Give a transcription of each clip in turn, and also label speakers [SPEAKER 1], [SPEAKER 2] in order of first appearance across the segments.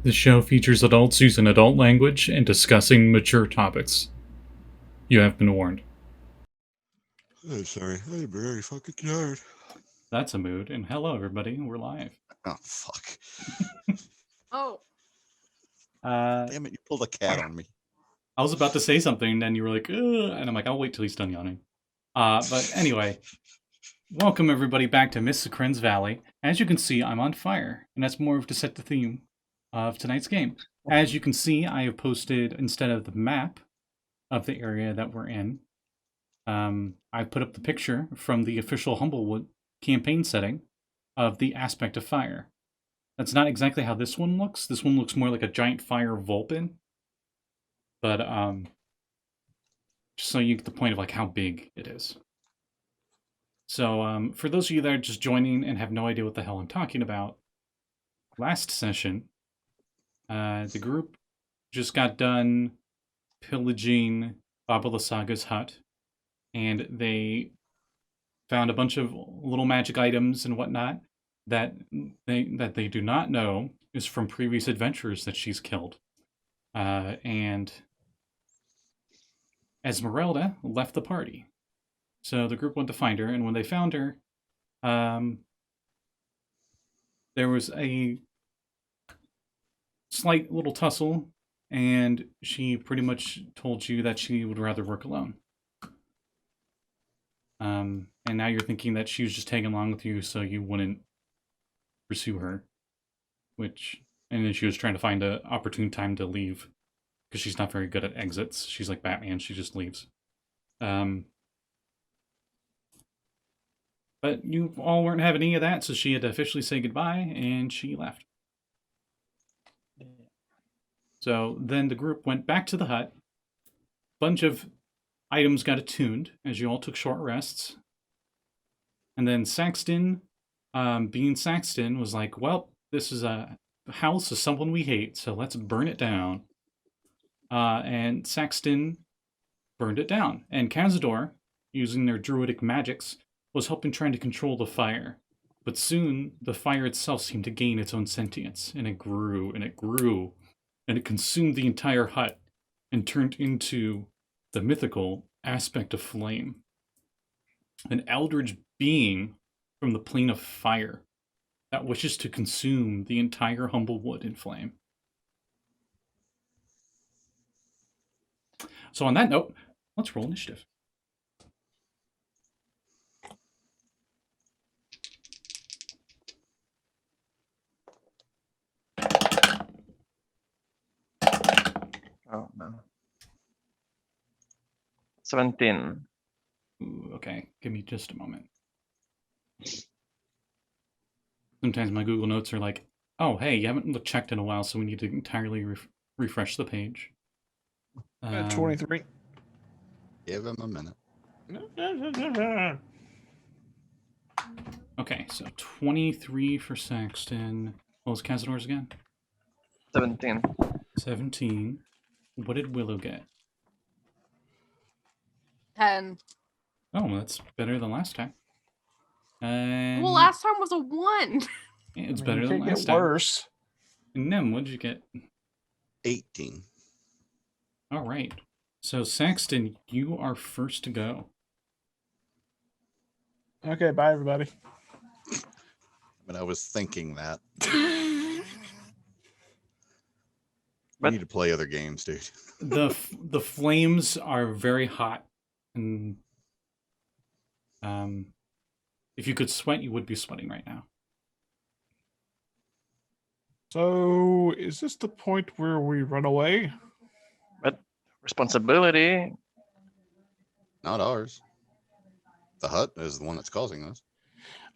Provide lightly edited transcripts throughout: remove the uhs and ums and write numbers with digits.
[SPEAKER 1] The show features adults using adult language and discussing mature topics. You have been warned.
[SPEAKER 2] I'm sorry. I'm very fucking tired.
[SPEAKER 1] That's a mood. And hello, everybody. We're live.
[SPEAKER 2] Oh, fuck.
[SPEAKER 3] Oh.
[SPEAKER 2] Damn it, you pulled a cat on me.
[SPEAKER 1] I was about to say something, and then you were like, ugh, and I'm like, I'll wait till he's done yawning. But anyway, welcome everybody back to Miss Kren's Valley. As you can see, I'm on fire, and that's more to set the theme of tonight's game. As you can see, I have posted, instead of the map of the area that we're in, I put up the picture from the official Humblewood campaign setting of the aspect of fire. That's not exactly how this one looks. This one looks more like a giant fire Vulpin. But, just so you get the point of, like, how big it is. So, for those of you that are just joining and have no idea what the hell I'm talking about, last session, the group just got done pillaging Baba Lysaga's hut, and they found a bunch of little magic items and whatnot that they do not know is from previous adventurers that she's killed. And Esmeralda left the party. So the group went to find her, and when they found her, there was a slight little tussle, and she pretty much told you that she would rather work alone. And now you're thinking that she was just tagging along with you so you wouldn't pursue her. And then she was trying to find an opportune time to leave, because she's not very good at exits. She's like Batman, she just leaves. But you all weren't having any of that, so she had to officially say goodbye, and she left. So then the group went back to the hut. Bunch of items got attuned as you all took short rests. And then Saxton, being Saxton, was like, well, this is a house of someone we hate, so let's burn it down. And Saxton burned it down. And Cazador, using their druidic magics, was helping trying to control the fire. But soon, the fire itself seemed to gain its own sentience, and it grew, and it grew, and it consumed the entire hut, and turned into the mythical aspect of flame. An eldritch being from the plane of fire that wishes to consume the entire Humblewood in flame. So on that note, let's roll initiative.
[SPEAKER 4] Oh, no. 17.
[SPEAKER 1] Ooh, okay, give me just a moment. Sometimes my Google Notes are like, oh, hey, you haven't checked in a while, so we need to entirely refresh the page.
[SPEAKER 5] 23.
[SPEAKER 2] Give him a minute.
[SPEAKER 1] Okay, so 23 for Saxton. What was Cazador's again?
[SPEAKER 4] 17.
[SPEAKER 1] 17. What did Willow get?
[SPEAKER 3] 10.
[SPEAKER 1] Oh, that's better than last time. And
[SPEAKER 3] Well, last time was a 1.
[SPEAKER 1] yeah, it's better than last
[SPEAKER 5] get
[SPEAKER 1] time.
[SPEAKER 5] worse.
[SPEAKER 1] And Nyhm, what did you get?
[SPEAKER 2] 18.
[SPEAKER 1] All right. So, Saxton, you are first to go.
[SPEAKER 5] Okay, bye, everybody.
[SPEAKER 2] But I was thinking that.
[SPEAKER 4] But-
[SPEAKER 2] We need to play other games, dude.
[SPEAKER 1] The flames are very hot, and if you could sweat, you would be sweating right now.
[SPEAKER 5] So, is this the point where we run away?
[SPEAKER 4] But responsibility.
[SPEAKER 2] Not ours. The hut is the one that's causing this.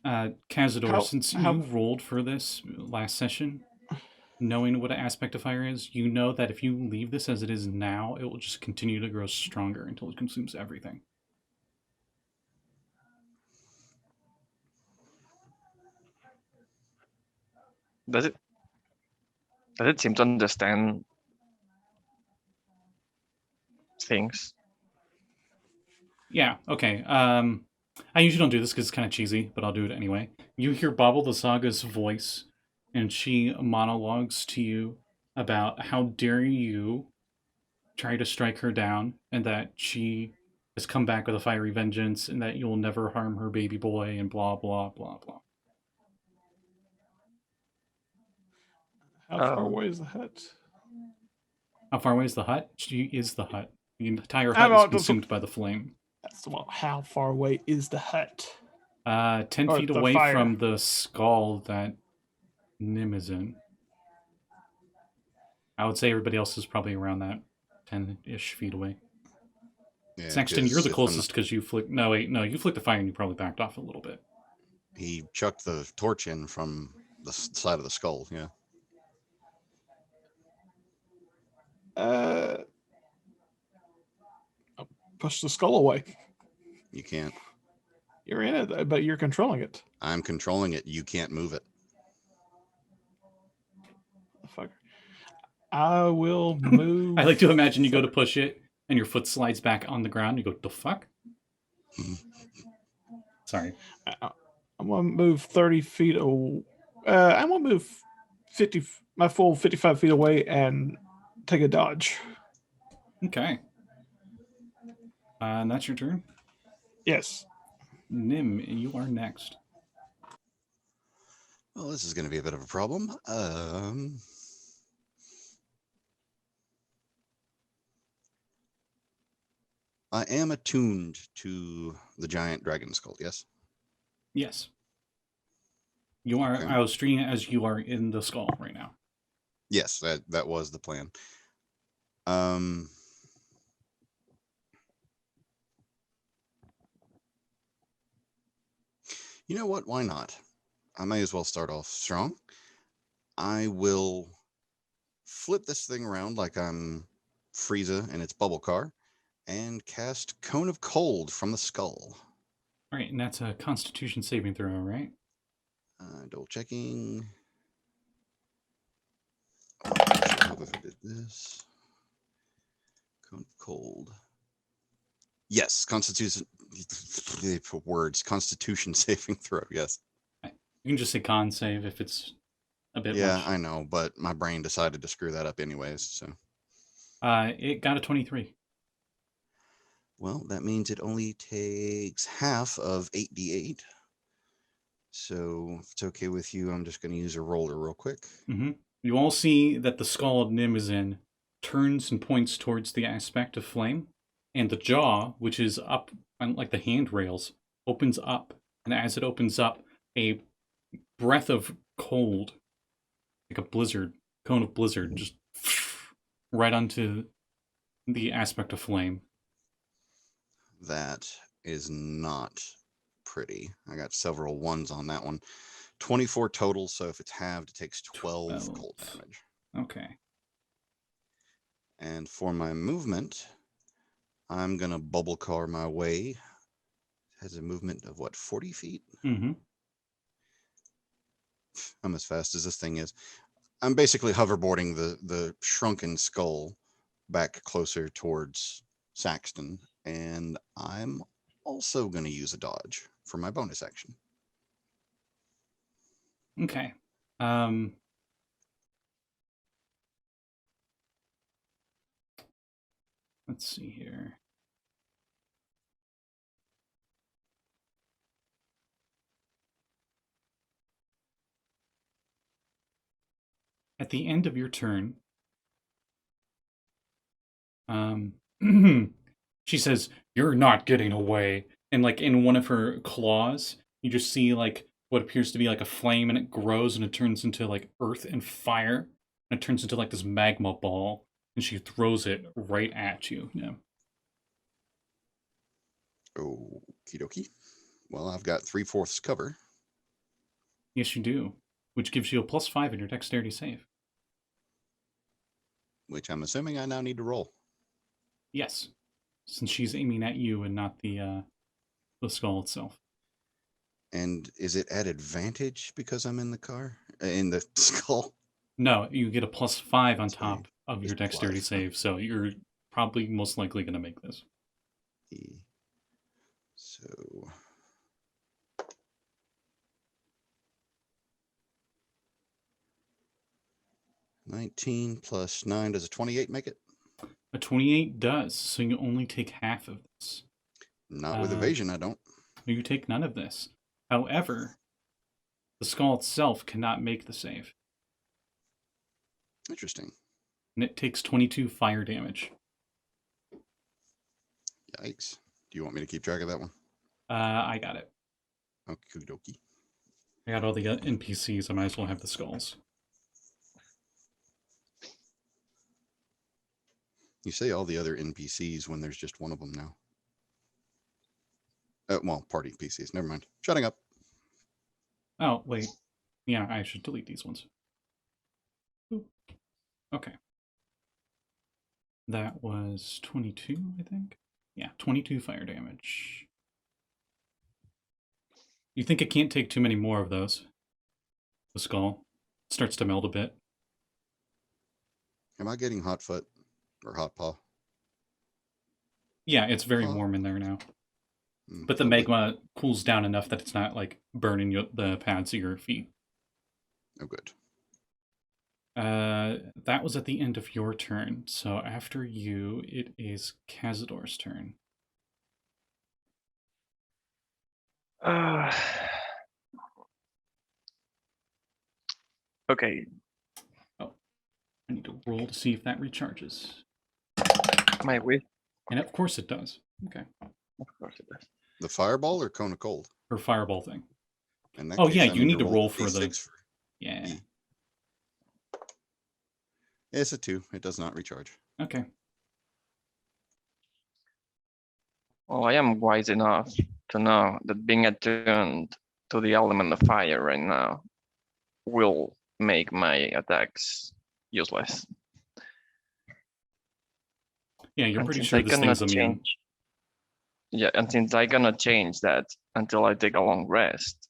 [SPEAKER 1] Cazador, since you rolled for this last session, knowing what an aspect of fire is, you know that if you leave this as it is now, it will just continue to grow stronger until it consumes everything.
[SPEAKER 4] Does it seem to understand things?
[SPEAKER 1] Yeah, okay. I usually don't do this because it's kind of cheesy, but I'll do it anyway. You hear Baba Lysaga's voice, and she monologues to you about how dare you try to strike her down, and that she has come back with a fiery vengeance, and that you'll never harm her baby boy, and blah blah blah blah.
[SPEAKER 5] How far
[SPEAKER 4] Oh.
[SPEAKER 5] away is the hut?
[SPEAKER 1] How far away is the hut? She is the hut. The entire
[SPEAKER 5] How
[SPEAKER 1] hut is
[SPEAKER 5] about the-
[SPEAKER 1] consumed by the flame.
[SPEAKER 5] That's well. How far away is the hut?
[SPEAKER 1] 10
[SPEAKER 5] Or
[SPEAKER 1] feet
[SPEAKER 5] the
[SPEAKER 1] away
[SPEAKER 5] fire.
[SPEAKER 1] from the skull that Nyhm is in. I would say everybody else is probably around that 10-ish feet away.
[SPEAKER 2] Yeah,
[SPEAKER 1] Saxton, you're
[SPEAKER 2] 'cause
[SPEAKER 1] the
[SPEAKER 2] if I'm
[SPEAKER 1] closest because you flicked. No, wait, no, you flicked the fire and you probably backed off a little bit.
[SPEAKER 2] He chucked the torch in from the side of the skull. Yeah.
[SPEAKER 5] I'll push the skull away.
[SPEAKER 2] You can't.
[SPEAKER 5] You're in it, but you're controlling it.
[SPEAKER 2] I'm controlling it. You can't move it.
[SPEAKER 5] Fucker. I will move.
[SPEAKER 1] I like to imagine you go to push it and your foot slides back on the ground. You go, the fuck? Sorry.
[SPEAKER 5] I'm gonna move 30 feet. I'm gonna move 50, my full 55 feet away, and take a dodge.
[SPEAKER 1] Okay. And that's your turn.
[SPEAKER 5] Yes.
[SPEAKER 1] Nyhm, you are next.
[SPEAKER 2] Well, this is going to be a bit of a problem. I am attuned to the giant dragon skull. Yes.
[SPEAKER 1] Yes. You are.
[SPEAKER 2] Okay.
[SPEAKER 1] I was treating it as you are in the skull right now.
[SPEAKER 2] Yes, that was the plan. You know what? Why not? I may as well start off strong. I will flip this thing around like I'm Frieza in its bubble car and cast Cone of Cold from the skull.
[SPEAKER 1] All right, and that's a Constitution saving throw, right?
[SPEAKER 2] Double checking. If I did this. Cone of Cold. Yes, Constitution. Words. Constitution saving throw. Yes.
[SPEAKER 1] You can just say con save if it's a bit
[SPEAKER 2] Yeah,
[SPEAKER 1] much.
[SPEAKER 2] I know, but my brain decided to screw that up anyways. So.
[SPEAKER 1] It got a 23.
[SPEAKER 2] Well, that means it only takes half of 8d8. So if it's okay with you, I'm just going to use a roller real quick.
[SPEAKER 1] Mm-hmm. You all see that the skull of Nyhm is in turns and points towards the aspect of flame, and the jaw, which is up on like the handrails, opens up, and as it opens up, a breath of cold, like a blizzard, cone of blizzard, just right onto the aspect of flame.
[SPEAKER 2] That is not pretty. I got several ones on that one. 24 total, so if it's halved, it takes 12 cold damage.
[SPEAKER 1] Okay.
[SPEAKER 2] And for my movement, I'm going to bubble car my way. It has a movement of what, 40 feet?
[SPEAKER 1] Mm-hmm.
[SPEAKER 2] I'm as fast as this thing is. I'm basically hoverboarding the shrunken skull back closer towards Saxton, and I'm also going to use a dodge for my bonus action.
[SPEAKER 1] Okay. Let's see here. At the end of your turn, she says, "You're not getting away." And like in one of her claws, you just see like what appears to be like a flame, and it grows and it turns into like earth and fire. And it turns into like this magma ball, and she throws it right at you. Yeah.
[SPEAKER 2] Okie dokie. Well, I've got 3/4 cover.
[SPEAKER 1] Yes, you do. Which gives you a +5 in your dexterity save.
[SPEAKER 2] Which I'm assuming I now need to roll.
[SPEAKER 1] Yes. Since she's aiming at you and not the skull itself.
[SPEAKER 2] And is it at advantage because I'm in the car? In the skull?
[SPEAKER 1] No, you get a +5 on
[SPEAKER 2] That's fine.
[SPEAKER 1] top of your
[SPEAKER 2] Just
[SPEAKER 1] dexterity
[SPEAKER 2] plus.
[SPEAKER 1] save, so you're probably most likely going to make this.
[SPEAKER 2] So 19 plus 9, does a 28 make it?
[SPEAKER 1] A 28 does, so you only take half of this.
[SPEAKER 2] Not with evasion, I don't.
[SPEAKER 1] You take none of this. However, the skull itself cannot make the save.
[SPEAKER 2] Interesting.
[SPEAKER 1] And it takes 22 fire damage.
[SPEAKER 2] Yikes. Do you want me to keep track of that one?
[SPEAKER 1] I got it.
[SPEAKER 2] Okie dokie.
[SPEAKER 1] I got all the NPCs. I might as well have the skulls.
[SPEAKER 2] You say all the other NPCs when there's just one of them now. Well, party PCs. Never mind. Shutting up.
[SPEAKER 1] Oh, wait. Yeah, I should delete these ones. Oop. Okay. That was 22, I think. Yeah, 22 fire damage. You think it can't take too many more of those? The skull starts to melt a bit.
[SPEAKER 2] Am I getting hot foot or hot paw?
[SPEAKER 1] Yeah, it's very warm in there now. But the
[SPEAKER 2] Lovely.
[SPEAKER 1] magma cools down enough that it's not like burning the pads of your feet.
[SPEAKER 2] Oh, good.
[SPEAKER 1] That was at the end of your turn. So after you, it is Cazador's turn.
[SPEAKER 4] Okay.
[SPEAKER 1] I need to roll to see if that recharges.
[SPEAKER 4] My wish.
[SPEAKER 1] And of course it does. Okay.
[SPEAKER 4] Of course it does.
[SPEAKER 2] The fireball or cone of cold?
[SPEAKER 1] Her fireball thing.
[SPEAKER 2] In that
[SPEAKER 1] Oh,
[SPEAKER 2] case,
[SPEAKER 1] yeah,
[SPEAKER 2] I
[SPEAKER 1] you need to roll
[SPEAKER 2] the
[SPEAKER 1] for the...
[SPEAKER 2] D6 for
[SPEAKER 1] Yeah.
[SPEAKER 2] E. It's a 2. It does not recharge.
[SPEAKER 1] Okay.
[SPEAKER 4] Well, I am wise enough to know that being attuned to the element of fire right now will make my attacks useless.
[SPEAKER 1] Yeah, you're
[SPEAKER 4] And
[SPEAKER 1] pretty
[SPEAKER 4] since
[SPEAKER 1] sure
[SPEAKER 4] I
[SPEAKER 1] this
[SPEAKER 4] cannot
[SPEAKER 1] thing's immune.
[SPEAKER 4] change, yeah, and since I cannot change that until I take a long rest,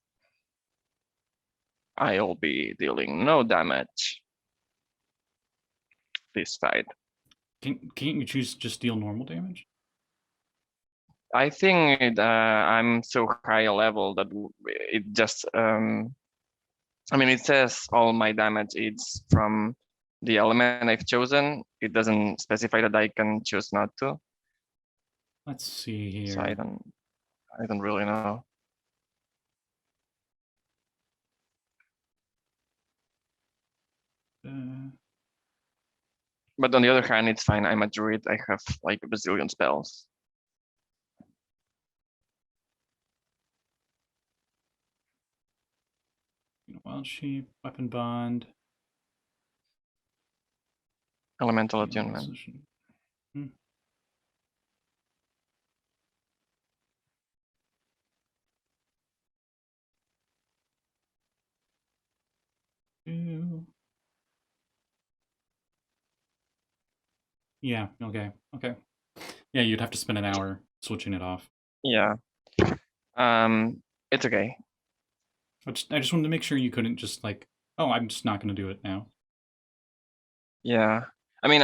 [SPEAKER 4] I'll be dealing no damage this fight.
[SPEAKER 1] Can't you choose to just deal normal damage?
[SPEAKER 4] I think I'm so high a level that it just I mean, it says all my damage is from the element I've chosen. It doesn't specify that I can choose not to.
[SPEAKER 1] Let's see here.
[SPEAKER 4] So I don't really know. But on the other hand, it's fine. I'm a druid. I have like a bazillion spells.
[SPEAKER 1] Wild Shape, Weapon Bond.
[SPEAKER 4] Elemental
[SPEAKER 1] Healing
[SPEAKER 4] attunement.
[SPEAKER 1] Position. Yeah, okay. Yeah, you'd have to spend an hour switching it off.
[SPEAKER 4] Yeah. It's okay.
[SPEAKER 1] I just wanted to make sure you couldn't just like, oh, I'm just not going to do it now.
[SPEAKER 4] Yeah. I mean,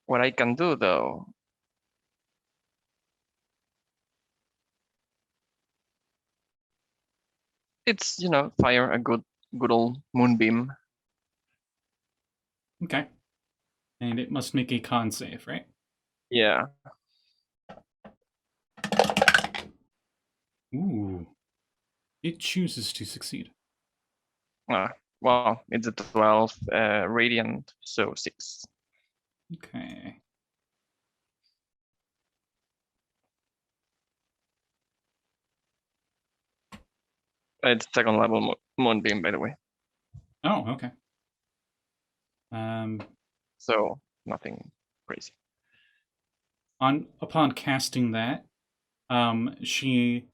[SPEAKER 4] what I can do though. It's, fire a good old moonbeam.
[SPEAKER 1] Okay. And it must make a con save, right?
[SPEAKER 4] Yeah.
[SPEAKER 1] Ooh. It chooses to succeed.
[SPEAKER 4] Well, it's a 12 radiant, so 6.
[SPEAKER 1] Okay.
[SPEAKER 4] It's second level moonbeam, by the way.
[SPEAKER 1] Oh, okay.
[SPEAKER 4] So nothing crazy.
[SPEAKER 1] Upon casting that, she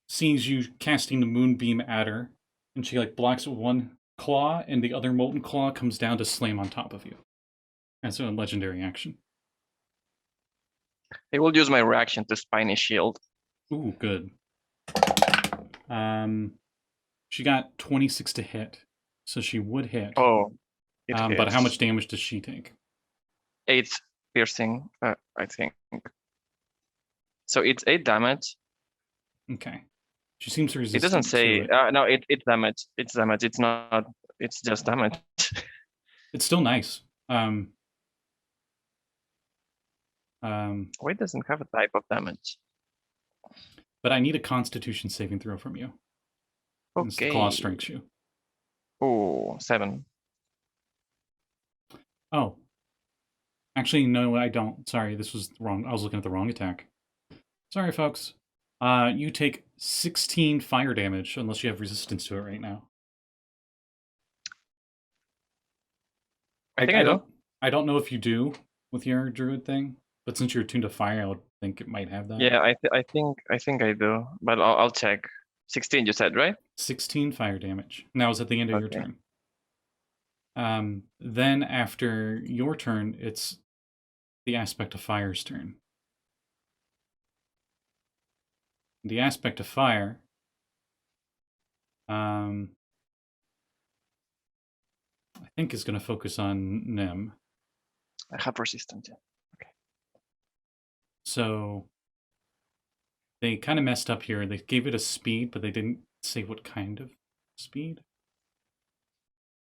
[SPEAKER 1] sees you casting the moonbeam at her, and she like blocks it with one claw, and the other molten claw comes down to slam on top of you. That's a legendary action.
[SPEAKER 4] I will use my reaction to spiny shield.
[SPEAKER 1] Ooh, good. She got 26 to hit, so she would hit.
[SPEAKER 4] Oh,
[SPEAKER 1] but how much damage does she take?
[SPEAKER 4] 8 piercing, I think. So it's 8 damage.
[SPEAKER 1] Okay. She seems
[SPEAKER 4] It
[SPEAKER 1] resistant.
[SPEAKER 4] doesn't say.
[SPEAKER 1] to it.
[SPEAKER 4] No, it's damage. It's damage. It's not. It's just damage.
[SPEAKER 1] It's still nice.
[SPEAKER 4] Why doesn't have a type of damage?
[SPEAKER 1] But I need a Constitution saving throw from you. Since the claw
[SPEAKER 4] Okay.
[SPEAKER 1] strikes you.
[SPEAKER 4] Oh, 7.
[SPEAKER 1] Oh. Actually, no, I don't. Sorry, this was wrong. I was looking at the wrong attack. Sorry, folks. You take 16 fire damage, unless you have resistance to it right now.
[SPEAKER 4] I think I do.
[SPEAKER 1] I don't know if you do with your druid thing, but since you're attuned to fire, I would think it might have that.
[SPEAKER 4] Yeah, I think I do, but I'll check. 16, you said, right?
[SPEAKER 1] 16 fire damage. And that was at the end of your
[SPEAKER 4] Okay.
[SPEAKER 1] turn. Then after your turn, it's the Aspect of Fire's turn. The Aspect of Fire, I think is going to focus on Nyhm.
[SPEAKER 4] I have resistance. Yeah.
[SPEAKER 1] So they kind of messed up here. They gave it a speed, but they didn't say what kind of speed.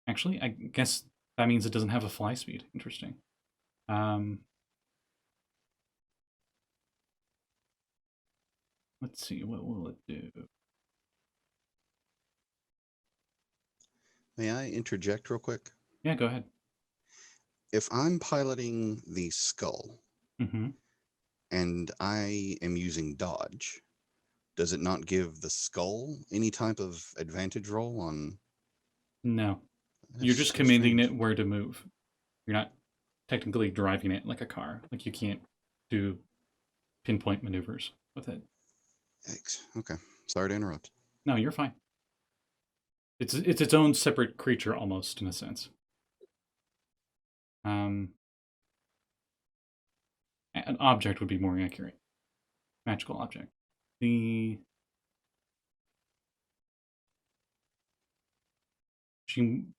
[SPEAKER 1] Actually, I guess that means it doesn't have a fly speed. Interesting. Let's see, what will it do?
[SPEAKER 2] May I interject real quick?
[SPEAKER 1] Yeah, go ahead.
[SPEAKER 2] If I'm piloting the skull
[SPEAKER 1] Mm-hmm.
[SPEAKER 2] and I am using dodge, does it not give the skull any type of advantage roll on?
[SPEAKER 1] No. You're
[SPEAKER 2] That's
[SPEAKER 1] just
[SPEAKER 2] so
[SPEAKER 1] commanding
[SPEAKER 2] strange.
[SPEAKER 1] it where to move. You're not technically driving it like a car. Like you can't do pinpoint maneuvers with it.
[SPEAKER 2] Yikes. Okay. Sorry to interrupt.
[SPEAKER 1] No, you're fine. It's its own separate creature almost, in a sense. An object would be more accurate. Magical object. She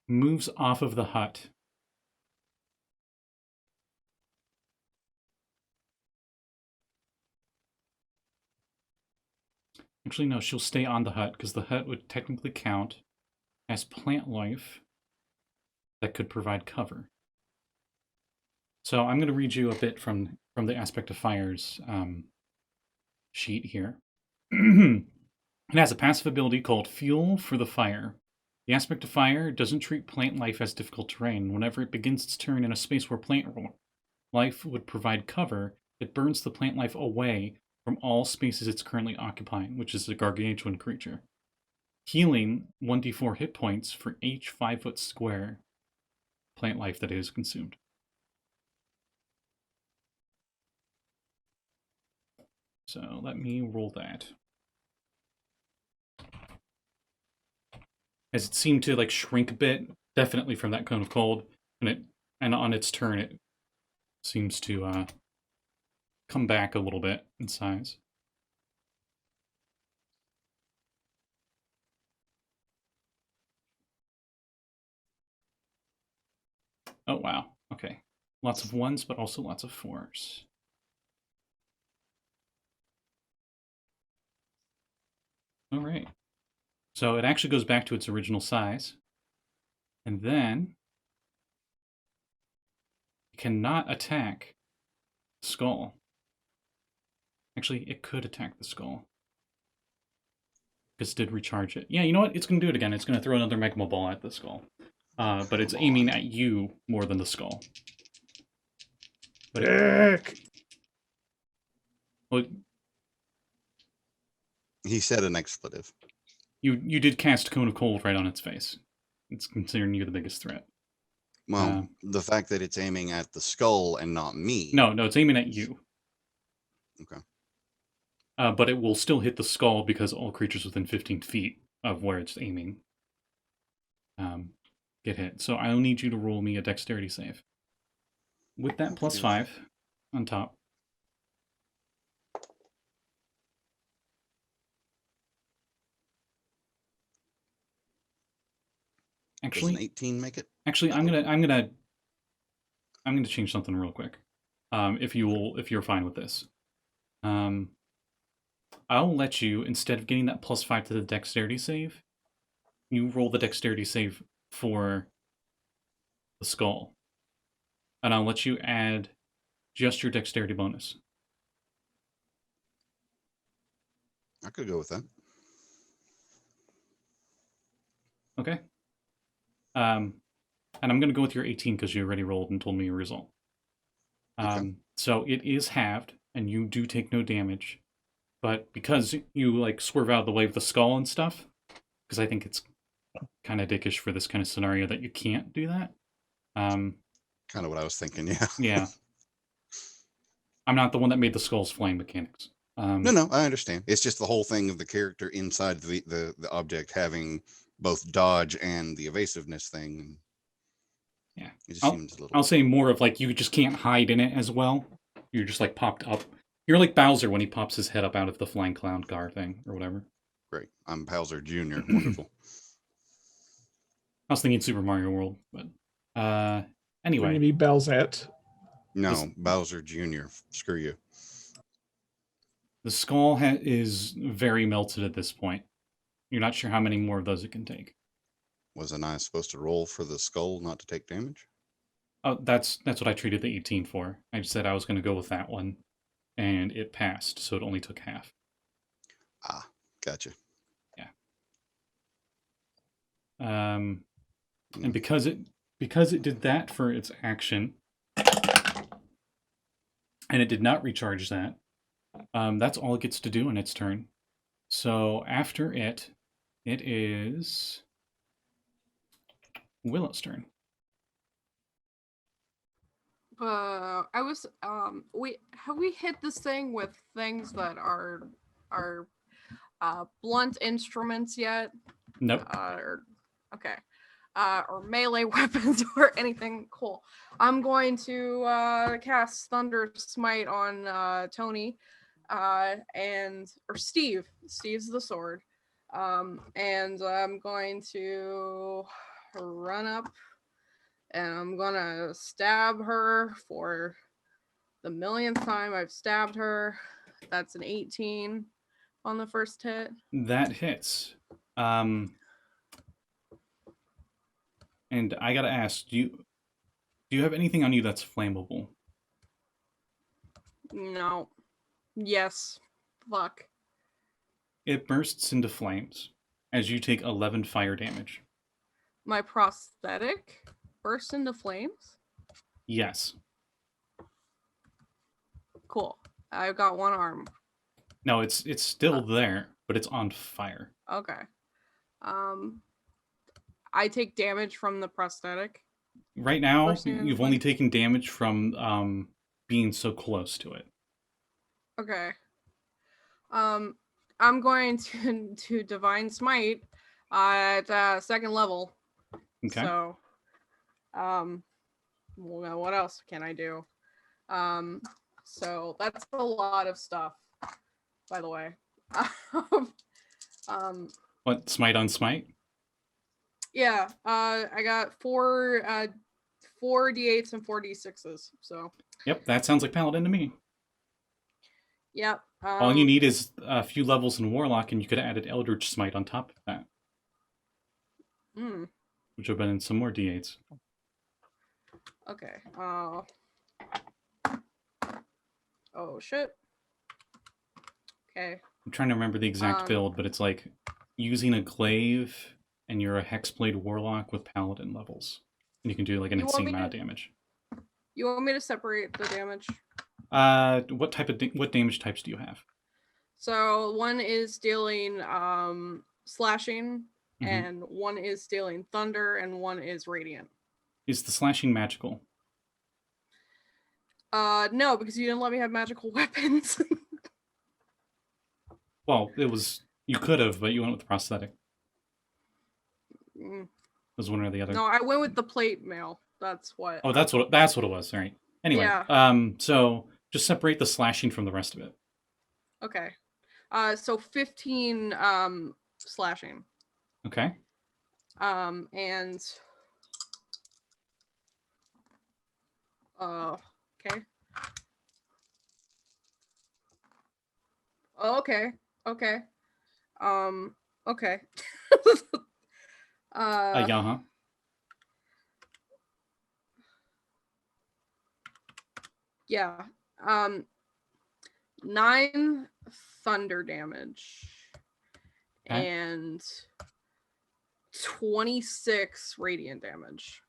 [SPEAKER 1] moves off of the hut. Actually, no, she'll stay on the hut, because the hut would technically count as plant life that could provide cover. So I'm going to read you a bit from the Aspect of Fire's sheet here. It has a passive ability called Fuel for the Fire. The Aspect of Fire doesn't treat plant life as difficult terrain. Whenever it begins its turn in a space where plant life would provide cover, it burns the plant life away from all spaces it's currently occupying, which is a gargantuan creature. Healing 1d4 hit points for each 5-foot square plant life that is consumed. So let me roll that. As it seemed to like shrink a bit, definitely from that cone of cold, and on its turn it seems to come back a little bit in size. Oh wow, okay. Lots of 1s, but also lots of 4s. All right. So it actually goes back to its original size. And then it cannot attack the skull. Actually, it could attack the skull. Because it did recharge it. Yeah, you know what? It's going to do it again. It's going to throw another Magma Ball at the skull. But it's aiming at you more than the skull. But well,
[SPEAKER 2] He said an expletive.
[SPEAKER 1] you did cast Cone of Cold right on its face. It's considering you the biggest threat.
[SPEAKER 2] Well, the fact that it's aiming at the skull and not me.
[SPEAKER 1] No, it's aiming at you.
[SPEAKER 2] Okay.
[SPEAKER 1] But it will still hit the skull because all creatures within 15 feet of where it's aiming get hit. So I'll need you to roll me a dexterity save. With that plus 5 on top. Actually,
[SPEAKER 2] Does an 18 make it?
[SPEAKER 1] Actually, I'm gonna change something real quick. If you're fine with this. I'll let you, instead of getting that +5 to the dexterity save, you roll the dexterity save for the skull. And I'll let you add just your dexterity bonus.
[SPEAKER 2] I could go with that.
[SPEAKER 1] Okay? And I'm going to go with your 18 because you already rolled and told me your result.
[SPEAKER 2] Okay.
[SPEAKER 1] So it is halved, and you do take no damage. But because you, like, swerve out of the way of the skull and stuff, because I think it's kind of dickish for this kind of scenario that you can't do that.
[SPEAKER 2] Kind of what I was thinking, yeah.
[SPEAKER 1] Yeah. I'm not the one that made the skull's flame mechanics.
[SPEAKER 2] No, I understand. It's just the whole thing of the character inside the object having both dodge and the evasiveness thing.
[SPEAKER 1] Yeah.
[SPEAKER 2] It just seems a little...
[SPEAKER 1] I'll say more of, like, you just can't hide in it as well. You're just, like, popped up. You're like Bowser when he pops his head up out of the flying clown car thing, or whatever.
[SPEAKER 2] Great. I'm Bowser Jr. Wonderful.
[SPEAKER 1] I was thinking Super Mario World, but
[SPEAKER 5] We're
[SPEAKER 1] anyway.
[SPEAKER 5] gonna be Bowsette.
[SPEAKER 2] No, Bowser Jr. Screw you.
[SPEAKER 1] The skull is very melted at this point. You're not sure how many more of those it can take.
[SPEAKER 2] Wasn't I supposed to roll for the skull not to take damage?
[SPEAKER 1] Oh, that's what I treated the 18 for. I just said I was going to go with that one, and it passed, so it only took half.
[SPEAKER 2] Ah, gotcha.
[SPEAKER 1] Yeah. And because it did that for its action, and it did not recharge that, that's all it gets to do in its turn. So after it is Willow's turn.
[SPEAKER 3] I was we hit this thing with things that are blunt instruments yet?
[SPEAKER 1] Nope.
[SPEAKER 3] Okay. Or melee weapons or anything cool. I'm going to cast Thunder Smite on Tony or Steve. Steve's the sword. And I'm going to run up and I'm gonna stab her for the millionth time I've stabbed her. That's an 18 on the first hit.
[SPEAKER 1] That hits. And I gotta ask, do you have anything on you that's flammable?
[SPEAKER 3] No. Yes. Fuck.
[SPEAKER 1] It bursts into flames as you take 11 fire damage.
[SPEAKER 3] My prosthetic burst into flames?
[SPEAKER 1] Yes.
[SPEAKER 3] Cool. I've got one arm.
[SPEAKER 1] No, it's still there, but it's on fire.
[SPEAKER 3] Okay. I take damage from the prosthetic.
[SPEAKER 1] Right now,
[SPEAKER 3] Bursting into
[SPEAKER 1] you've only
[SPEAKER 3] flames?
[SPEAKER 1] taken damage from being so close to it.
[SPEAKER 3] Okay. I'm going to Divine Smite at second level.
[SPEAKER 1] Okay.
[SPEAKER 3] So, well, what else can I do? So that's a lot of stuff, by the way.
[SPEAKER 1] What, smite on smite?
[SPEAKER 3] Yeah, I got four d8s and 4 d6s. So.
[SPEAKER 1] Yep, that sounds like Paladin to me.
[SPEAKER 3] Yep.
[SPEAKER 1] All you need is a few levels in Warlock, and you could have added Eldritch Smite on top of that. Which would have been in some more d8s.
[SPEAKER 3] Okay. Oh, shit. Okay.
[SPEAKER 1] I'm trying to remember the exact build, but it's like using a glaive, and you're a Hexblade Warlock with Paladin levels. And you can do like an insane amount of damage.
[SPEAKER 3] You want me to separate the damage?
[SPEAKER 1] What damage types do you have?
[SPEAKER 3] So one is dealing slashing, and one is dealing thunder, and one is radiant.
[SPEAKER 1] Is the slashing magical?
[SPEAKER 3] No, because you didn't let me have magical weapons.
[SPEAKER 1] Well, you could have, but you went with the prosthetic.
[SPEAKER 3] Mm.
[SPEAKER 1] It was one or the other.
[SPEAKER 3] No, I went with the plate mail. That's what.
[SPEAKER 1] Oh, that's what it was. All right. Anyway,
[SPEAKER 3] Yeah.
[SPEAKER 1] So just separate the slashing from the rest of it.
[SPEAKER 3] Okay. So 15 slashing.
[SPEAKER 1] Okay.
[SPEAKER 3] And okay. Oh, okay. Okay. Okay.
[SPEAKER 1] Yeah, huh?
[SPEAKER 3] Yeah. 9 thunder damage.
[SPEAKER 1] Okay.
[SPEAKER 3] And 26 radiant damage.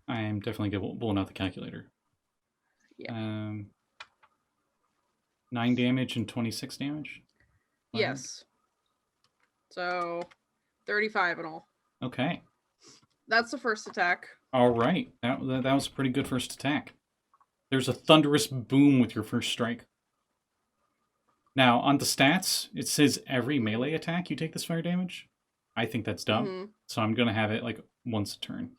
[SPEAKER 1] I am definitely pulling out the calculator.
[SPEAKER 3] Yeah.
[SPEAKER 1] 9 damage and 26 damage?
[SPEAKER 3] Yes. So 35 in all.
[SPEAKER 1] Okay.
[SPEAKER 3] That's the first attack.
[SPEAKER 1] All right. That was a pretty good first attack. There's a thunderous boom with your first strike. Now, on the stats, it says every melee attack you take this fire damage. I think that's dumb. So I'm going to have it like once a turn.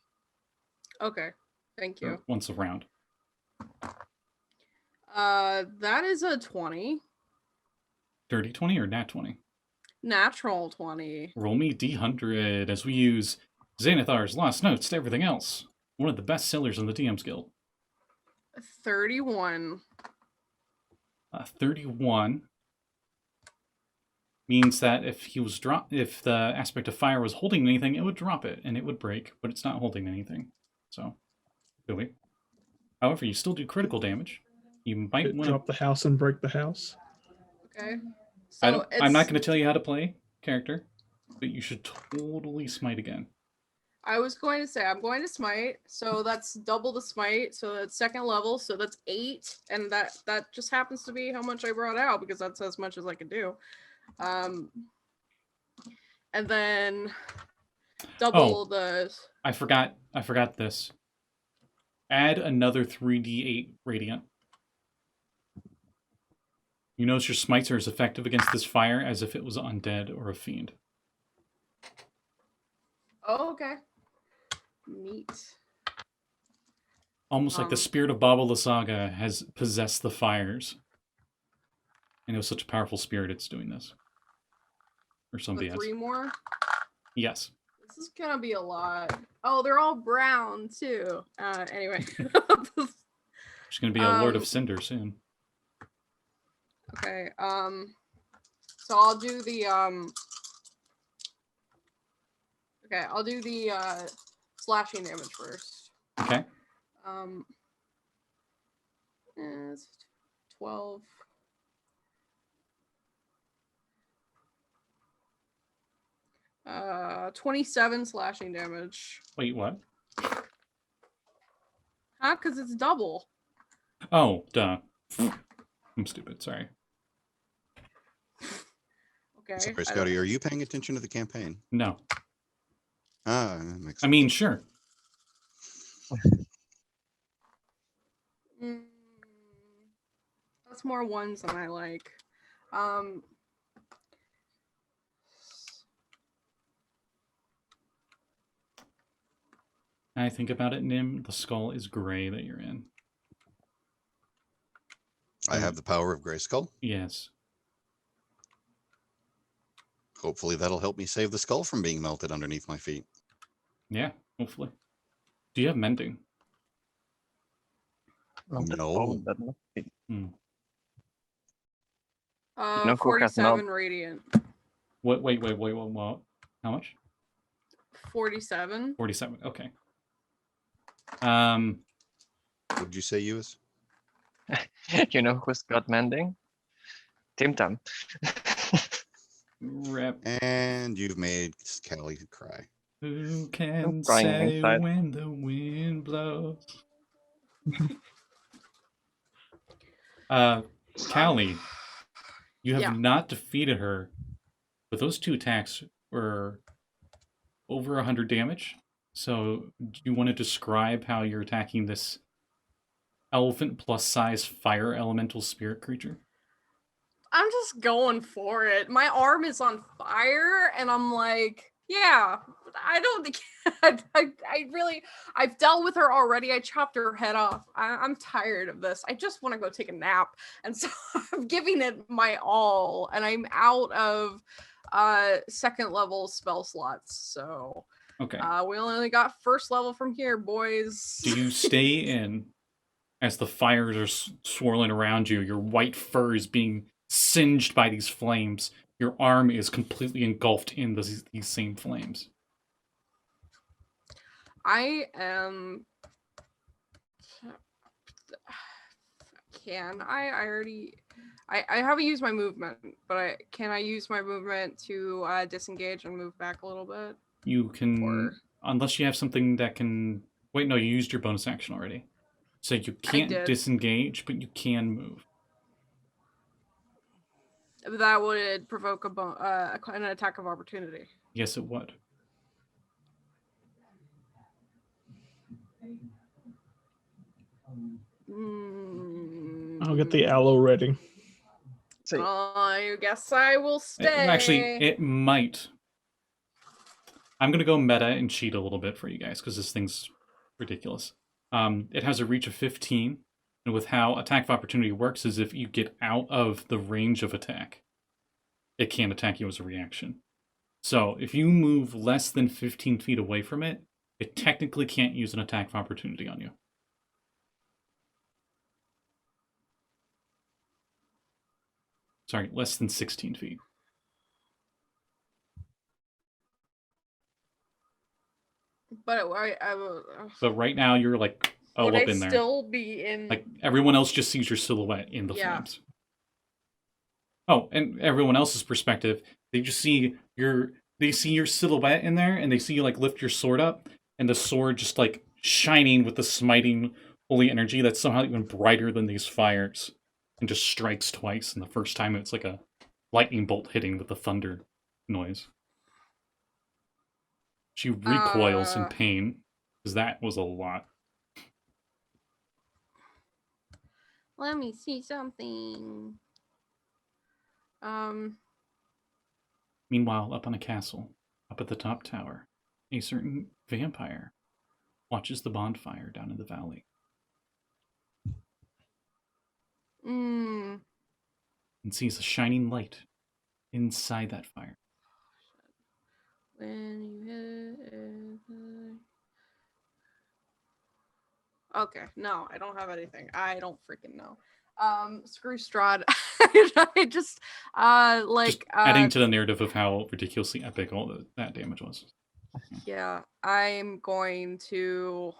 [SPEAKER 3] Okay. Thank you.
[SPEAKER 1] Or once a round.
[SPEAKER 3] That is a 20.
[SPEAKER 1] Dirty 20 or nat 20?
[SPEAKER 3] Natural 20.
[SPEAKER 1] Roll me D100 as we use Xanathar's Lost Notes to everything else. One of the best sellers in the DM's Guild.
[SPEAKER 3] 31.
[SPEAKER 1] 31 means that if the aspect of fire was holding anything, it would drop it and it would break, but it's not holding anything. So, Billy. However, you still do critical damage. You might want to
[SPEAKER 5] drop the house and break the house.
[SPEAKER 3] Okay. So
[SPEAKER 1] I'm not going to tell you how to play character, but you should totally smite again.
[SPEAKER 3] I was going to say I'm going to smite, so that's double the smite, so that's second level, so that's 8, and that just happens to be how much I brought out because that's as much as I could do. And then double the.
[SPEAKER 1] I forgot this. Add another 3d8 radiant. You notice your smites are as effective against this fire as if it was undead or a fiend.
[SPEAKER 3] Oh, okay. Neat.
[SPEAKER 1] Almost like the spirit of Baba Lysaga has possessed the fires. And it was such a powerful spirit, it's doing this. Or somebody else.
[SPEAKER 3] 3 more?
[SPEAKER 1] Yes.
[SPEAKER 3] This is gonna be a lot. Oh, they're all brown, too. Anyway.
[SPEAKER 1] There's gonna be a Lord of Cinder soon.
[SPEAKER 3] Okay, so I'll do the, okay, I'll do the, slashing damage first.
[SPEAKER 1] Okay.
[SPEAKER 3] It's 12. Uh, 27 slashing damage.
[SPEAKER 1] Wait, what?
[SPEAKER 3] Huh? Because it's double.
[SPEAKER 1] Oh, duh. I'm stupid, sorry.
[SPEAKER 3] Okay.
[SPEAKER 2] Sorry, Scotty, are you paying attention to the campaign?
[SPEAKER 1] No.
[SPEAKER 2] Ah, that makes sense.
[SPEAKER 1] I mean, sure.
[SPEAKER 3] That's more ones than I like.
[SPEAKER 1] I think about it, Nyhm, the skull is gray that you're in.
[SPEAKER 2] I have the power of Grayskull.
[SPEAKER 1] Yes.
[SPEAKER 2] Hopefully that'll help me save the skull from being melted underneath my feet.
[SPEAKER 1] Yeah, hopefully. Do you have mending?
[SPEAKER 2] No.
[SPEAKER 4] No, who has
[SPEAKER 3] 47
[SPEAKER 4] not?
[SPEAKER 3] radiant.
[SPEAKER 1] Wait, what? How much?
[SPEAKER 3] 47.
[SPEAKER 1] 47, okay.
[SPEAKER 2] What did you say, Lluis?
[SPEAKER 4] You know who's got mending? Tim Tam.
[SPEAKER 1] Rep.
[SPEAKER 2] And you've made Callie cry.
[SPEAKER 1] Who can
[SPEAKER 4] crying
[SPEAKER 1] say
[SPEAKER 4] inside.
[SPEAKER 1] when the wind blows? Callie, you have not defeated her, but those 2 attacks were over 100 damage. So, do you want to describe how you're attacking this elephant plus size fire elemental spirit creature?
[SPEAKER 3] I'm just going for it. My arm is on fire, and I'm like, yeah, I don't think I've dealt with her already. I chopped her head off. I'm tired of this. I just want to go take a nap. And so I'm giving it my all, and I'm out of second level spell slots. So
[SPEAKER 1] okay.
[SPEAKER 3] We only got first level from here, boys.
[SPEAKER 1] Do you stay in as the fires are swirling around you? Your white fur is being singed by these flames. Your arm is completely engulfed in these same flames.
[SPEAKER 3] I am. Can I already? I haven't used my movement, but can I use my movement to disengage and move back a little bit?
[SPEAKER 1] You can,
[SPEAKER 3] Or-
[SPEAKER 1] unless you have something that can. Wait, no, you used your bonus action already, so you can't
[SPEAKER 3] did.
[SPEAKER 1] disengage, but you can move.
[SPEAKER 3] That would provoke an attack of opportunity.
[SPEAKER 1] Yes, it would.
[SPEAKER 5] I'll get the aloe ready.
[SPEAKER 4] So
[SPEAKER 3] I guess I will stay.
[SPEAKER 1] Actually, it might. I'm going to go meta and cheat a little bit for you guys, because this thing's ridiculous. It has a reach of 15, and with how attack of opportunity works is if you get out of the range of attack, it can't attack you as a reaction. So if you move less than 15 feet away from it, it technically can't use an attack of opportunity on you. Sorry, less than 16 feet.
[SPEAKER 3] But
[SPEAKER 1] But right now you're like, oh,
[SPEAKER 3] would
[SPEAKER 1] up
[SPEAKER 3] I
[SPEAKER 1] in there.
[SPEAKER 3] still be in?
[SPEAKER 1] Like everyone else just sees your silhouette in the
[SPEAKER 3] Yeah.
[SPEAKER 1] flames. Oh, and everyone else's perspective, they just see your silhouette in there, and they see you like lift your sword up, and the sword just like shining with the smiting holy energy that's somehow even brighter than these fires, and just strikes twice. And the first time it's like a lightning bolt hitting with the thunder noise. She recoils in pain, because that was a lot.
[SPEAKER 3] Let me see something.
[SPEAKER 1] Meanwhile, up on a castle, up at the top tower, a certain vampire watches the bonfire down in the valley. And sees a shining light inside that fire.
[SPEAKER 3] When you hit... Okay, no, I don't have anything. I don't freaking know. Screw Strahd. I just
[SPEAKER 1] adding to the narrative of how ridiculously epic all that damage was.
[SPEAKER 3] Yeah, I'm going to.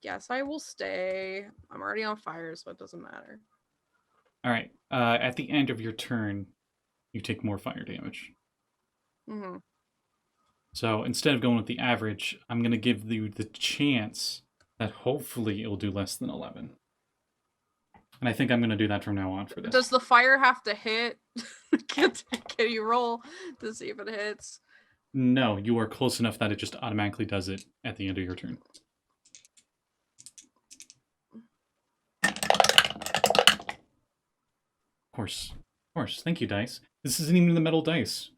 [SPEAKER 3] Yes, I will stay. I'm already on fire, so it doesn't matter.
[SPEAKER 1] All right. At the end of your turn, you take more fire damage.
[SPEAKER 3] Mm-hmm.
[SPEAKER 1] So instead of going with the average, I'm going to give you the chance that hopefully it'll do less than 11. And I think I'm going to do that from now on for this.
[SPEAKER 3] Does the fire have to hit? Can you roll to see if it hits?
[SPEAKER 1] No, you are close enough that it just automatically does it at the end of your turn. Of course. Thank you, dice. This isn't even the metal dice.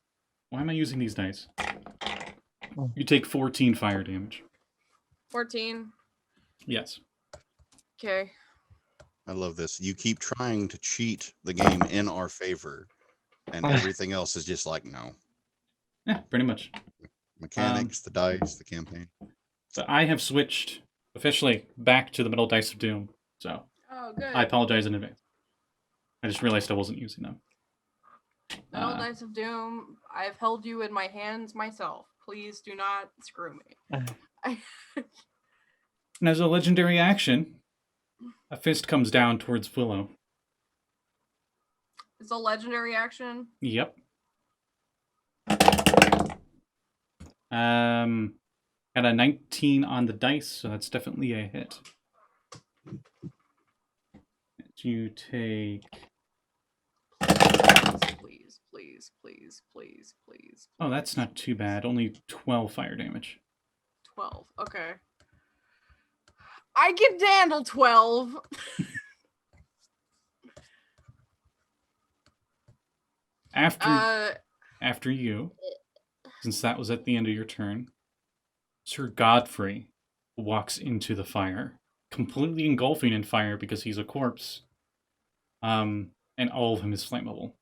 [SPEAKER 1] Why am I using these dice? You take 14 fire damage.
[SPEAKER 3] 14.
[SPEAKER 1] Yes.
[SPEAKER 3] Okay.
[SPEAKER 2] I love this. You keep trying to cheat the game in our favor, and everything else is just like, no.
[SPEAKER 1] Yeah, pretty much.
[SPEAKER 2] Mechanics, the dice, the campaign.
[SPEAKER 1] So I have switched officially back to the metal dice of doom. So
[SPEAKER 3] Oh, good.
[SPEAKER 1] I apologize in advance. I just realized I wasn't using them.
[SPEAKER 3] Metal Dice of Doom. I've held you in my hands myself. Please do not screw me.
[SPEAKER 1] And as a legendary action, a fist comes down towards Willow.
[SPEAKER 3] It's a legendary action.
[SPEAKER 1] Yep. Got a 19 on the dice, so that's definitely a hit. You take... Please. Oh, that's not too bad. Only 12 fire damage.
[SPEAKER 3] 12. Okay. I can handle 12.
[SPEAKER 1] After you, since that was at the end of your turn, Sir Godfrey walks into the fire, completely engulfing in fire because he's a corpse. And all of him is flammable.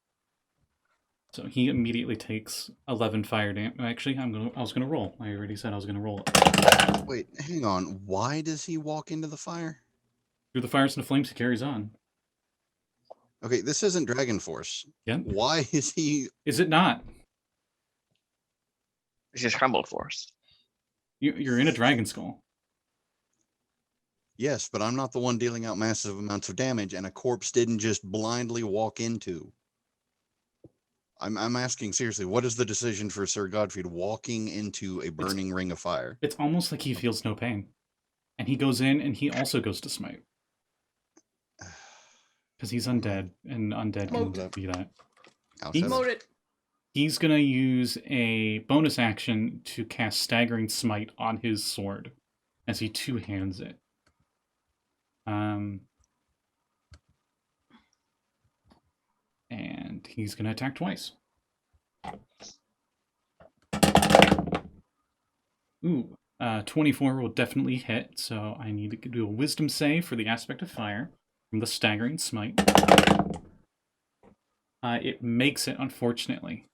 [SPEAKER 1] So he immediately takes 11 fire damage. Actually, I was gonna roll. I already said I was gonna roll it.
[SPEAKER 2] Wait, hang on. Why does he walk into the fire?
[SPEAKER 1] Through the fires and the flames, he carries on.
[SPEAKER 2] Okay, this isn't Dragon Force.
[SPEAKER 1] Yeah.
[SPEAKER 2] Why is he?
[SPEAKER 1] Is it not?
[SPEAKER 4] This is Humble Force.
[SPEAKER 1] You're in a dragon skull.
[SPEAKER 2] Yes, but I'm not the one dealing out massive amounts of damage, and a corpse didn't just blindly walk into. I'm asking seriously, what is the decision for Sir Godfrey walking into a burning ring of fire?
[SPEAKER 1] It's almost like he feels no pain. And he goes in and he also goes to smite. Because he's undead, and undead can
[SPEAKER 3] Moat.
[SPEAKER 1] be that.
[SPEAKER 2] I'll
[SPEAKER 1] He's-
[SPEAKER 2] shut up.
[SPEAKER 3] Moat it.
[SPEAKER 1] He's going to use a bonus action to cast Staggering Smite on his sword as he two-hands it. And he's going to attack twice. Ooh, 24 will definitely hit, so I need to do a Wisdom save for the aspect of fire from the Staggering Smite. It makes it, unfortunately.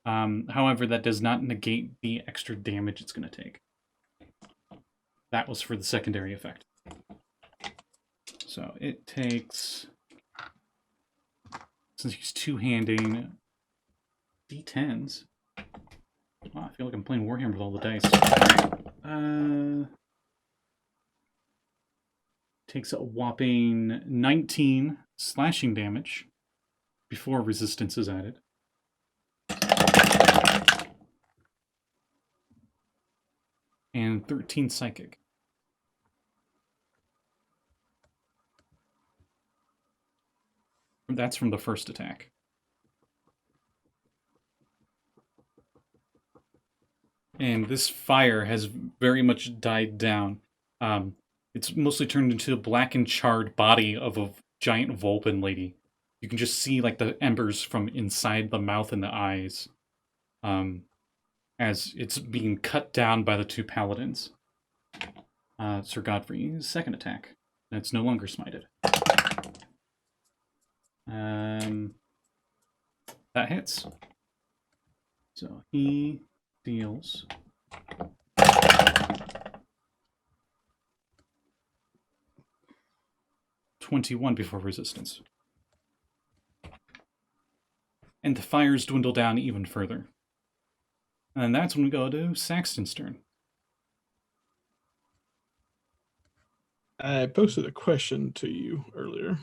[SPEAKER 1] However, that does not negate the extra damage it's going to take. That was for the secondary effect. So it takes, since he's two-handing, D10s. Wow, I feel like I'm playing Warhammer with all the dice. Takes a whopping 19 slashing damage before resistance is added. And 13 psychic. That's from the first attack. And this fire has very much died down. It's mostly turned into a black and charred body of a giant Vulpin lady. You can just see like the embers from inside the mouth and the eyes. As it's being cut down by the two paladins. Sir Godfrey's second attack. That's no longer smited. That hits. So he deals 21 before resistance. And the fires dwindle down even further. And that's when we go to Saxton's turn.
[SPEAKER 5] I posted a question to you earlier.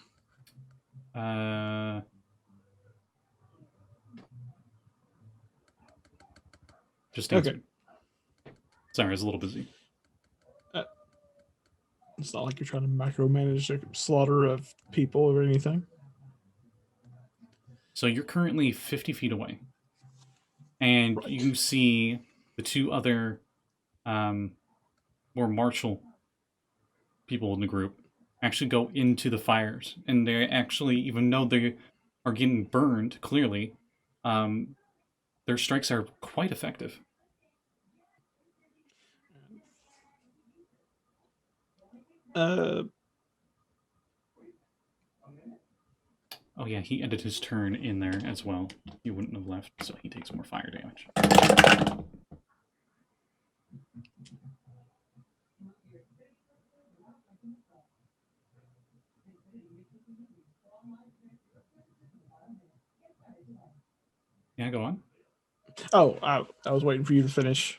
[SPEAKER 1] Just answered.
[SPEAKER 5] Okay.
[SPEAKER 1] Sorry, I was a little busy.
[SPEAKER 5] It's not like you're trying to micromanage the slaughter of people or anything.
[SPEAKER 1] So you're currently 50 feet away. And
[SPEAKER 5] Right.
[SPEAKER 1] you see the two other more martial people in the group actually go into the fires. And they actually, even though they are getting burned, clearly, their strikes are quite effective. Oh yeah, he ended his turn in there as well. He wouldn't have left, so he takes more fire damage. Yeah, go on.
[SPEAKER 5] Oh, I was waiting for you to finish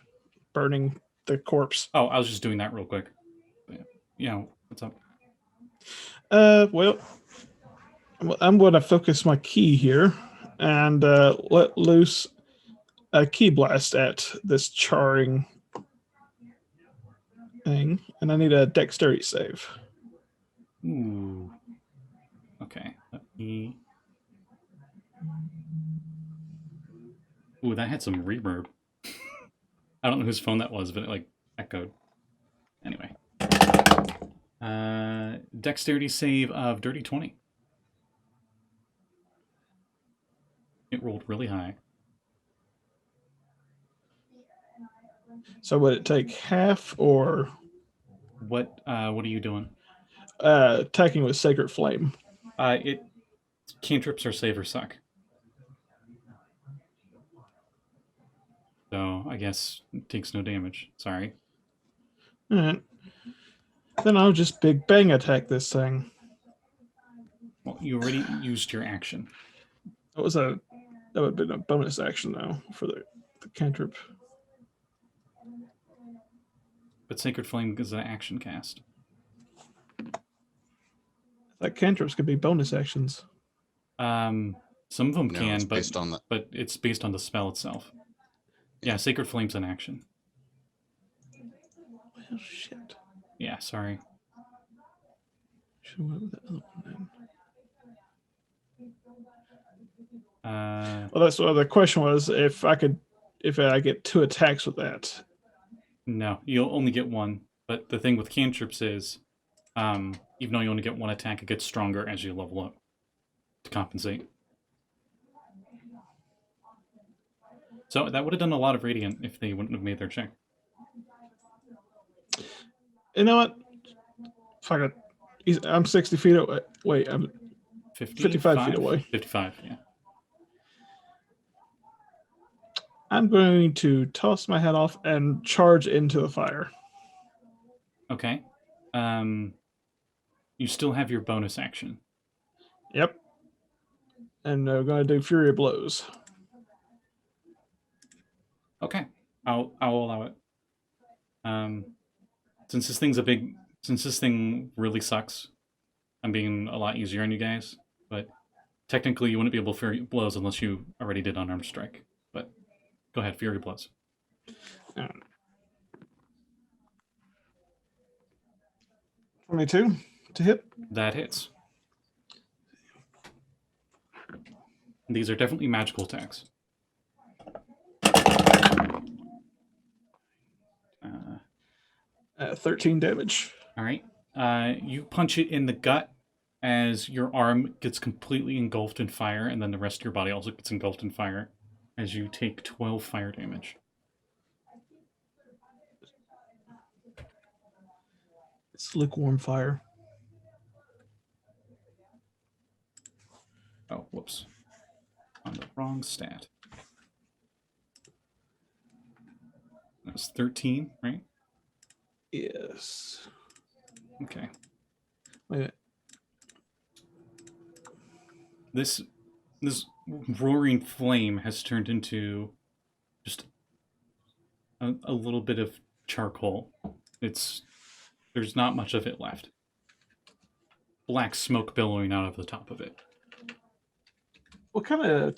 [SPEAKER 5] burning the corpse.
[SPEAKER 1] Oh, I was just doing that real quick. But, yeah, what's up?
[SPEAKER 5] Well, I'm going to focus my key here and let loose a key blast at this charring thing, and I need a dexterity save.
[SPEAKER 1] Ooh. Okay. Let me... Ooh, that had some reverb. I don't know whose phone that was, but it like echoed. Anyway. Dexterity save of dirty 20. It rolled really high.
[SPEAKER 5] So would it take half or
[SPEAKER 1] What are you doing?
[SPEAKER 5] attacking with Sacred Flame?
[SPEAKER 1] It cantrips or save or suck. So I guess it takes no damage. Sorry.
[SPEAKER 5] All right. Then I'll just big bang attack this thing.
[SPEAKER 1] Well, you already used your action.
[SPEAKER 5] That would have been a bonus action though for the cantrip.
[SPEAKER 1] But Sacred Flame is an action cast.
[SPEAKER 5] That cantrips could be bonus actions.
[SPEAKER 1] Some of them
[SPEAKER 2] No,
[SPEAKER 1] can,
[SPEAKER 2] it's
[SPEAKER 1] but
[SPEAKER 2] based on the.
[SPEAKER 1] but it's based on the spell itself. Yeah, Sacred Flame's an action.
[SPEAKER 5] Well, shit.
[SPEAKER 1] Yeah, sorry.
[SPEAKER 5] Should have went with the other one then. Well, that's what the question was. If I get 2 attacks with that.
[SPEAKER 1] No, you'll only get 1. But the thing with cantrips is, even though you only get 1 attack, it gets stronger as you level up to compensate. So that would have done a lot of radiant if they wouldn't have made their check.
[SPEAKER 5] You know what? Fuck it. I'm 60 feet away. Wait, I'm 55 feet away.
[SPEAKER 1] 55, yeah.
[SPEAKER 5] I'm going to toss my head off and charge into the fire.
[SPEAKER 1] Okay. You still have your bonus action.
[SPEAKER 5] Yep. And we're going to do Fury of Blows.
[SPEAKER 1] Okay. I'll allow it. Since this thing really sucks, I'm being a lot easier on you guys, but technically you wouldn't be able to Fury Blows unless you already did Unarmed Strike. But go ahead, Fury Blows.
[SPEAKER 5] 22 to hit.
[SPEAKER 1] That hits. These are definitely magical attacks.
[SPEAKER 5] 13 damage.
[SPEAKER 1] All right. You punch it in the gut as your arm gets completely engulfed in fire, and then the rest of your body also gets engulfed in fire as you take 12 fire damage.
[SPEAKER 5] It's lukewarm fire.
[SPEAKER 1] Oh, whoops. On the wrong stat. That was 13, right?
[SPEAKER 5] Yes.
[SPEAKER 1] Okay.
[SPEAKER 5] Wait a minute.
[SPEAKER 1] This roaring flame has turned into just a little bit of charcoal. There's not much of it left. Black smoke billowing out of the top of it.
[SPEAKER 5] What kind of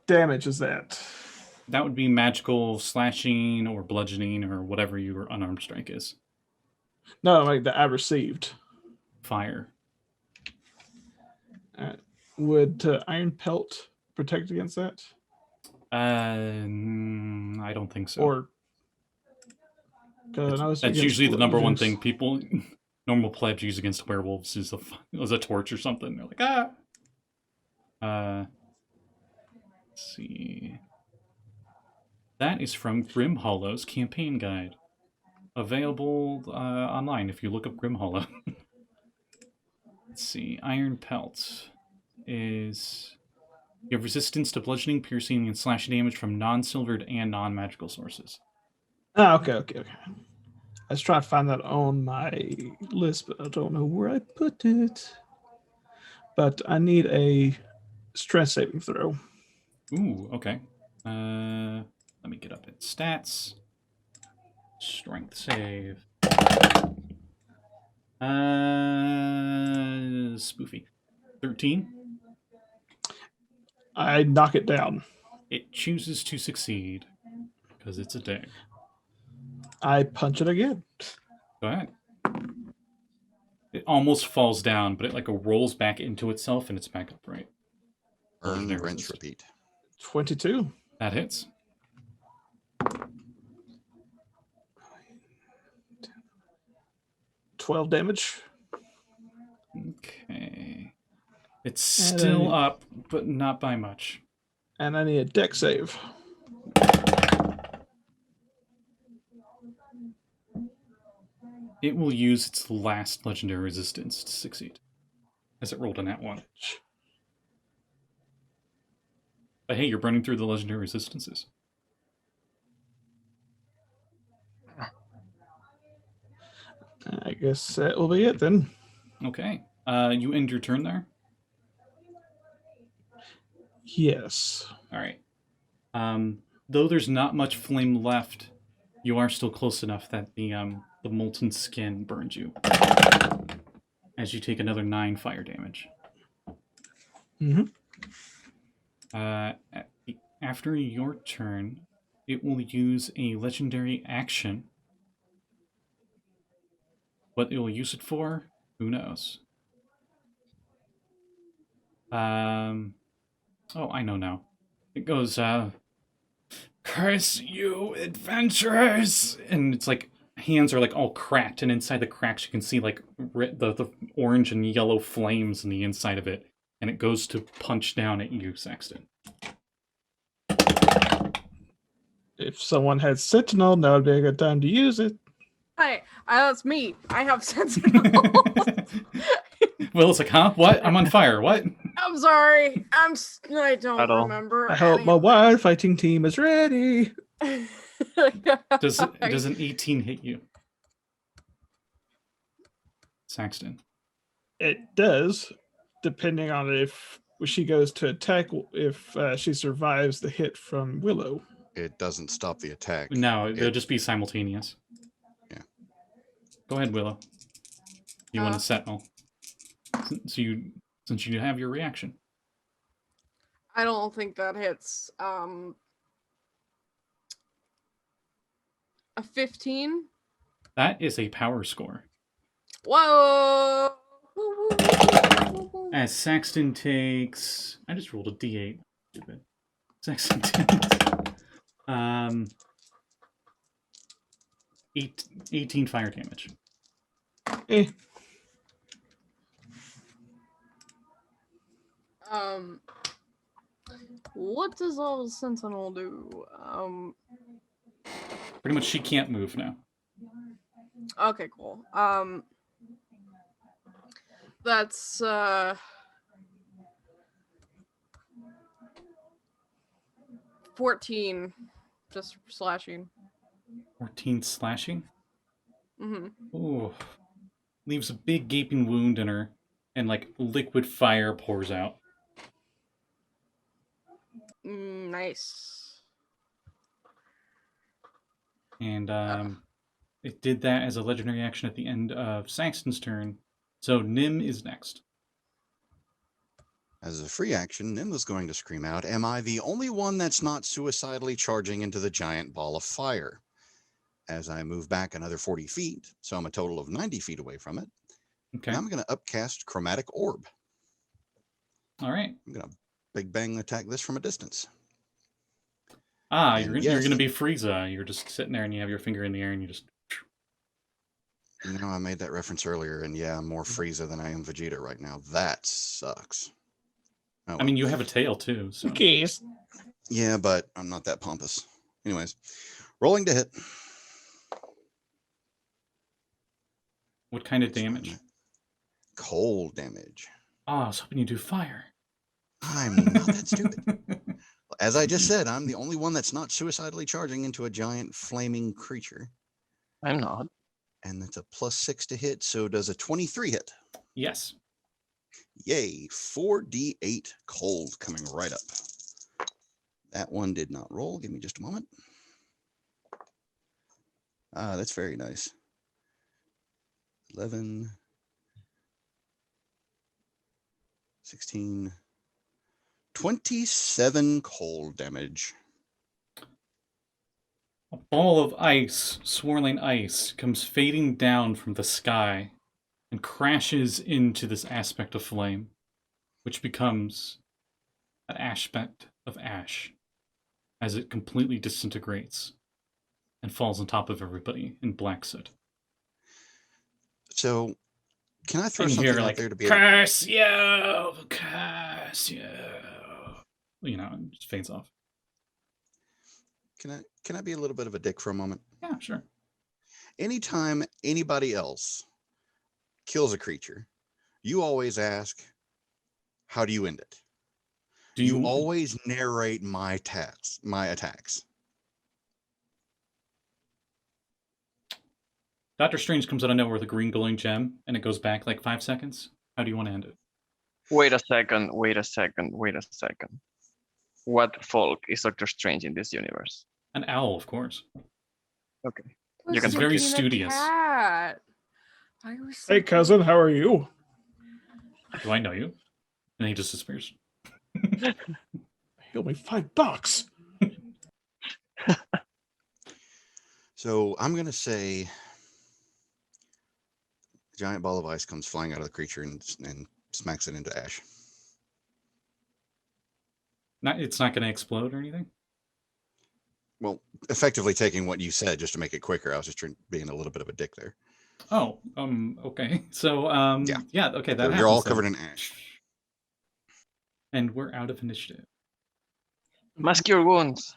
[SPEAKER 5] damage is that?
[SPEAKER 1] That would be magical slashing or bludgeoning or whatever your unarmed strike is.
[SPEAKER 5] No, like that I received.
[SPEAKER 1] Fire.
[SPEAKER 5] Would Iron Pelt protect against that?
[SPEAKER 1] I don't think so.
[SPEAKER 5] Or
[SPEAKER 1] that's usually the number one thing people, normal plebs use against werewolves is a torch or something. They're like, ah. Let's see. That is from Grim Hollow's campaign guide. Available online if you look up Grim Hollow. Let's see. Iron Pelt is... You have resistance to bludgeoning, piercing, and slashing damage from non-silvered and non-magical sources.
[SPEAKER 5] Oh, okay. I was trying to find that on my list, but I don't know where I put it. But I need a strength saving throw.
[SPEAKER 1] Ooh, okay. Let me get up its stats. Strength save. Spoofy. 13.
[SPEAKER 5] I knock it down.
[SPEAKER 1] It chooses to succeed because it's a dig.
[SPEAKER 5] I punch it again.
[SPEAKER 1] Go ahead. It almost falls down, but it rolls back into itself and it's back upright.
[SPEAKER 2] Earn, rinse, repeat.
[SPEAKER 5] 22.
[SPEAKER 1] That hits.
[SPEAKER 5] 12 damage.
[SPEAKER 1] Okay. It's still up, but not by much.
[SPEAKER 5] And I need a dex save.
[SPEAKER 1] It will use its last legendary resistance to succeed, as it rolled a nat 1. But hey, you're burning through the legendary resistances.
[SPEAKER 5] I guess that will be it then.
[SPEAKER 1] Okay. You end your turn there.
[SPEAKER 5] Yes.
[SPEAKER 1] All right. Though there's not much flame left, you are still close enough that the molten skin burns you as you take another 9 fire damage.
[SPEAKER 5] Mm-hmm.
[SPEAKER 1] After your turn, it will use a legendary action. What it will use it for, who knows? Oh, I know now. It goes, curse you, adventurers! And it's like, hands are like all cracked, and inside the cracks you can see like the orange and yellow flames in the inside of it. And it goes to punch down at you, Saxton.
[SPEAKER 5] If someone had Sentinel, that would be a good time to use it.
[SPEAKER 3] Hey, that's me. I have Sentinel.
[SPEAKER 1] Will, it's like, huh? What? I'm on fire. What?
[SPEAKER 3] I'm sorry. I don't
[SPEAKER 4] Battle.
[SPEAKER 3] remember.
[SPEAKER 5] I hope my wild fighting team is ready.
[SPEAKER 1] Does an 18 hit you, Saxton?
[SPEAKER 5] It does, depending on if she goes to attack, if she survives the hit from Willow.
[SPEAKER 2] It doesn't stop the attack.
[SPEAKER 1] No, they'll just be simultaneous.
[SPEAKER 2] Yeah.
[SPEAKER 1] Go ahead, Willow. You want to Sentinel. Since you have your reaction.
[SPEAKER 3] I don't think that hits. A 15.
[SPEAKER 1] That is a power score.
[SPEAKER 3] Whoa!
[SPEAKER 1] As Saxton takes... I just rolled a d8. Stupid. Saxton takes... 18 fire damage.
[SPEAKER 5] Eh.
[SPEAKER 3] What does all Sentinel do?
[SPEAKER 1] Pretty much she can't move now.
[SPEAKER 3] Okay, cool. That's 14 just slashing.
[SPEAKER 1] 14 slashing?
[SPEAKER 3] Mm-hmm.
[SPEAKER 1] Ooh. Leaves a big gaping wound in her, and like liquid fire pours out.
[SPEAKER 3] Nice.
[SPEAKER 1] And it did that as a legendary action at the end of Saxton's turn. So Nyhm is next.
[SPEAKER 2] As a free action, Nyhm was going to scream out, "Am I the only one that's not suicidally charging into the giant ball of fire?" As I move back another 40 feet, so I'm a total of 90 feet away from it.
[SPEAKER 1] Okay.
[SPEAKER 2] Now I'm going to upcast Chromatic Orb.
[SPEAKER 1] All right.
[SPEAKER 2] I'm going to big bang attack this from a distance.
[SPEAKER 1] You're going to be Frieza. You're just sitting there and you have your finger in the air and you just...
[SPEAKER 2] You know, I made that reference earlier, and yeah, I'm more Frieza than I am Vegeta right now. That sucks. Oh,
[SPEAKER 1] I mean, you have a tail too, so...
[SPEAKER 5] Okay.
[SPEAKER 2] Yeah, but I'm not that pompous. Anyways, rolling to hit.
[SPEAKER 1] What kind of damage?
[SPEAKER 2] Cold damage.
[SPEAKER 1] I was hoping you do fire.
[SPEAKER 2] I'm not that stupid. As I just said, I'm the only one that's not suicidally charging into a giant flaming creature.
[SPEAKER 4] I'm not.
[SPEAKER 2] And that's a +6 to hit, so does a 23 hit?
[SPEAKER 1] Yes.
[SPEAKER 2] Yay, 4d8 cold coming right up. That one did not roll. Give me just a moment. That's very nice. 11, 16, 27 cold damage.
[SPEAKER 1] A ball of ice, swirling ice, comes fading down from the sky and crashes into this aspect of flame, which becomes an aspect of ash as it completely disintegrates and falls on top of everybody in black soot.
[SPEAKER 2] So, can I throw
[SPEAKER 1] And you
[SPEAKER 2] something
[SPEAKER 1] hear
[SPEAKER 2] out
[SPEAKER 1] like,
[SPEAKER 2] there to be
[SPEAKER 1] curse you, curse you. You know, it just fades off.
[SPEAKER 2] Can I be a little bit of a dick for a moment?
[SPEAKER 1] Yeah, sure.
[SPEAKER 2] Anytime anybody else kills a creature, you always ask, how do you end it?
[SPEAKER 1] Do
[SPEAKER 2] You always narrate my attacks.
[SPEAKER 1] Doctor Strange comes out of nowhere with a green glowing gem, and it goes back like 5 seconds. How do you want to end it?
[SPEAKER 4] Wait a second. What folk is Doctor Strange in this universe?
[SPEAKER 1] An owl, of course.
[SPEAKER 4] Okay.
[SPEAKER 3] Who's
[SPEAKER 1] He's very
[SPEAKER 3] being a
[SPEAKER 1] studious.
[SPEAKER 3] cat? Why are we so
[SPEAKER 5] Hey, cousin, how are you?
[SPEAKER 1] Do I know you? And he just disappears.
[SPEAKER 5] He'll be $5.
[SPEAKER 2] So I'm gonna say, a giant ball of ice comes flying out of the creature and smacks it into ash.
[SPEAKER 1] It's not going to explode or anything?
[SPEAKER 2] Well, effectively taking what you said just to make it quicker. I was just being a little bit of a dick there.
[SPEAKER 1] Oh, okay. So, yeah, okay, that
[SPEAKER 2] So
[SPEAKER 1] happens.
[SPEAKER 2] you're all
[SPEAKER 1] then.
[SPEAKER 2] covered in ash.
[SPEAKER 1] And we're out of initiative.
[SPEAKER 4] Mask your wounds.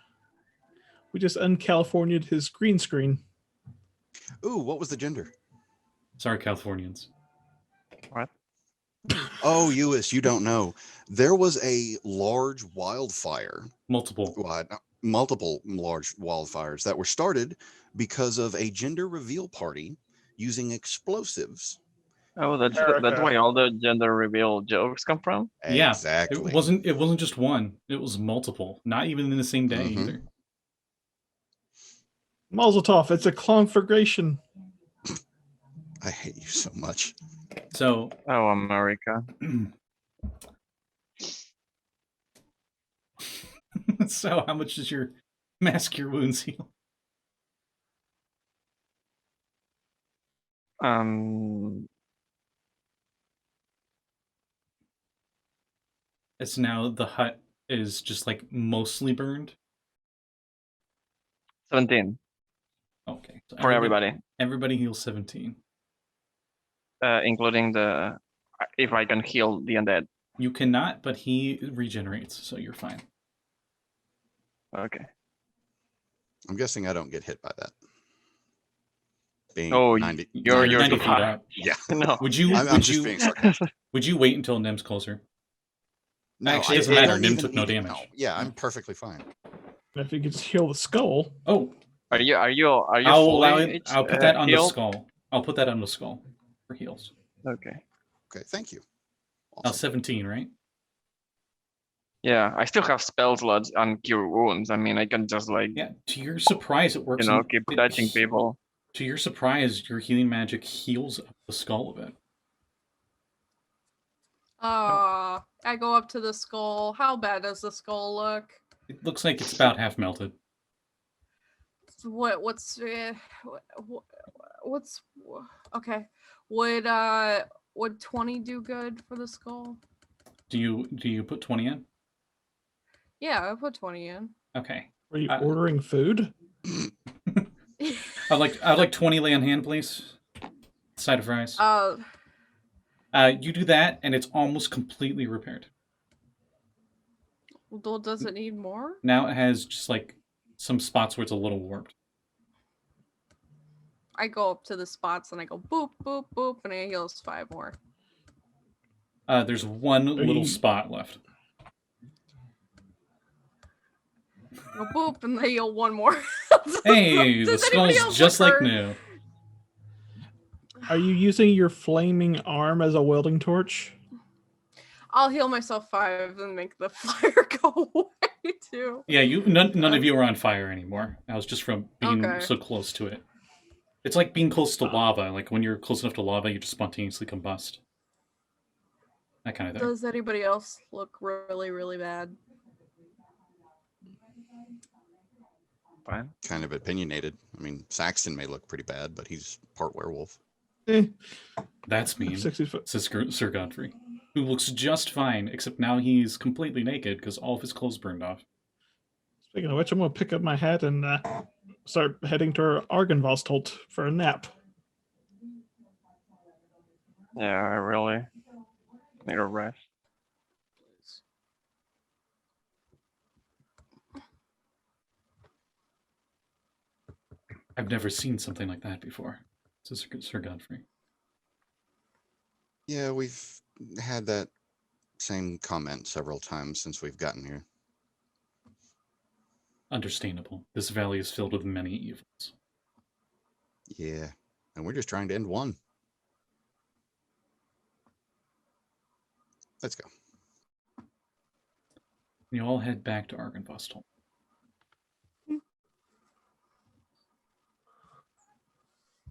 [SPEAKER 5] We just uncaliforniaed his green screen.
[SPEAKER 2] Ooh, what was the gender?
[SPEAKER 1] Sorry, Californians.
[SPEAKER 4] What?
[SPEAKER 2] Oh, Lluis, you don't know. There was a large wildfire.
[SPEAKER 1] Multiple.
[SPEAKER 2] Multiple large wildfires that were started because of a gender reveal party using explosives.
[SPEAKER 4] Oh, that's
[SPEAKER 5] America.
[SPEAKER 4] why all the gender reveal jokes come from.
[SPEAKER 1] Yeah,
[SPEAKER 2] Exactly.
[SPEAKER 1] It wasn't just one. It was multiple. Not even in the same day either.
[SPEAKER 5] Mazel tov, it's a conflagration.
[SPEAKER 2] I hate you so much.
[SPEAKER 1] So,
[SPEAKER 4] Oh, America.
[SPEAKER 1] so how much does your mask your wounds heal? It's now the hut is just like mostly burned.
[SPEAKER 4] 17
[SPEAKER 1] Okay. So
[SPEAKER 4] for everybody,
[SPEAKER 1] Everybody heals 17.
[SPEAKER 4] including the if I can heal the undead.
[SPEAKER 1] You cannot, but he regenerates, so you're fine.
[SPEAKER 4] Okay.
[SPEAKER 2] I'm guessing I don't get hit by that. Being
[SPEAKER 4] Oh,
[SPEAKER 2] 90.
[SPEAKER 4] you're
[SPEAKER 1] 90
[SPEAKER 4] too
[SPEAKER 1] feet
[SPEAKER 4] high.
[SPEAKER 1] up.
[SPEAKER 2] Yeah.
[SPEAKER 4] No.
[SPEAKER 1] Would you
[SPEAKER 2] I'm
[SPEAKER 1] would
[SPEAKER 2] just
[SPEAKER 1] you
[SPEAKER 2] being sarcastic.
[SPEAKER 1] would you wait until Nym's closer?
[SPEAKER 2] No,
[SPEAKER 1] Actually, it
[SPEAKER 2] I
[SPEAKER 1] doesn't matter.
[SPEAKER 2] don't
[SPEAKER 1] Nyhm
[SPEAKER 2] even
[SPEAKER 1] took no
[SPEAKER 2] need to-
[SPEAKER 1] damage.
[SPEAKER 2] no. Yeah, I'm perfectly fine.
[SPEAKER 5] If he could heal the skull.
[SPEAKER 1] Oh,
[SPEAKER 4] Are you
[SPEAKER 1] I'll
[SPEAKER 4] fully
[SPEAKER 1] allow it. I'll put that on the
[SPEAKER 4] healed?
[SPEAKER 1] skull. I'll put that on the skull for heals.
[SPEAKER 4] Okay.
[SPEAKER 2] Okay, thank you.
[SPEAKER 1] Now
[SPEAKER 2] Awesome.
[SPEAKER 1] 17, right?
[SPEAKER 4] Yeah, I still have spell slots on cure wounds. I mean, I can just like
[SPEAKER 1] Yeah. To your surprise, it works.
[SPEAKER 4] keep touching people.
[SPEAKER 1] To your surprise, your healing magic heals up the skull a bit.
[SPEAKER 3] I go up to the skull. How bad does the skull look?
[SPEAKER 1] It looks like it's about half melted.
[SPEAKER 3] What's okay? Would 20 do good for the skull?
[SPEAKER 1] Do you put 20 in?
[SPEAKER 3] Yeah, I put 20 in.
[SPEAKER 1] Okay.
[SPEAKER 5] Are you ordering food?
[SPEAKER 1] I'd like 20 lay on hand, please. Side of fries. You do that, and it's almost completely repaired.
[SPEAKER 3] Well, does it need more?
[SPEAKER 1] Now it has just like some spots where it's a little warped.
[SPEAKER 3] I go up to the spots and I go boop, boop, boop, and it heals 5 more.
[SPEAKER 1] There's one little spot left.
[SPEAKER 3] Go boop, and they heal 1 more.
[SPEAKER 1] Hey, the skull's just like new.
[SPEAKER 5] Are you using your flaming arm as a welding torch?
[SPEAKER 3] I'll heal myself 5 and make the fire go away too.
[SPEAKER 1] Yeah, none of you are on fire anymore. That was just from being so close to it. It's like being close to lava. Like when you're close enough to lava, you just spontaneously combust. That kind of thing.
[SPEAKER 3] Does anybody else look really, really bad?
[SPEAKER 4] Fine.
[SPEAKER 2] Kind of opinionated. I mean, Saxton may look pretty bad, but he's part werewolf.
[SPEAKER 1] That's mean,
[SPEAKER 5] 60 foot.
[SPEAKER 1] says Sir Godfrey, who looks just fine, except now he's completely naked because all of his clothes burned off.
[SPEAKER 5] Speaking of which, I'm going to pick up my hat and start heading to Argynvostholt for a nap.
[SPEAKER 4] Yeah, I really need a rest.
[SPEAKER 1] I've never seen something like that before, says Sir Godfrey.
[SPEAKER 2] Yeah, we've had that same comment several times since we've gotten here.
[SPEAKER 1] Understandable. This valley is filled with many evils.
[SPEAKER 2] Yeah. And we're just trying to end one. Let's go.
[SPEAKER 1] You all head back to Argynvostal.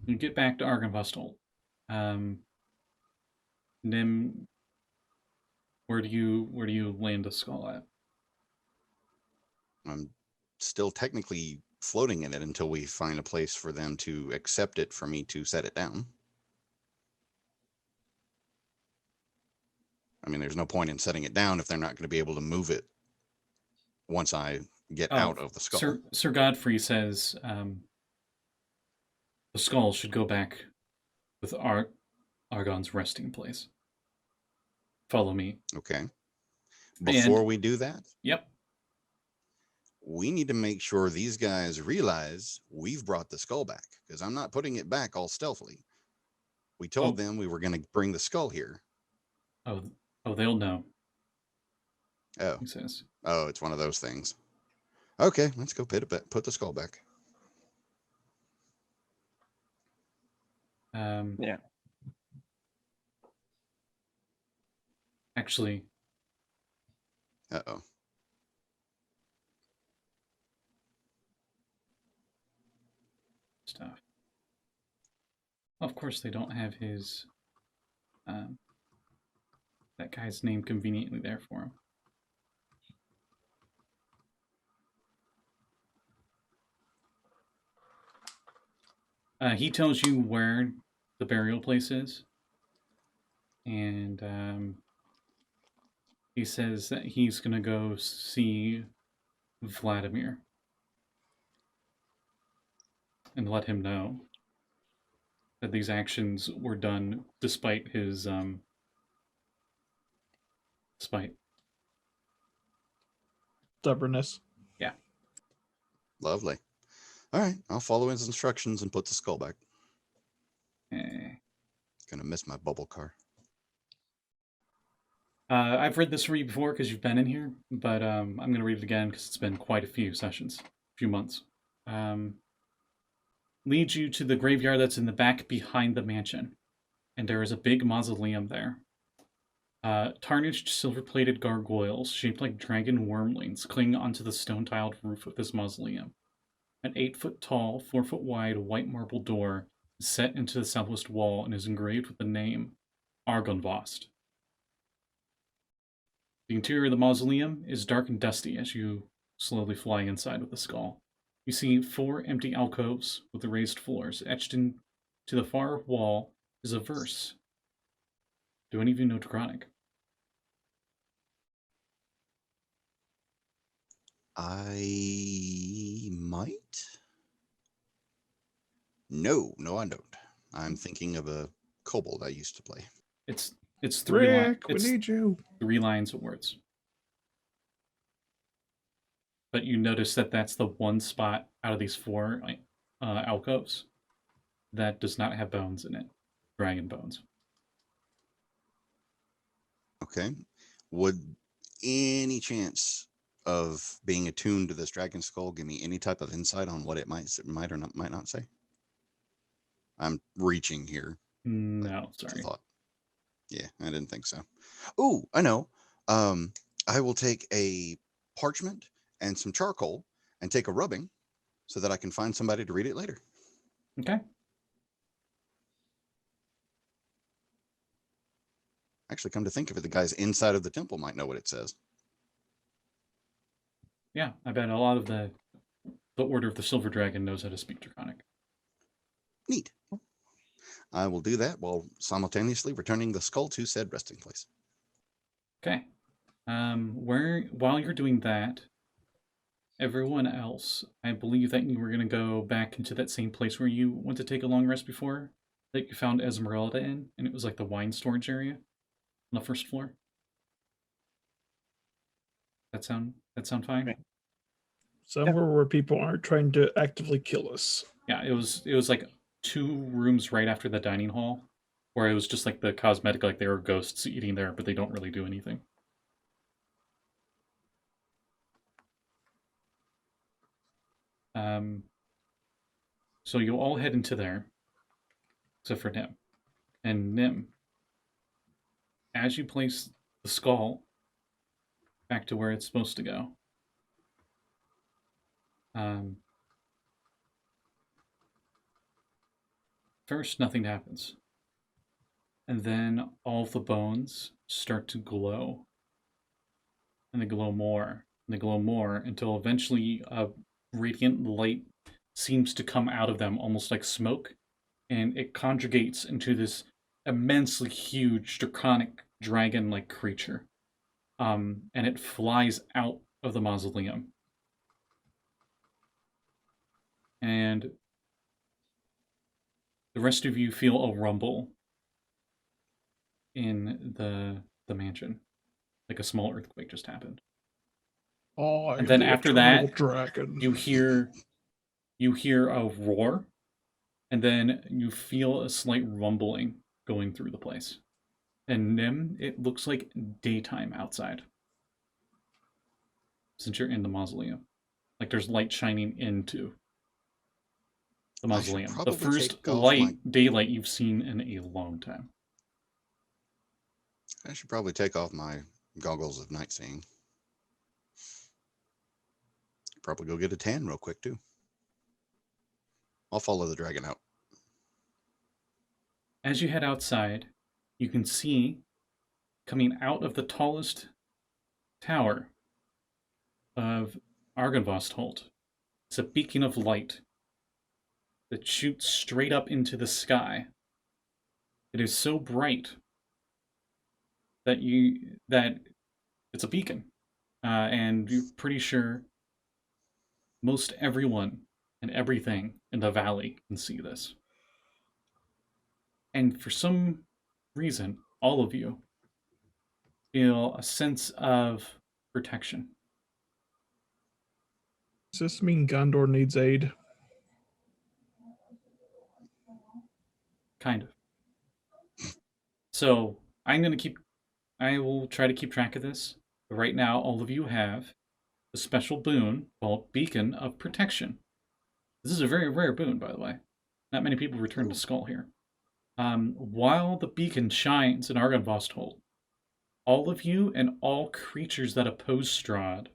[SPEAKER 1] You get back to Argynvostal. Nyhm, where do you land the skull at?
[SPEAKER 2] I'm still technically floating in it until we find a place for them to accept it for me to set it down. I mean, there's no point in setting it down if they're not going to be able to move it once I get out of the skull.
[SPEAKER 1] Sir Godfrey says the skull should go back with Argon's resting place. Follow me.
[SPEAKER 2] Okay. Before we do that,
[SPEAKER 1] Yep.
[SPEAKER 2] we need to make sure these guys realize we've brought the skull back, because I'm not putting it back all stealthily. We told them we were going to bring the skull here.
[SPEAKER 1] Oh, they'll know.
[SPEAKER 2] Oh.
[SPEAKER 1] He says.
[SPEAKER 2] Oh, it's one of those things. Okay, let's go put the skull back.
[SPEAKER 4] Yeah.
[SPEAKER 1] Actually.
[SPEAKER 2] Uh-oh.
[SPEAKER 1] Stuff. Of course, they don't have his that guy's name conveniently there for him. He tells you where the burial place is, and he says that he's gonna go see Vladimir and let him know that these actions were done despite his spite.
[SPEAKER 5] Stubbornness.
[SPEAKER 1] Yeah.
[SPEAKER 2] Lovely. All right, I'll follow his instructions and put the skull back. Gonna miss my bubble car.
[SPEAKER 1] I've read this for you before because you've been in here, but I'm going to read it again because it's been quite a few sessions, few months. Leads you to the graveyard that's in the back behind the mansion, and there is a big mausoleum there. Tarnished silver-plated gargoyles shaped like dragon wormlings cling onto the stone-tiled roof of this mausoleum. An 8-foot-tall, 4-foot-wide white marble door is set into the southwest wall and is engraved with the name Argynvost. The interior of the mausoleum is dark and dusty as you slowly fly inside with the skull. You see 4 empty alcoves with raised floors. Etched into the far wall is a verse. Do any of you know Draconic?
[SPEAKER 2] I might. No, I don't. I'm thinking of a kobold I used to play.
[SPEAKER 1] It's 3 lines.
[SPEAKER 5] Rick, we need you.
[SPEAKER 1] 3 lines of words. But you notice that that's the one spot out of these 4 alcoves that does not have bones in it. Dragon bones.
[SPEAKER 2] Okay. Would any chance of being attuned to this dragon skull give me any type of insight on what it might or might not say? I'm reaching here.
[SPEAKER 1] No, sorry.
[SPEAKER 2] Thought. Yeah, I didn't think so. Oh, I know. I will take a parchment and some charcoal and take a rubbing so that I can find somebody to read it later.
[SPEAKER 1] Okay.
[SPEAKER 2] Actually, come to think of it, the guys inside of the temple might know what it says.
[SPEAKER 1] Yeah, I bet a lot of the Order of the Silver Dragon knows how to speak Draconic.
[SPEAKER 2] Neat. I will do that while simultaneously returning the skull to said resting place.
[SPEAKER 1] Okay. While you're doing that, everyone else, I believe that you were going to go back into that same place where you went to take a long rest before, that you found Esmeralda in, and it was like the wine storage area on the first floor. That sound fine?
[SPEAKER 4] Okay.
[SPEAKER 5] Somewhere where people aren't trying to actively kill us.
[SPEAKER 1] Yeah, it was like 2 rooms right after the dining hall, where it was just like the cosmetic, like there were ghosts eating there, but they don't really do anything. So you'll all head into there. except for Nyhm. And Nyhm, as you place the skull back to where it's supposed to go, first nothing happens. And then all of the bones start to glow. And they glow more, and they glow more, until eventually a radiant light seems to come out of them, almost like smoke, and it conjugates into this immensely huge, draconic, dragon-like creature. And it flies out of the mausoleum. And the rest of you feel a rumble in the mansion. Like a small earthquake just happened. And then after that,
[SPEAKER 5] dragon.
[SPEAKER 1] you hear a roar, and then you feel a slight rumbling going through the place. And Nyhm, it looks like daytime outside. Since you're in the mausoleum. Like there's light shining into the mausoleum. The first daylight you've seen in a long time.
[SPEAKER 2] I should probably take off my goggles of night seeing. Probably go get a tan real quick too. I'll follow the dragon out.
[SPEAKER 1] As you head outside, you can see coming out of the tallest tower of Argynvost is a beacon of light that shoots straight up into the sky. It is so bright that it's a beacon, and you're pretty sure most everyone and everything in the valley can see this. And for some reason, all of you feel a sense of protection.
[SPEAKER 5] Does this mean Gondor needs aid?
[SPEAKER 1] Kind of. So I will try to keep track of this. But right now, all of you have a special boon called Beacon of Protection. This is a very rare boon, by the way. Not many people return to Skull here. While the beacon shines in Argynvost, all of you and all creatures that oppose Strahd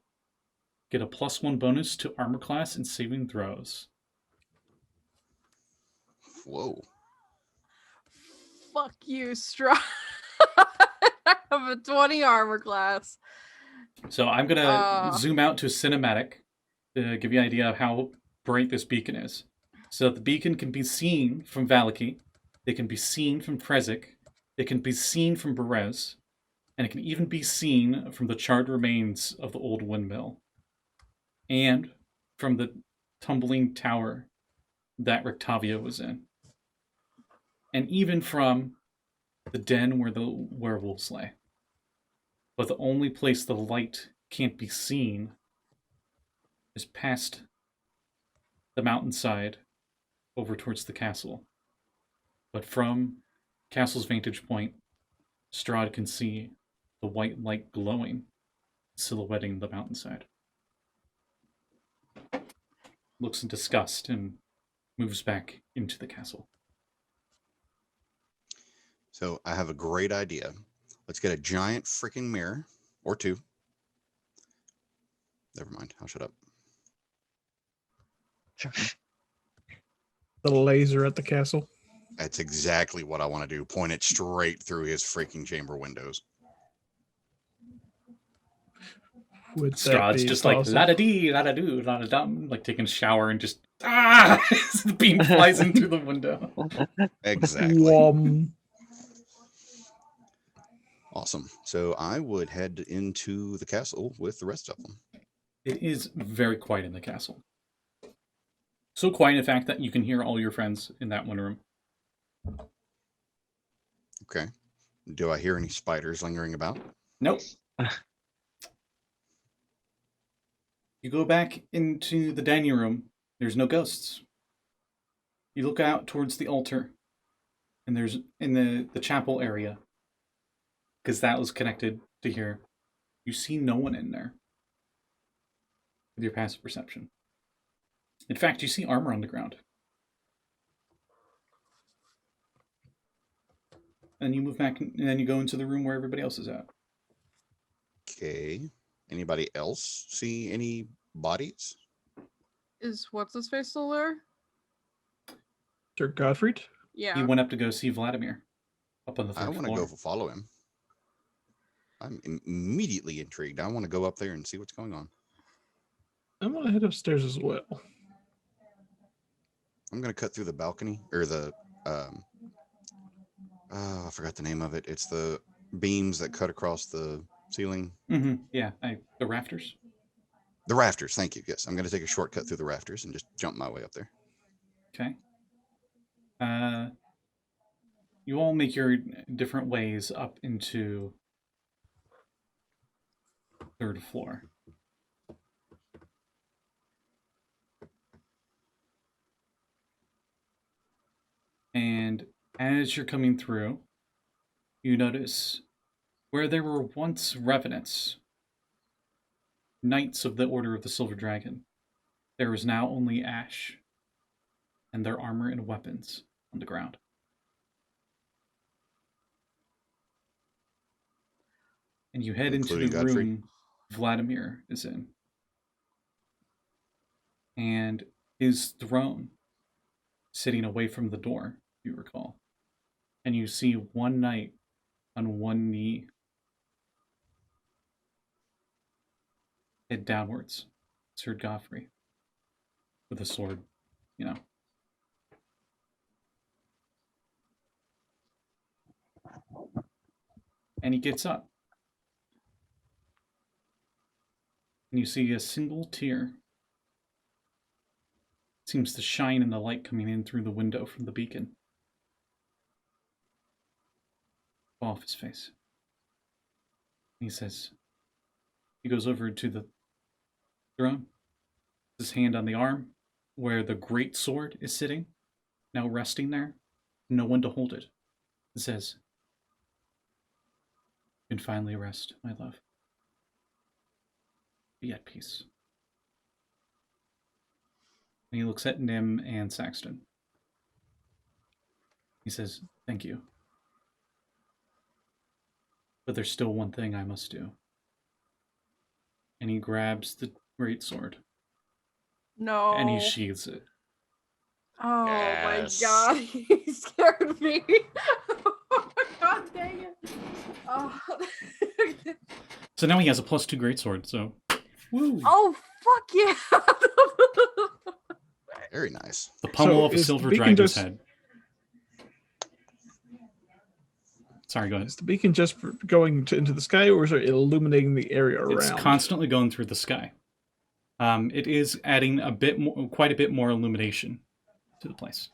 [SPEAKER 1] get a +1 bonus to armor class and saving throws.
[SPEAKER 2] Whoa.
[SPEAKER 3] Fuck you, Strahd. I have a 20 armor class.
[SPEAKER 1] So I'm going to zoom out to a cinematic to give you an idea of how bright this beacon is. So the beacon can be seen from Vallaki, it can be seen from Prezik, it can be seen from Berez, and it can even be seen from the charred remains of the old windmill, and from the tumbling tower that Rictavia was in, and even from the den where the werewolves lay. But the only place the light can't be seen is past the mountainside over towards the castle. But from castle's vantage point, Strahd can see the white light glowing, silhouetting the mountainside. Looks in disgust and moves back into the castle.
[SPEAKER 2] So I have a great idea. Let's get a giant freaking mirror, or two. Never mind, I'll shut up.
[SPEAKER 5] The laser at the castle.
[SPEAKER 2] That's exactly what I want to do. Point it straight through his freaking chamber windows.
[SPEAKER 5] Would that
[SPEAKER 1] Strahd's
[SPEAKER 5] be
[SPEAKER 1] just
[SPEAKER 5] possible?
[SPEAKER 1] like la-da-dee, la-da-doo, la-da-dum, like taking a shower and just as the beam flies in through the window.
[SPEAKER 2] Exactly. Awesome. So I would head into the castle with the rest of them.
[SPEAKER 1] It is very quiet in the castle. So quiet, in fact, that you can hear all your friends in that one room.
[SPEAKER 2] Okay. Do I hear any spiders lingering about?
[SPEAKER 1] Nope. You go back into the dining room. There's no ghosts. You look out towards the altar, and there's in the chapel area, because that was connected to here. You see no one in there with your passive perception. In fact, you see armor on the ground. and you move back, and then you go into the room where everybody else is at.
[SPEAKER 2] Okay. Anybody else see any bodies?
[SPEAKER 3] Is what's his face still there?
[SPEAKER 5] Sir Godfrey?
[SPEAKER 1] He
[SPEAKER 3] Yeah.
[SPEAKER 1] went up to go see Vladimir up on the
[SPEAKER 2] I
[SPEAKER 1] third
[SPEAKER 2] want to
[SPEAKER 1] floor.
[SPEAKER 2] go follow him. I'm immediately intrigued. I want to go up there and see what's going on.
[SPEAKER 5] I'm gonna head upstairs as well.
[SPEAKER 2] I'm gonna cut through the balcony or the I forgot the name of it. It's the beams that cut across the ceiling.
[SPEAKER 1] Yeah, the rafters.
[SPEAKER 2] The rafters. Thank you. Yes, I'm gonna take a shortcut through the rafters and just jump my way up there.
[SPEAKER 1] Okay. You all make your different ways up into third floor. And as you're coming through, you notice where there were once revenants, knights of the Order of the Silver Dragon, there is now only ash and their armor and weapons on the ground. And you head into
[SPEAKER 2] Including
[SPEAKER 1] the
[SPEAKER 2] Godfrey?
[SPEAKER 1] room Vladimir is in. And his throne sitting away from the door, if you recall. And you see one knight on one knee, head downwards, Sir Godfrey, with a sword, you know. And he gets up. And you see a single tear seems to shine in the light coming in through the window from the beacon. Off his face. And he says, he goes over to the throne, his hand on the arm where the great sword is sitting, now resting there, no one to hold it. He says, "You can finally rest, my love. Be at peace." And he looks at Nyhm and Saxton. He says, "Thank you. But there's still one thing I must do." And he grabs the great sword.
[SPEAKER 3] No.
[SPEAKER 1] And he sheathes it.
[SPEAKER 3] Oh
[SPEAKER 2] Yes.
[SPEAKER 3] my god, he scared me. Oh my god, dang it. Oh,
[SPEAKER 1] So now he has a +2 greatsword, so woo!
[SPEAKER 3] oh fuck yeah.
[SPEAKER 2] Very nice.
[SPEAKER 1] The pummel
[SPEAKER 5] So
[SPEAKER 1] of a
[SPEAKER 5] is
[SPEAKER 1] silver
[SPEAKER 5] the beacon
[SPEAKER 1] dragon's
[SPEAKER 5] just-
[SPEAKER 1] head. Sorry, go ahead.
[SPEAKER 5] Is the beacon just going into the sky, or is it illuminating the area around?
[SPEAKER 1] It's constantly going through the sky. It is adding quite a bit more illumination to the place.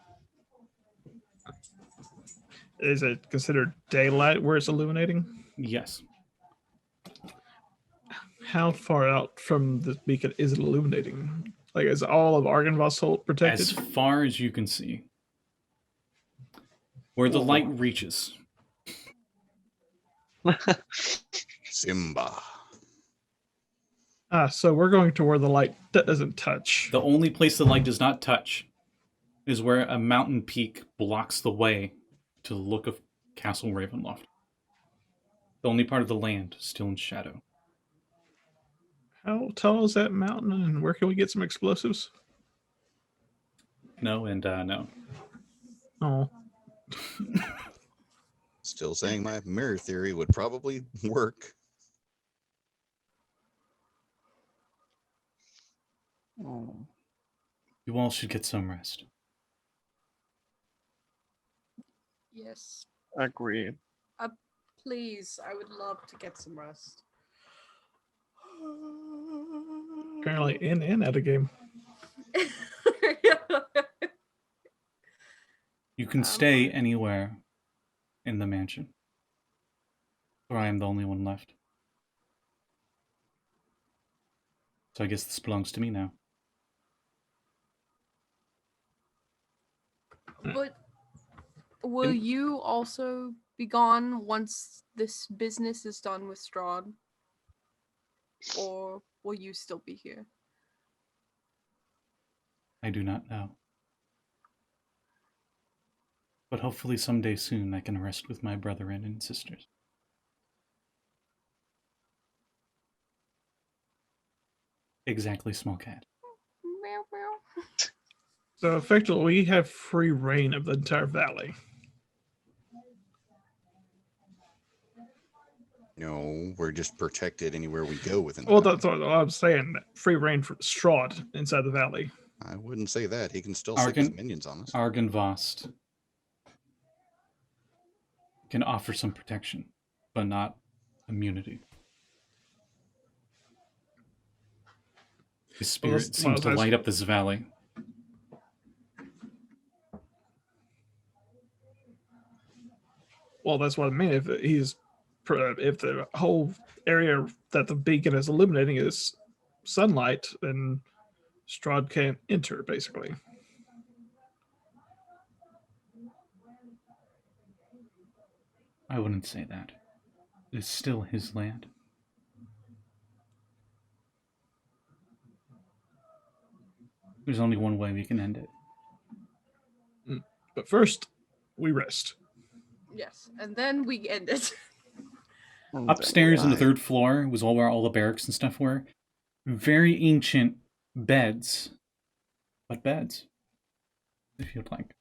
[SPEAKER 5] Is it considered daylight where it's illuminating?
[SPEAKER 1] Yes.
[SPEAKER 5] How far out from the beacon is it illuminating? Like, is all of Argynvost protected?
[SPEAKER 1] As far as you can see. Where the light reaches.
[SPEAKER 2] Simba.
[SPEAKER 5] So we're going to where the light doesn't touch.
[SPEAKER 1] The only place the light does not touch is where a mountain peak blocks the way to the look of Castle Ravenloft. The only part of the land still in shadow.
[SPEAKER 5] How tall is that mountain, and where can we get some explosives?
[SPEAKER 1] No and no.
[SPEAKER 5] Oh,
[SPEAKER 2] Still saying my mirror theory would probably work.
[SPEAKER 1] You all should get some rest.
[SPEAKER 3] Yes.
[SPEAKER 4] Agreed.
[SPEAKER 3] Please, I would love to get some rest.
[SPEAKER 5] apparently in and out of game.
[SPEAKER 1] You can stay anywhere in the mansion. Or I am the only one left. So I guess this belongs to me now.
[SPEAKER 3] But will you also be gone once this business is done with Strahd? Or will you still be here?
[SPEAKER 1] I do not know. but hopefully someday soon I can rest with my brethren and sisters. Exactly, small cat.
[SPEAKER 3] Meow, meow.
[SPEAKER 5] So effectively, we have free reign of the entire valley.
[SPEAKER 2] No, we're just protected anywhere we go within the
[SPEAKER 5] Well,
[SPEAKER 2] valley.
[SPEAKER 5] that's what I'm saying. Free reign for Strahd inside the valley.
[SPEAKER 2] I wouldn't say that. He can still sick his
[SPEAKER 1] Argan-
[SPEAKER 2] minions on us.
[SPEAKER 1] Argenvost can offer some protection, but not immunity. His spirit
[SPEAKER 5] that's-
[SPEAKER 1] seems to
[SPEAKER 5] that's-
[SPEAKER 1] light up this valley.
[SPEAKER 5] Well, that's what I mean. If the whole area that the beacon is illuminating is sunlight, then Strahd can't enter, basically.
[SPEAKER 1] I wouldn't say that. It's still his land. There's only one way we can end it.
[SPEAKER 5] But first, we rest.
[SPEAKER 3] Yes, and then we end it.
[SPEAKER 1] Upstairs on the
[SPEAKER 2] Right.
[SPEAKER 1] 3rd floor was all where all the barracks and stuff were. Very ancient beds. But beds. If you'd like.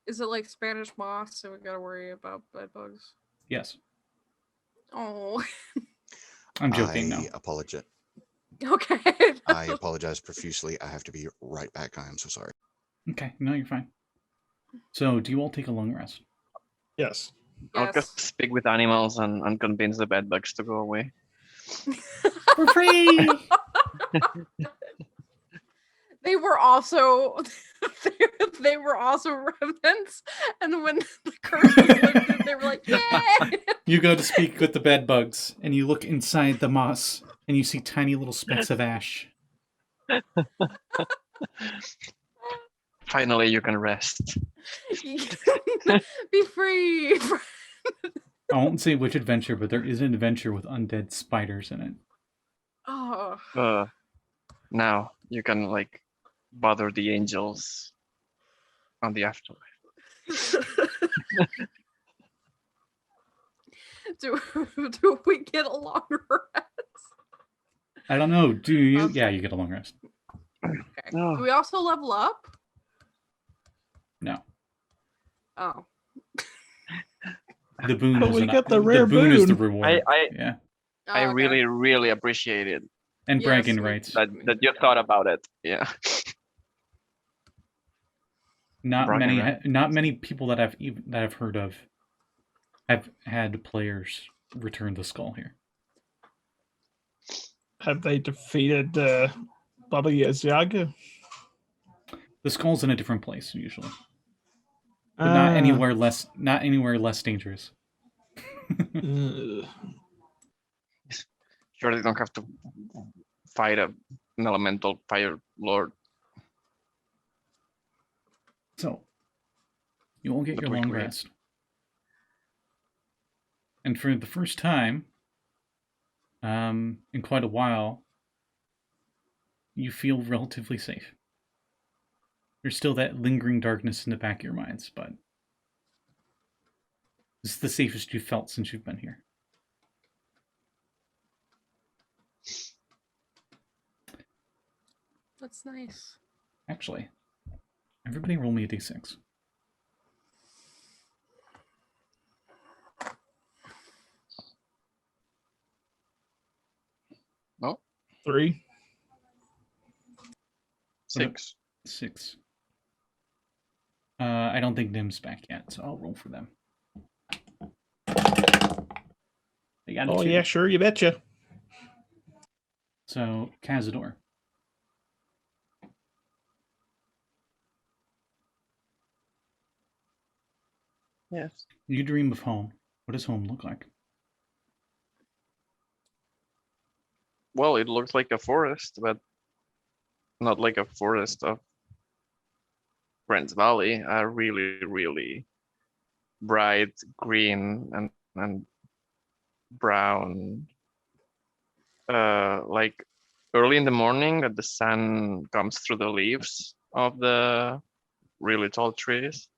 [SPEAKER 3] Is it like Spanish moss, so we gotta worry about bed bugs?
[SPEAKER 1] Yes.
[SPEAKER 3] Oh,
[SPEAKER 1] I'm joking now.
[SPEAKER 2] I apologize.
[SPEAKER 3] okay.
[SPEAKER 2] I apologize profusely. I have to be right back. I am so sorry.
[SPEAKER 1] Okay, no, you're fine. So, do you all take a long rest?
[SPEAKER 5] Yes.
[SPEAKER 4] I'll
[SPEAKER 3] Yes.
[SPEAKER 4] just speak with animals and convince the bedbugs to go away.
[SPEAKER 1] For free!
[SPEAKER 3] They were also they were also remnants, and when the curse was lifted, they were like, "Yay!"
[SPEAKER 1] You go to speak with the bed bugs, and you look inside the moss, and you see tiny little specks of ash.
[SPEAKER 4] Finally, you can rest.
[SPEAKER 3] Be free.
[SPEAKER 1] I won't say which adventure, but there is an adventure with undead spiders in it.
[SPEAKER 3] Oh,
[SPEAKER 4] Now you can like bother the angels on the afterlife.
[SPEAKER 3] do we get a long rest?
[SPEAKER 1] I don't know. Do you? Yeah, you get a long rest.
[SPEAKER 3] Okay.
[SPEAKER 4] Oh.
[SPEAKER 3] Do we also level up?
[SPEAKER 1] No.
[SPEAKER 3] Oh.
[SPEAKER 1] The boon
[SPEAKER 5] But
[SPEAKER 1] is
[SPEAKER 5] we
[SPEAKER 1] an-
[SPEAKER 5] got the rare
[SPEAKER 1] boon is the
[SPEAKER 5] boon.
[SPEAKER 1] reward.
[SPEAKER 4] I
[SPEAKER 1] yeah.
[SPEAKER 4] I
[SPEAKER 3] Okay.
[SPEAKER 4] really, really appreciate it
[SPEAKER 1] And
[SPEAKER 3] Yes,
[SPEAKER 1] bragging
[SPEAKER 3] we-
[SPEAKER 1] rights.
[SPEAKER 4] that you thought about it. Yeah. bragging rights.
[SPEAKER 1] Not many people that I've heard of have had players return the skull here.
[SPEAKER 5] Have they defeated Baba Yaga?
[SPEAKER 1] The skull's in a different place usually, but not anywhere less dangerous.
[SPEAKER 4] Sure, they don't have to fight an elemental fire lord.
[SPEAKER 1] So, you all get
[SPEAKER 4] But
[SPEAKER 1] your
[SPEAKER 4] we
[SPEAKER 1] long
[SPEAKER 4] agree.
[SPEAKER 1] rest. And for the first time, in quite a while, you feel relatively safe. There's still that lingering darkness in the back of your minds, but this is the safest you've felt since you've been here.
[SPEAKER 3] That's nice.
[SPEAKER 1] Actually, everybody roll me a d6.
[SPEAKER 4] No,
[SPEAKER 5] 3.
[SPEAKER 4] 6.
[SPEAKER 1] 6. I don't think Nym's back yet, so I'll roll for them. They got a
[SPEAKER 5] Oh
[SPEAKER 1] 2.
[SPEAKER 5] yeah, sure, you betcha.
[SPEAKER 1] So, Cazador.
[SPEAKER 4] Yes.
[SPEAKER 1] You dream of home. What does home look like?
[SPEAKER 4] Well, it looks like a forest, but not like a forest of Brent's Valley. A really, really bright green and brown. Like early in the morning, the sun comes through the leaves of the really tall trees,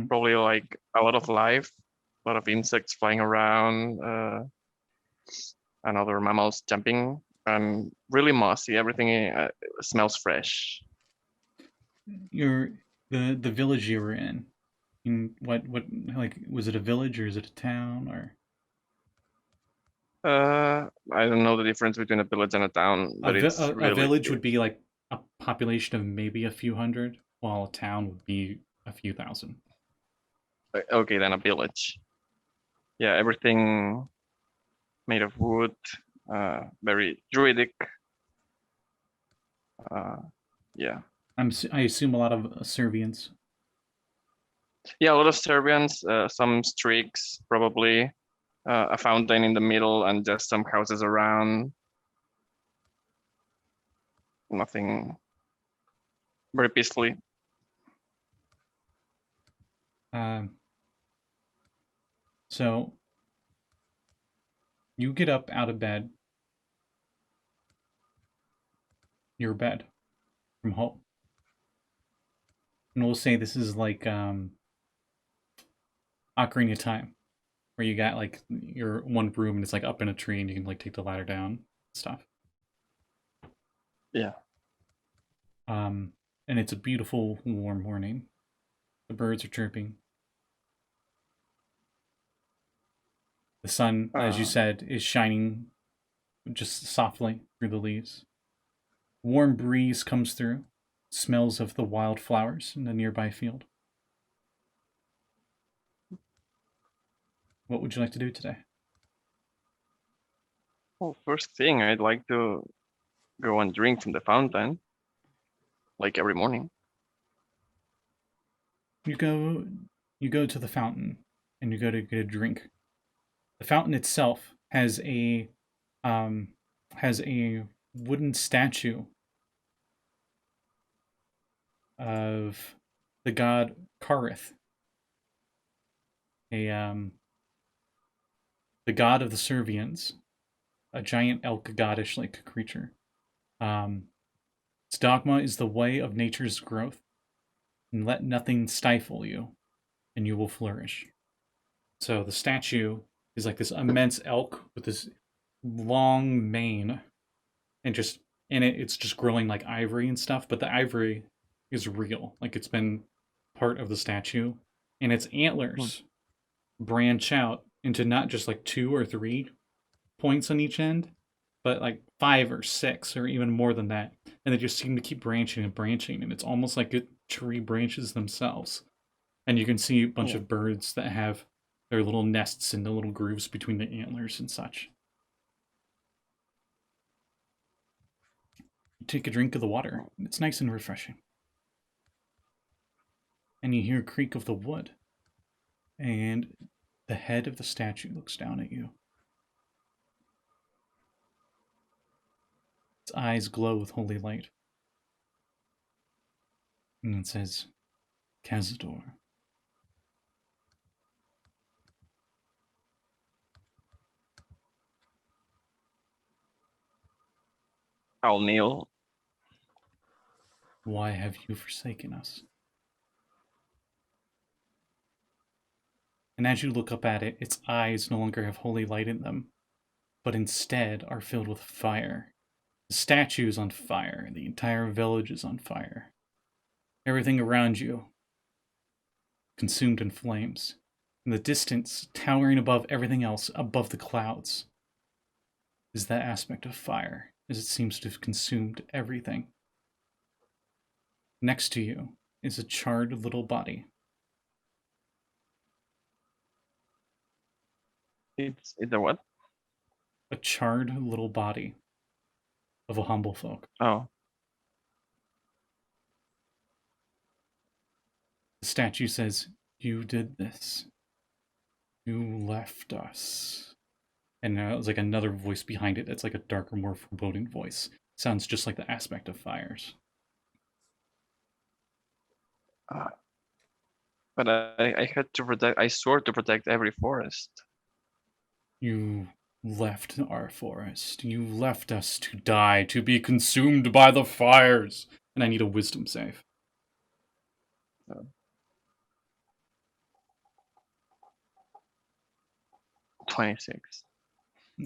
[SPEAKER 4] Probably like a lot of life, a lot of insects flying around, and other mammals jumping, and really mossy. Everything smells fresh.
[SPEAKER 1] The village you were in what like, was it a village or is it a town or
[SPEAKER 4] I don't know the difference between a village and a town, but it's really
[SPEAKER 1] a village
[SPEAKER 4] big.
[SPEAKER 1] would be like a population of maybe a few hundred, while a town would be a few thousand.
[SPEAKER 4] Okay, then a village. Yeah, everything made of wood, very druidic. Yeah.
[SPEAKER 1] I assume a lot of Servians.
[SPEAKER 4] Yeah, a lot of Serbians, some Strigs probably, a fountain in the middle, and just some houses around. Nothing. Very peacefully.
[SPEAKER 1] So you get up out of bed. Your bed from home. And we'll say this is like Ocarina of Time, where you got like your one room and it's like up in a tree and you can like take the ladder down and stuff.
[SPEAKER 4] Yeah.
[SPEAKER 1] And it's a beautiful warm morning. The birds are chirping. The sun, as you said, is shining just softly through the leaves. Warm breeze comes through, smells of the wildflowers in the nearby field. What would you like to do today?
[SPEAKER 4] Well, first thing, I'd like to go and drink from the fountain, like every morning.
[SPEAKER 1] You go to the fountain and you go to get a drink. The fountain itself has a wooden statue of the god Karith, the god of the Servians, a giant elk goddish-like creature. Its dogma is the way of nature's growth, and let nothing stifle you, and you will flourish. So the statue is like this immense elk with this long mane, and just in it, it's just growing like ivory and stuff, but the ivory is real. Like, it's been part of the statue, and its antlers branch out into not just like 2 or 3 points on each end, but like 5 or 6 or even more than that. And they just seem to keep branching and branching, and it's almost like a tree branches themselves. And you can see a bunch of birds that have their little nests in the little grooves between the antlers and such. You take a drink of the water. It's nice and refreshing. And you hear a creak of the wood. And the head of the statue looks down at you. Its eyes glow with holy light. And it says, Cazador.
[SPEAKER 4] I'll kneel.
[SPEAKER 1] Why have you forsaken us? And as you look up at it, its eyes no longer have holy light in them, but instead are filled with fire. The statue is on fire. The entire village is on fire. Everything around you consumed in flames. In the distance, towering above everything else, above the clouds, is that aspect of fire, as it seems to have consumed everything. Next to you is a charred little body.
[SPEAKER 4] It's a what?
[SPEAKER 1] A charred little body of a humble folk.
[SPEAKER 4] Oh.
[SPEAKER 1] The statue says, you did this. You left us. And now it's like another voice behind it. It's like a darker, more foreboding voice. Sounds just like the aspect of fires.
[SPEAKER 4] But I had to protect, I swore to protect every forest.
[SPEAKER 1] You left our forest. You left us to die, to be consumed by the fires. And I need a wisdom save.
[SPEAKER 4] 26.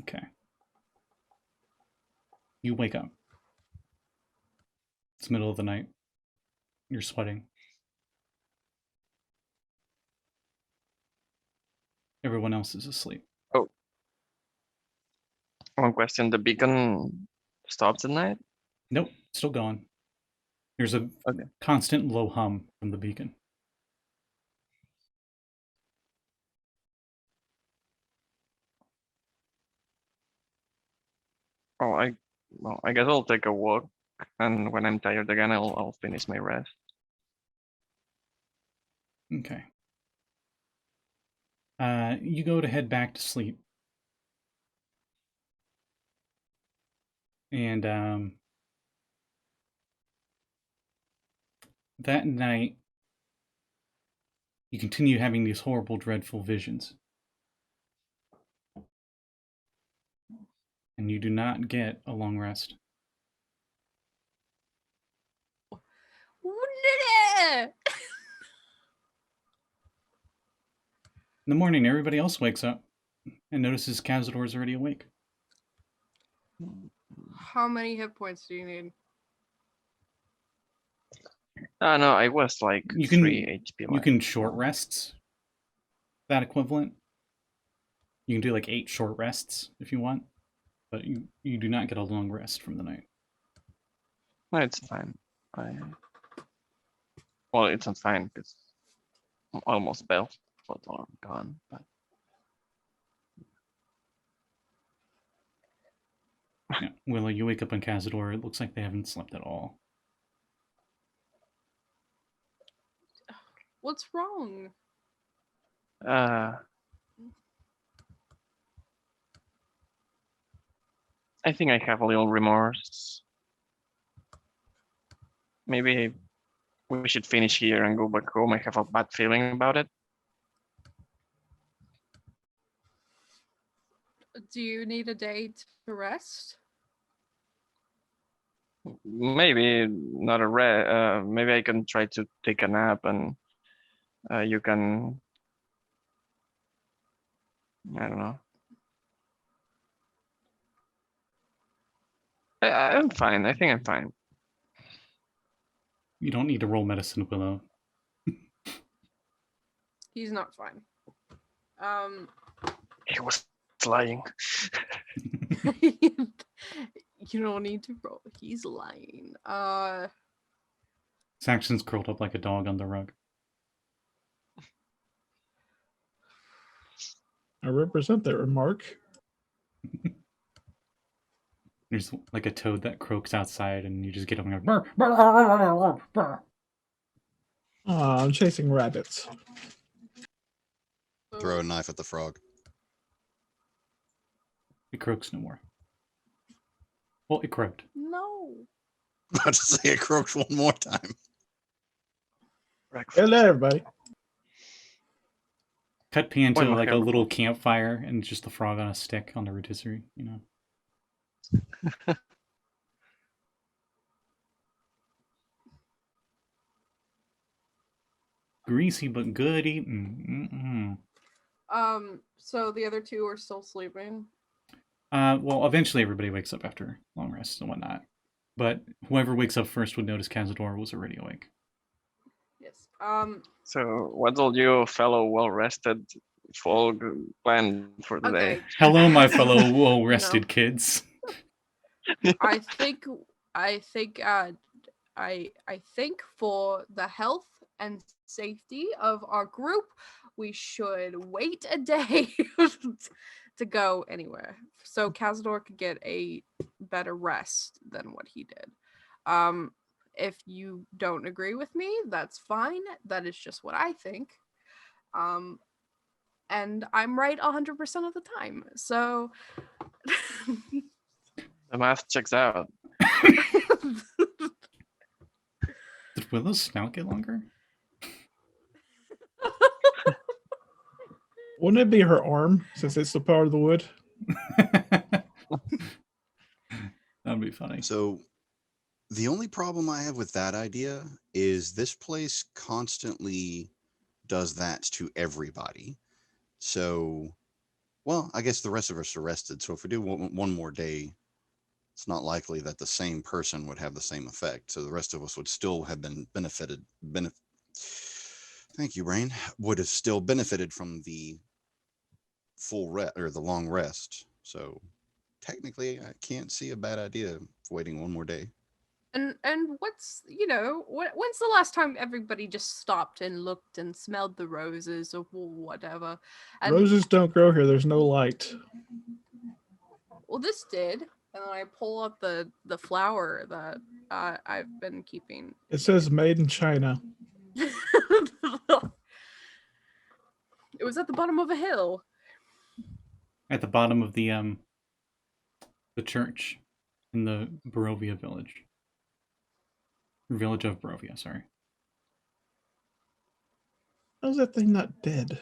[SPEAKER 1] Okay. You wake up. It's middle of the night. You're sweating. Everyone else is asleep.
[SPEAKER 4] One question: the beacon stops at night?
[SPEAKER 1] Nope, still going. There's a
[SPEAKER 4] Okay.
[SPEAKER 1] constant low hum from the beacon.
[SPEAKER 4] Oh, I guess I'll take a walk, and when I'm tired again, I'll finish my rest.
[SPEAKER 1] Okay. You go to head back to sleep. And that night, you continue having these horrible, dreadful visions. And you do not get a long rest. In the morning, everybody else wakes up and notices Cazador is already awake.
[SPEAKER 3] How many hit points do you need?
[SPEAKER 4] No, I was like
[SPEAKER 1] You can-
[SPEAKER 4] 3 HP.
[SPEAKER 1] You can short rests. That equivalent. You can do like 8 short rests if you want. But you do not get a long rest from the night.
[SPEAKER 4] No, it's fine. Well, it's not fine because I'm almost built, but I'm gone. But
[SPEAKER 1] Yeah. Willow, you wake up on Cazador. It looks like they haven't slept at all.
[SPEAKER 3] What's wrong?
[SPEAKER 4] I think I have a little remorse. Maybe we should finish here and go back home. I have a bad feeling about it.
[SPEAKER 3] Do you need a day to rest?
[SPEAKER 4] Maybe not a maybe I can try to take a nap and you can. I don't know. I'm fine. I think I'm fine.
[SPEAKER 1] You don't need to roll medicine, Willow.
[SPEAKER 3] He's not fine.
[SPEAKER 4] He was lying.
[SPEAKER 3] You don't need to roll. He's lying.
[SPEAKER 1] Saxton's curled up like a dog on the rug.
[SPEAKER 5] I represent that remark.
[SPEAKER 1] There's like a toad that croaks outside, and you just get up and go, "Brr, brr, brr."
[SPEAKER 5] I'm chasing rabbits.
[SPEAKER 2] Throw a knife at the frog.
[SPEAKER 1] It croaks no more. Well, it croaked.
[SPEAKER 3] No.
[SPEAKER 2] About to say it croaked one more time.
[SPEAKER 5] Hello, everybody.
[SPEAKER 1] Cut pan to
[SPEAKER 4] Well,
[SPEAKER 1] like a
[SPEAKER 4] okay.
[SPEAKER 1] little campfire and just the frog on a stick on the rotisserie, you know. Greasy but good eating.
[SPEAKER 3] So the other two are still sleeping.
[SPEAKER 1] Well, eventually everybody wakes up after long rests and whatnot. But whoever wakes up first would notice Cazador was already awake.
[SPEAKER 3] Yes.
[SPEAKER 4] So, what all you fellow well-rested folk plan for the
[SPEAKER 3] Okay.
[SPEAKER 4] day?
[SPEAKER 1] Hello, my fellow well-rested kids.
[SPEAKER 3] I think for the health and safety of our group, we should wait a day to go anywhere, so Cazador could get a better rest than what he did. If you don't agree with me, that's fine. That is just what I think. And I'm right 100% of the time. So
[SPEAKER 4] The math checks out.
[SPEAKER 1] Did Willow's snout get longer?
[SPEAKER 5] Wouldn't it be her arm, since it's the power of the wood?
[SPEAKER 1] That'd be funny.
[SPEAKER 2] So the only problem I have with that idea is this place constantly does that to everybody. So Well, I guess the rest of us are rested, so if we do one more day, it's not likely that the same person would have the same effect. So the rest of us would still have been benefited. Thank you, Brain. Would have still benefited from the full rest or the long rest. So technically, I can't see a bad idea of waiting one more day.
[SPEAKER 3] And what's when's the last time everybody just stopped and looked and smelled the roses or whatever? And,
[SPEAKER 5] Roses don't grow here. There's no light.
[SPEAKER 3] well, this did. And then I pull up the flower that I've been keeping.
[SPEAKER 5] It says made in China.
[SPEAKER 3] It was at the bottom of a hill.
[SPEAKER 1] At the bottom of the church in the Barovia village. Village of Barovia, sorry.
[SPEAKER 5] How's that thing not dead?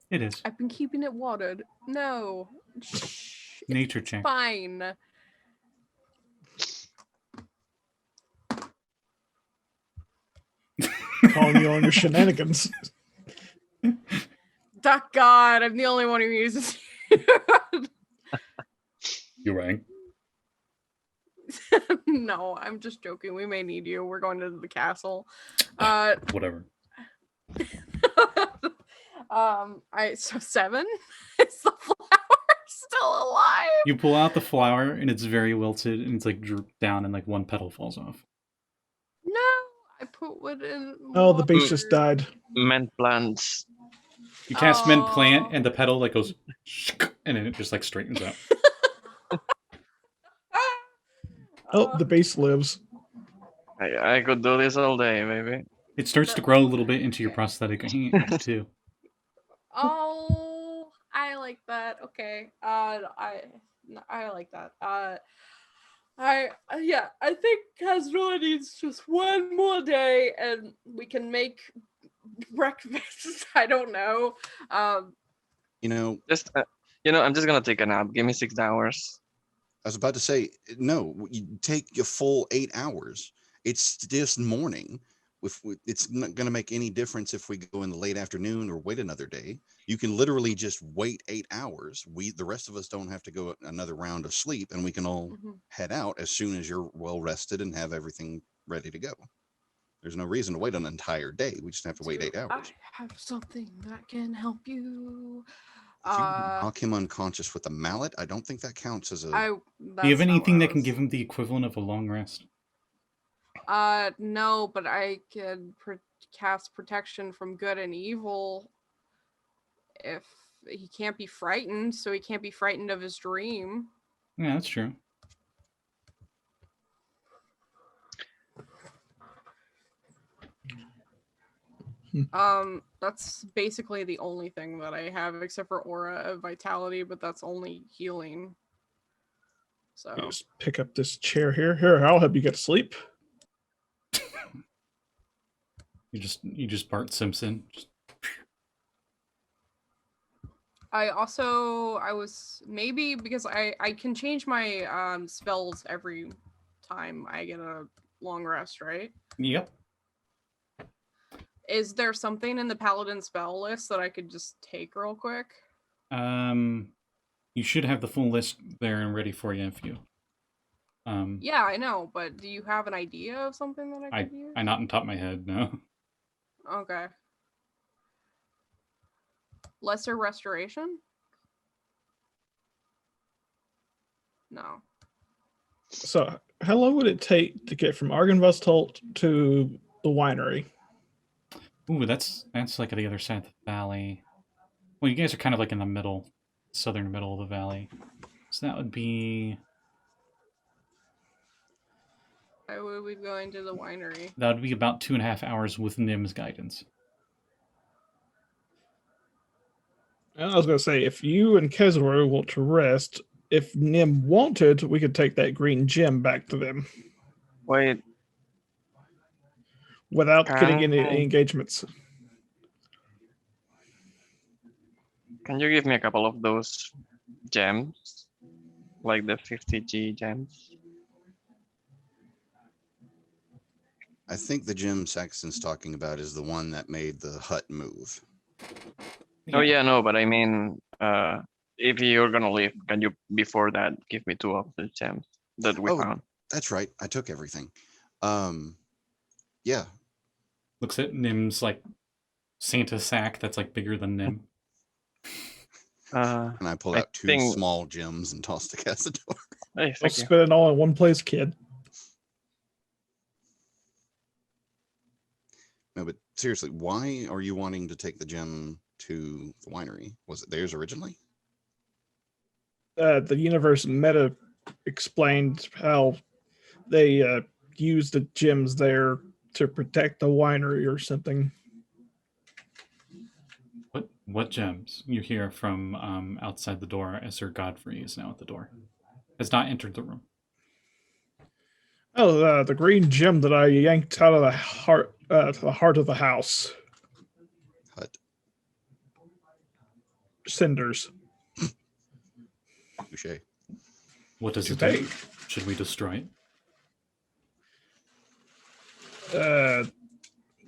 [SPEAKER 1] It is.
[SPEAKER 3] I've been keeping it watered. No. Shh.
[SPEAKER 1] Nature check.
[SPEAKER 3] Fine.
[SPEAKER 5] Calling you on your shenanigans.
[SPEAKER 3] Duck God, I'm the only one who uses
[SPEAKER 1] You rang.
[SPEAKER 3] No, I'm just joking. We may need you. We're going to the castle.
[SPEAKER 1] Whatever.
[SPEAKER 3] So 7? Is the flower still alive?
[SPEAKER 1] You pull out the flower and it's very wilted and it's like drooped down and like one petal falls off.
[SPEAKER 3] No, I put wood in.
[SPEAKER 5] Oh, the beast
[SPEAKER 3] water.
[SPEAKER 5] just died.
[SPEAKER 4] Mint plants.
[SPEAKER 1] You cast Mend
[SPEAKER 3] Oh.
[SPEAKER 1] Plant and the petal like goes and then it just like straightens up.
[SPEAKER 5] Oh, the beast lives.
[SPEAKER 4] I could do this all day, maybe.
[SPEAKER 1] It starts to grow a little bit into your prosthetic hand too.
[SPEAKER 3] Oh, I like that. Okay. I like that. I think Cazador needs just one more day, and we can make breakfast. I don't know.
[SPEAKER 2] You know,
[SPEAKER 4] Just, I'm just gonna take a nap. Give me 6 hours.
[SPEAKER 2] I was about to say, no, you take your full 8 hours. It's just morning. It's not going to make any difference if we go in the late afternoon or wait another day. You can literally just wait 8 hours. The rest of us don't have to go another round of sleep, and we can all head out as soon as you're well rested and have everything ready to go. There's no reason to wait an entire day. We just have to wait 8 hours.
[SPEAKER 3] I have something that can help you.
[SPEAKER 2] If you knock him unconscious with a mallet, I don't think that counts as a.
[SPEAKER 1] Do you have anything that can give him the equivalent of a long rest?
[SPEAKER 3] No, but I could cast protection from good and evil if he can't be frightened, so he can't be frightened of his dream.
[SPEAKER 1] Yeah, that's true.
[SPEAKER 3] That's basically the only thing that I have except for aura of vitality, but that's only healing. So
[SPEAKER 5] Just pick up this chair here. Here, I'll help you get to sleep.
[SPEAKER 1] You just Bart Simpson.
[SPEAKER 3] I was maybe because I can change my spells every time I get a long rest, right?
[SPEAKER 1] Yep.
[SPEAKER 3] Is there something in the Paladin spell list that I could just take real quick?
[SPEAKER 1] You should have the full list there and ready for you if you.
[SPEAKER 3] Yeah, I know, but do you have an idea of something that I could use?
[SPEAKER 1] I not on top of my head, no.
[SPEAKER 3] Okay. Lesser restoration? No.
[SPEAKER 5] So, how long would it take to get from Argynvostholt to the winery?
[SPEAKER 1] Ooh, that's like at the other side of the valley. Well, you guys are kind of like in the middle, southern middle of the valley. So that would be.
[SPEAKER 3] I would be going to the winery.
[SPEAKER 1] That would be about 2.5 hours with Nym's guidance.
[SPEAKER 5] And I was going to say, if you and Cazador want to rest, if Nyhm wanted, we could take that green gem back to them
[SPEAKER 4] Wait,
[SPEAKER 5] without getting any
[SPEAKER 4] Can-
[SPEAKER 5] engagements.
[SPEAKER 4] can you give me a couple of those gems? Like the 50G gems?
[SPEAKER 2] I think the gem Saxton's talking about is the one that made the hut move.
[SPEAKER 4] Oh yeah, no, but I mean, if you're gonna leave, can you before that give me 2 of the gems that we
[SPEAKER 2] Oh.
[SPEAKER 4] found?
[SPEAKER 2] That's right. I took everything. Yeah.
[SPEAKER 1] Looks at Nym's like Santa sack that's like bigger than Nym.
[SPEAKER 2] And I pulled
[SPEAKER 4] I
[SPEAKER 2] out 2
[SPEAKER 4] think-
[SPEAKER 2] small gems and tossed to Cazador.
[SPEAKER 4] Hey,
[SPEAKER 5] I'll
[SPEAKER 4] thank you.
[SPEAKER 5] spit it all in one place, kid.
[SPEAKER 2] No, but seriously, why are you wanting to take the gem to the winery? Was it theirs originally?
[SPEAKER 5] The universe meta explained how they use the gems there to protect the winery or something.
[SPEAKER 1] What gems? You hear from outside the door as Sir Godfrey is now at the door. Has not entered the room.
[SPEAKER 5] Oh, the green gem that I yanked out of the heart of the house.
[SPEAKER 2] Hut.
[SPEAKER 5] Cinders.
[SPEAKER 2] Touche.
[SPEAKER 1] What does it
[SPEAKER 5] Today.
[SPEAKER 1] do? Should we destroy it?
[SPEAKER 5] The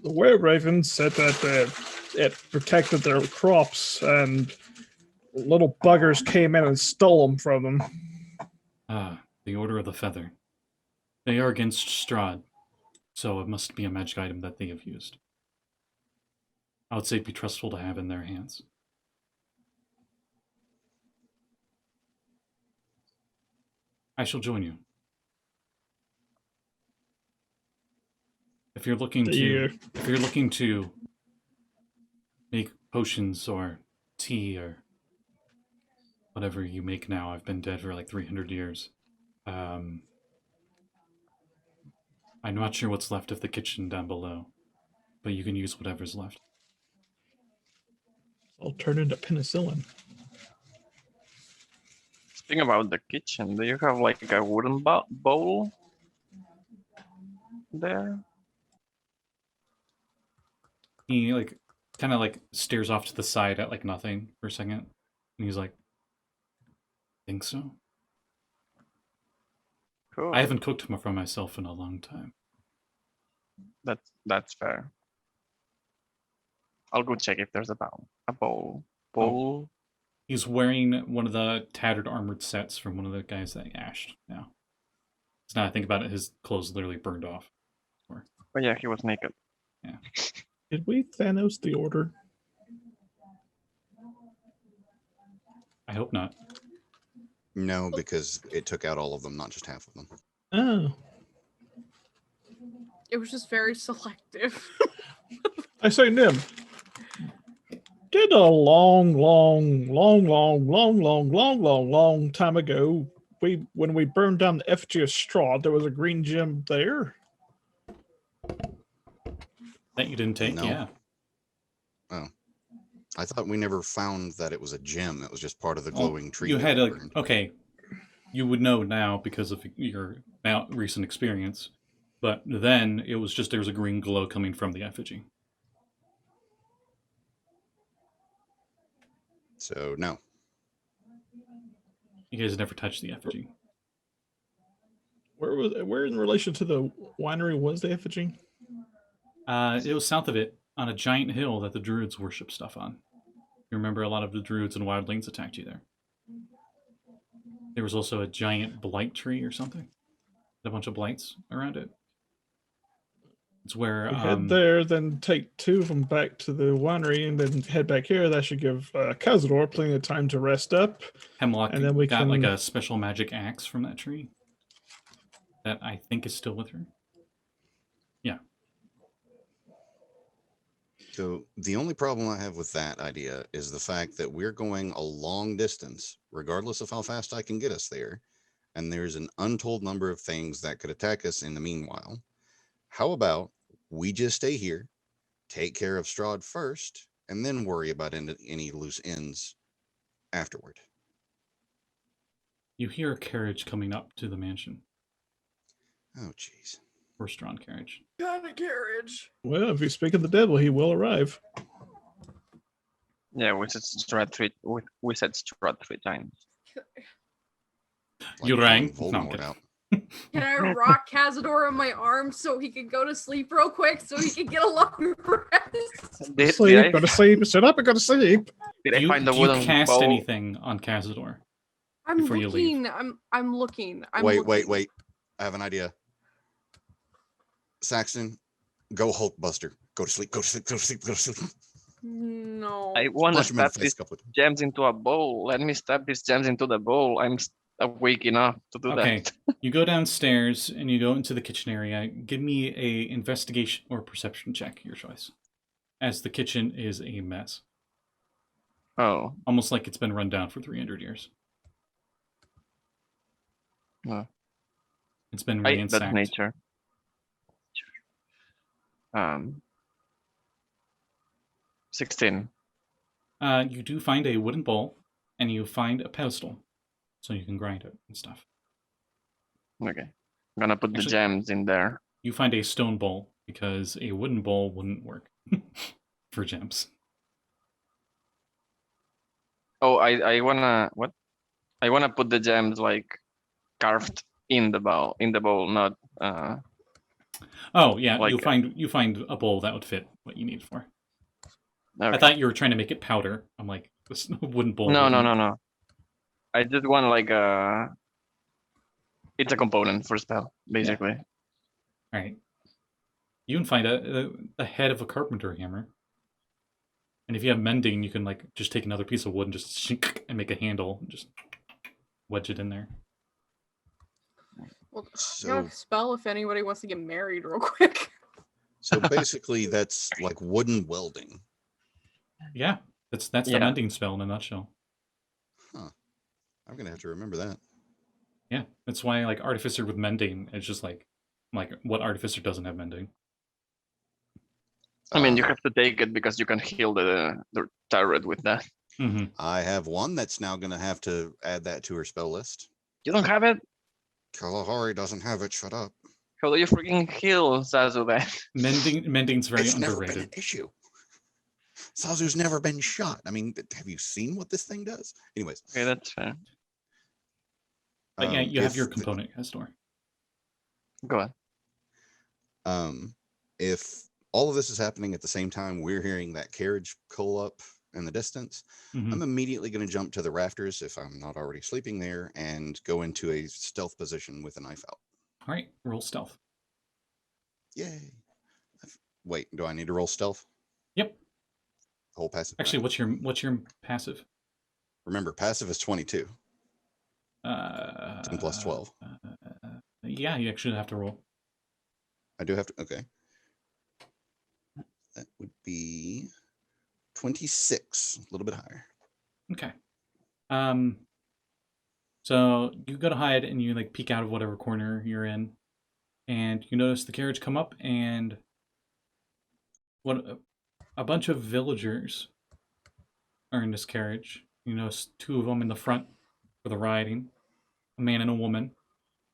[SPEAKER 5] were raven said that it protected their crops and little buggers came in and stole them from them.
[SPEAKER 1] Ah, the Order of the Feather. They are against Strahd, so it must be a magic item that they have used. I would say it'd be trustful to have in their hands. I shall join you. If you're looking to make potions or tea or whatever you make now, I've been dead for like 300 years. I'm not sure what's left of the kitchen down below, but you can use whatever's left.
[SPEAKER 5] I'll turn into penicillin.
[SPEAKER 4] Speaking about the kitchen, do you have like a wooden bowl there?
[SPEAKER 1] He like kind of like stares off to the side at like nothing for a second, and he's like, "Think so?
[SPEAKER 4] Cool.
[SPEAKER 1] I haven't cooked for myself in a long time."
[SPEAKER 4] That's fair. I'll go check if there's a bowl.
[SPEAKER 1] He's wearing one of the tattered armored sets from one of the guys that ashed now. So now I think about it, his clothes literally burned off.
[SPEAKER 4] Oh yeah, he was naked.
[SPEAKER 1] Yeah.
[SPEAKER 5] Did we Thanos the order?
[SPEAKER 1] I hope not.
[SPEAKER 2] No, because it took out all of them, not just half of them.
[SPEAKER 5] Oh.
[SPEAKER 3] It was just very selective.
[SPEAKER 5] I say, Nyhm. Did a long time ago, when we burned down the effigy of Strahd, there was a green gem there.
[SPEAKER 1] That you didn't take?
[SPEAKER 2] No.
[SPEAKER 1] Yeah.
[SPEAKER 2] Oh. I thought we never found that it was a gem. It was just part of the glowing tree.
[SPEAKER 1] You
[SPEAKER 2] that
[SPEAKER 1] had
[SPEAKER 2] we
[SPEAKER 1] a
[SPEAKER 2] burned.
[SPEAKER 1] okay. You would know now because of your recent experience, but then it was just there was a green glow coming from the effigy.
[SPEAKER 2] So no.
[SPEAKER 1] You guys never touched the effigy.
[SPEAKER 5] Where in relation to the winery was the effigy?
[SPEAKER 1] It was south of it on a giant hill that the Druids worship stuff on. You remember a lot of the Druids and wildlings attacked you there. There was also a giant blight tree or something. A bunch of blights around it. It's where
[SPEAKER 5] We head there, then take 2 of them back to the winery, and then head back here. That should give Cazador plenty of time to rest up.
[SPEAKER 1] Hemlock
[SPEAKER 5] and then we
[SPEAKER 1] got
[SPEAKER 5] can
[SPEAKER 1] like a special magic axe from that tree. That I think is still with her. Yeah.
[SPEAKER 2] So the only problem I have with that idea is the fact that we're going a long distance, regardless of how fast I can get us there. And there's an untold number of things that could attack us in the meanwhile. How about we just stay here, take care of Strahd first, and then worry about any loose ends afterward?
[SPEAKER 1] You hear a carriage coming up to the mansion.
[SPEAKER 2] Oh, jeez.
[SPEAKER 1] Horse-drawn carriage.
[SPEAKER 3] Got a carriage.
[SPEAKER 5] Well, if you speak of the devil, he will arrive.
[SPEAKER 4] Yeah, we said Strahd 3 times.
[SPEAKER 1] You
[SPEAKER 2] Like
[SPEAKER 1] rang?
[SPEAKER 2] pulling
[SPEAKER 1] No, I'm
[SPEAKER 2] Voldemort
[SPEAKER 1] kidding.
[SPEAKER 2] out.
[SPEAKER 3] Can I rock Cazador in my arms so he can go to sleep real quick so he can get a long rest?
[SPEAKER 4] Did
[SPEAKER 5] Sleep,
[SPEAKER 4] I?
[SPEAKER 5] go to sleep, sit up and go to sleep.
[SPEAKER 4] Did I find the
[SPEAKER 1] do you
[SPEAKER 4] wooden
[SPEAKER 1] cast
[SPEAKER 4] bow?
[SPEAKER 1] anything on Cazador?
[SPEAKER 3] I'm
[SPEAKER 1] Before you leave.
[SPEAKER 3] looking. I'm looking.
[SPEAKER 2] Wait. I have an idea. Saxton, go Hulkbuster. Go to sleep.
[SPEAKER 3] No.
[SPEAKER 4] I want to
[SPEAKER 2] Punch him in the
[SPEAKER 4] stab
[SPEAKER 2] face
[SPEAKER 4] these
[SPEAKER 2] a couple of times.
[SPEAKER 4] gems into a bowl. Let me stab these gems into the bowl. I'm awake enough to do
[SPEAKER 1] Okay,
[SPEAKER 4] that.
[SPEAKER 1] you go downstairs and you go into the kitchen area. Give me a investigation or perception check, your choice, as the kitchen is a mess,
[SPEAKER 4] Oh.
[SPEAKER 1] almost like it's been run down for 300 years. It's been
[SPEAKER 4] That's
[SPEAKER 1] ransacked.
[SPEAKER 4] nature. 16.
[SPEAKER 1] You do find a wooden bowl, and you find a pedestal, so you can grind it and stuff.
[SPEAKER 4] Okay. I'm gonna put the
[SPEAKER 1] Actually-
[SPEAKER 4] gems in there.
[SPEAKER 1] You find a stone bowl, because a wooden bowl wouldn't work for gems.
[SPEAKER 4] Oh, I wanna what? I wanna put the gems like carved in the bowl, not
[SPEAKER 1] Oh yeah,
[SPEAKER 4] Like-
[SPEAKER 1] you find a bowl that would fit what you need for.
[SPEAKER 4] okay.
[SPEAKER 1] I thought you were trying to make it powder. I'm like, this wooden bowl.
[SPEAKER 4] No.
[SPEAKER 1] wouldn't-
[SPEAKER 4] I just want like it's a component for spell, basically.
[SPEAKER 1] All right. You can find a head of a carpenter hammer. And if you have mending, you can like just take another piece of wood and just shink and make a handle and just wedge it in there.
[SPEAKER 3] Well,
[SPEAKER 2] So-
[SPEAKER 3] I got a spell if anybody wants to get married real quick.
[SPEAKER 2] So basically, that's like wooden welding.
[SPEAKER 1] Yeah, that's the
[SPEAKER 4] Yeah.
[SPEAKER 1] mending spell in a nutshell.
[SPEAKER 2] I'm gonna have to remember that.
[SPEAKER 1] Yeah, that's why like artificer with mending is just like what artificer doesn't have mending.
[SPEAKER 4] I mean, you
[SPEAKER 2] Um,
[SPEAKER 4] have to take it because you can heal the turret with that.
[SPEAKER 1] Mm-hmm.
[SPEAKER 2] I have one that's now gonna have to add that to her spell list.
[SPEAKER 4] You don't have it?
[SPEAKER 2] Kalahari doesn't have it. Shut up.
[SPEAKER 4] How do you freaking heal Zazu then?
[SPEAKER 1] Mending's very
[SPEAKER 2] It's never been
[SPEAKER 1] underrated.
[SPEAKER 2] an issue. Sazu's never been shot. I mean, have you seen what this thing does? Anyways.
[SPEAKER 4] Okay, that's fair.
[SPEAKER 1] But yeah, you have
[SPEAKER 2] if
[SPEAKER 1] your
[SPEAKER 2] the-
[SPEAKER 1] component Cazador.
[SPEAKER 4] Go on.
[SPEAKER 2] If all of this is happening at the same time, we're hearing that carriage coal up in the distance.
[SPEAKER 1] Mhm.
[SPEAKER 2] I'm immediately going to jump to the rafters if I'm not already sleeping there and go into a stealth position with a knife out.
[SPEAKER 1] All right, roll stealth.
[SPEAKER 2] Yay. Wait, do I need to roll stealth?
[SPEAKER 1] Yep.
[SPEAKER 2] Whole passive.
[SPEAKER 1] Actually, what's your passive?
[SPEAKER 2] Remember, passive is 22.
[SPEAKER 1] 10
[SPEAKER 2] 10 plus 12.
[SPEAKER 1] Yeah, you actually have to roll.
[SPEAKER 2] I do have to. Okay. That would be 26, a little bit higher.
[SPEAKER 1] Okay. So you go to hide and you like peek out of whatever corner you're in, and you notice the carriage come up and a bunch of villagers are in this carriage. You notice two of them in the front for the riding, a man and a woman,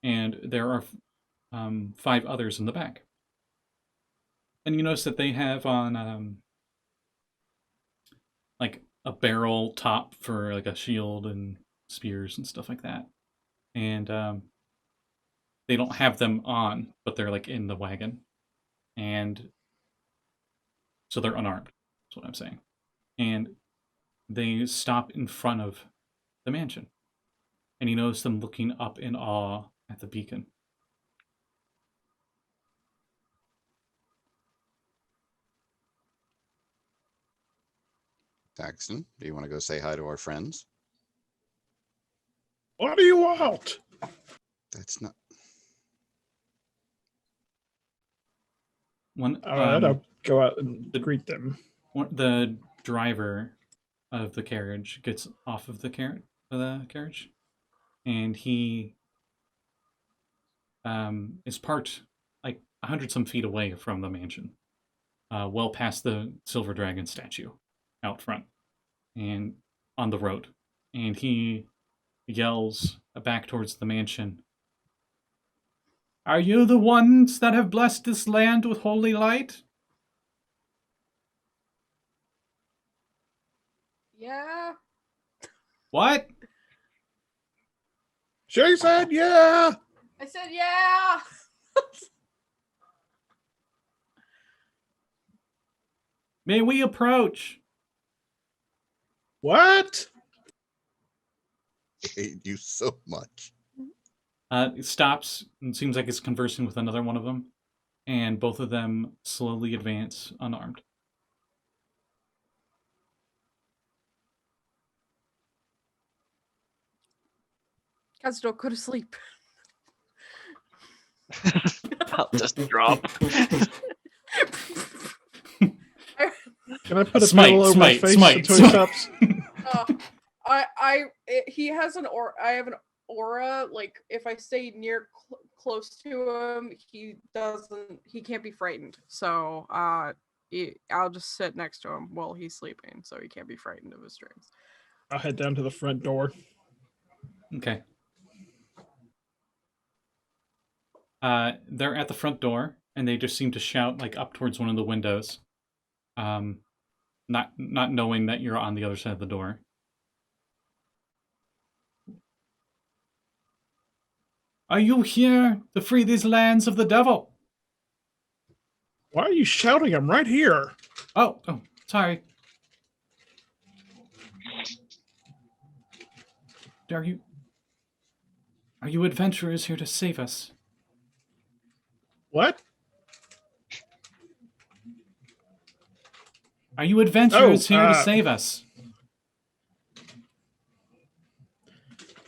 [SPEAKER 1] and there are 5 others in the back. And you notice that they have on like a barrel top for like a shield and spears and stuff like that. And they don't have them on, but they're like in the wagon. And so they're unarmed, that's what I'm saying. And they stop in front of the mansion. And you notice them looking up in awe at the beacon.
[SPEAKER 2] Saxton, do you want to go say hi to our friends?
[SPEAKER 5] What do you want?
[SPEAKER 2] That's not.
[SPEAKER 1] One,
[SPEAKER 5] All right, I'll go out and
[SPEAKER 1] the-
[SPEAKER 5] greet them.
[SPEAKER 1] the driver of the carriage gets off of the carriage, and he is parked like 100 some feet away from the mansion, well past the silver dragon statue out front and on the road, and he yells back towards the mansion, "Are you the ones that have blessed this land with holy light?"
[SPEAKER 3] Yeah.
[SPEAKER 1] What?
[SPEAKER 5] She said, yeah.
[SPEAKER 3] I said yeah.
[SPEAKER 1] May we approach?
[SPEAKER 5] What?
[SPEAKER 2] I hate you so much.
[SPEAKER 1] It stops and seems like it's conversing with another one of them, and both of them slowly advance unarmed.
[SPEAKER 3] Cazador, go to sleep.
[SPEAKER 4] I'll just drop.
[SPEAKER 5] Can I put a
[SPEAKER 1] Smite,
[SPEAKER 5] pillow over my
[SPEAKER 1] smite,
[SPEAKER 5] face
[SPEAKER 1] smite,
[SPEAKER 5] until he
[SPEAKER 1] smite.
[SPEAKER 5] stops?
[SPEAKER 3] He has an aura. I have an aura. Like if I stay near close to him, he can't be frightened. So I'll just sit next to him while he's sleeping, so he can't be frightened of his dreams.
[SPEAKER 5] I'll head down to the front door.
[SPEAKER 1] Okay. They're at the front door, and they just seem to shout like up towards one of the windows, not knowing that you're on the other side of the door. Are you here to free these lands of the devil?
[SPEAKER 5] Why are you shouting? I'm right here.
[SPEAKER 1] Oh, sorry. Are you adventurers here to save us?
[SPEAKER 5] What?
[SPEAKER 1] Are you adventurers here to
[SPEAKER 5] uh,
[SPEAKER 1] save us?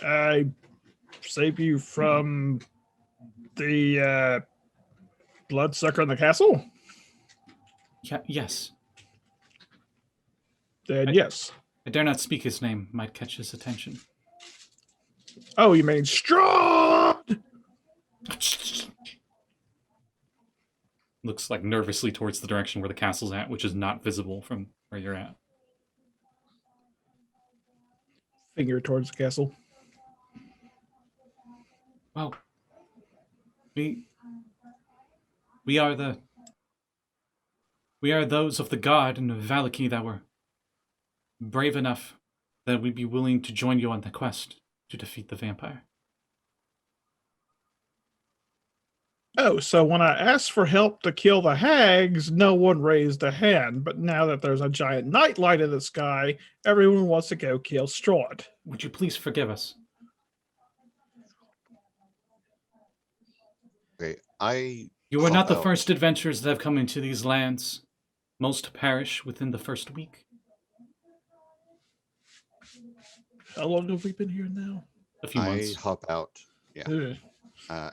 [SPEAKER 5] I save you from the bloodsucker in the castle?
[SPEAKER 1] Yes.
[SPEAKER 5] Then yes.
[SPEAKER 1] I dare not speak his name. Might catch his attention.
[SPEAKER 5] Oh, you mean Strahd?
[SPEAKER 1] Looks like nervously towards the direction where the castle's at, which is not visible from where you're at.
[SPEAKER 5] Finger towards the castle.
[SPEAKER 1] Well, we are those of the guard and of Valaki that were brave enough that we'd be willing to join you on the quest to defeat the vampire.
[SPEAKER 5] Oh, so when I asked for help to kill the hags, no one raised a hand. But now that there's a giant nightlight in the sky, everyone wants to go kill Strahd.
[SPEAKER 1] Would you please forgive us?
[SPEAKER 2] Okay,
[SPEAKER 1] You are not the
[SPEAKER 2] out.
[SPEAKER 1] first adventurers that have come into these lands. Most perish within the first week.
[SPEAKER 5] How long have we been here now?
[SPEAKER 1] A few months.
[SPEAKER 2] hop out,
[SPEAKER 5] Ugh.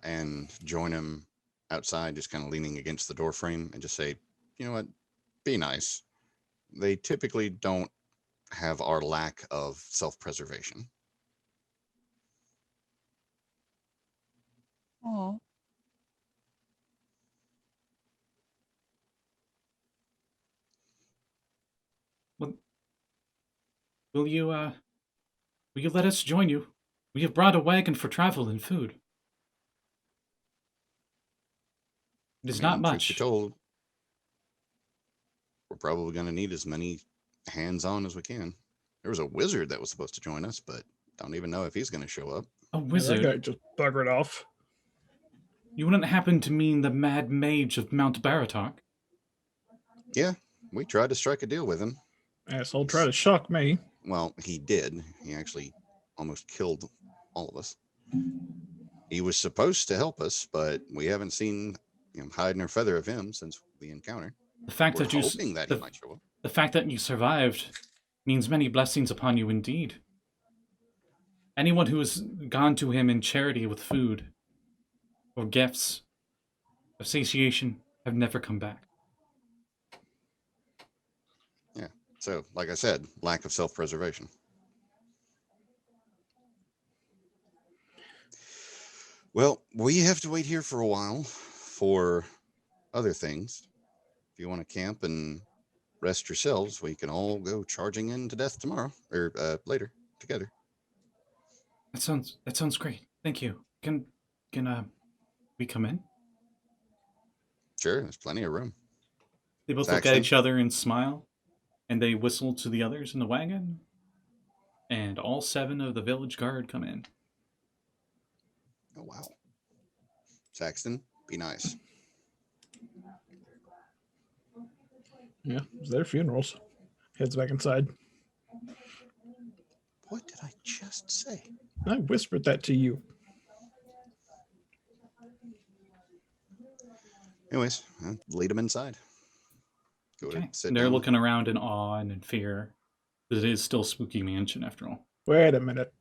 [SPEAKER 2] and join him outside, just kind of leaning against the door frame, and just say, you know what, be nice. They typically don't have our lack of self-preservation.
[SPEAKER 4] Oh.
[SPEAKER 1] Will you let us join you? We have brought a wagon for travel and food. It is not
[SPEAKER 2] Truth be
[SPEAKER 1] much.
[SPEAKER 2] told, we're probably going to need as many hands-on as we can. There was a wizard that was supposed to join us, but don't even know if he's going to show up.
[SPEAKER 1] A
[SPEAKER 5] That
[SPEAKER 1] wizard?
[SPEAKER 5] guy just buggered off.
[SPEAKER 1] You wouldn't happen to mean the mad mage of Mount Baratok?
[SPEAKER 2] Yeah, we tried to strike a deal with him.
[SPEAKER 5] Asshole tried to shock me.
[SPEAKER 2] Well, he did. He actually almost killed all of us. He was supposed to help us, but we haven't seen hide nor feather of him since the encounter.
[SPEAKER 1] The fact
[SPEAKER 2] We're
[SPEAKER 1] that
[SPEAKER 2] hoping that he might show up.
[SPEAKER 1] The fact that you survived means many blessings upon you indeed. Anyone who has gone to him in charity with food or gifts of satiation have never come back.
[SPEAKER 2] Yeah. So, like I said, lack of self-preservation. Well, we have to wait here for a while for other things. If you want to camp and rest yourselves, we can all go charging in to death tomorrow or later together.
[SPEAKER 1] That sounds great. Thank you. Can we come in?
[SPEAKER 2] Sure, there's plenty of room.
[SPEAKER 1] They both look at
[SPEAKER 2] Saxton?
[SPEAKER 1] each other and smile, and they whistle to the others in the wagon, and all 7 of the village guard come in.
[SPEAKER 2] Oh, wow. Saxton, be nice.
[SPEAKER 5] Yeah, it's their funerals. Heads back inside.
[SPEAKER 2] What did I just say?
[SPEAKER 5] I whispered that to you.
[SPEAKER 2] Anyways, lead them inside. Go
[SPEAKER 1] Okay.
[SPEAKER 2] ahead, sit
[SPEAKER 1] They're
[SPEAKER 2] down.
[SPEAKER 1] looking around in awe and in fear. Because it is still Spooky Mansion after all.
[SPEAKER 5] Wait a minute.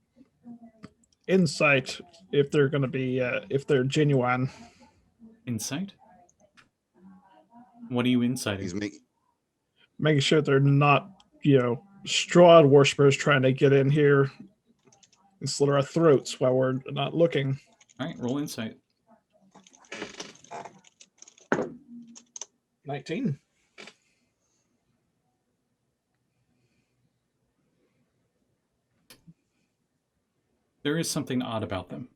[SPEAKER 5] Insight, if they're going to be, if they're genuine.
[SPEAKER 1] Insight? What are you inciting?
[SPEAKER 2] He's
[SPEAKER 5] Making sure they're not, Strahd worshippers trying to get in here and slit our throats while we're not looking.
[SPEAKER 1] All right, roll insight.
[SPEAKER 5] 19.
[SPEAKER 1] There is something odd about them.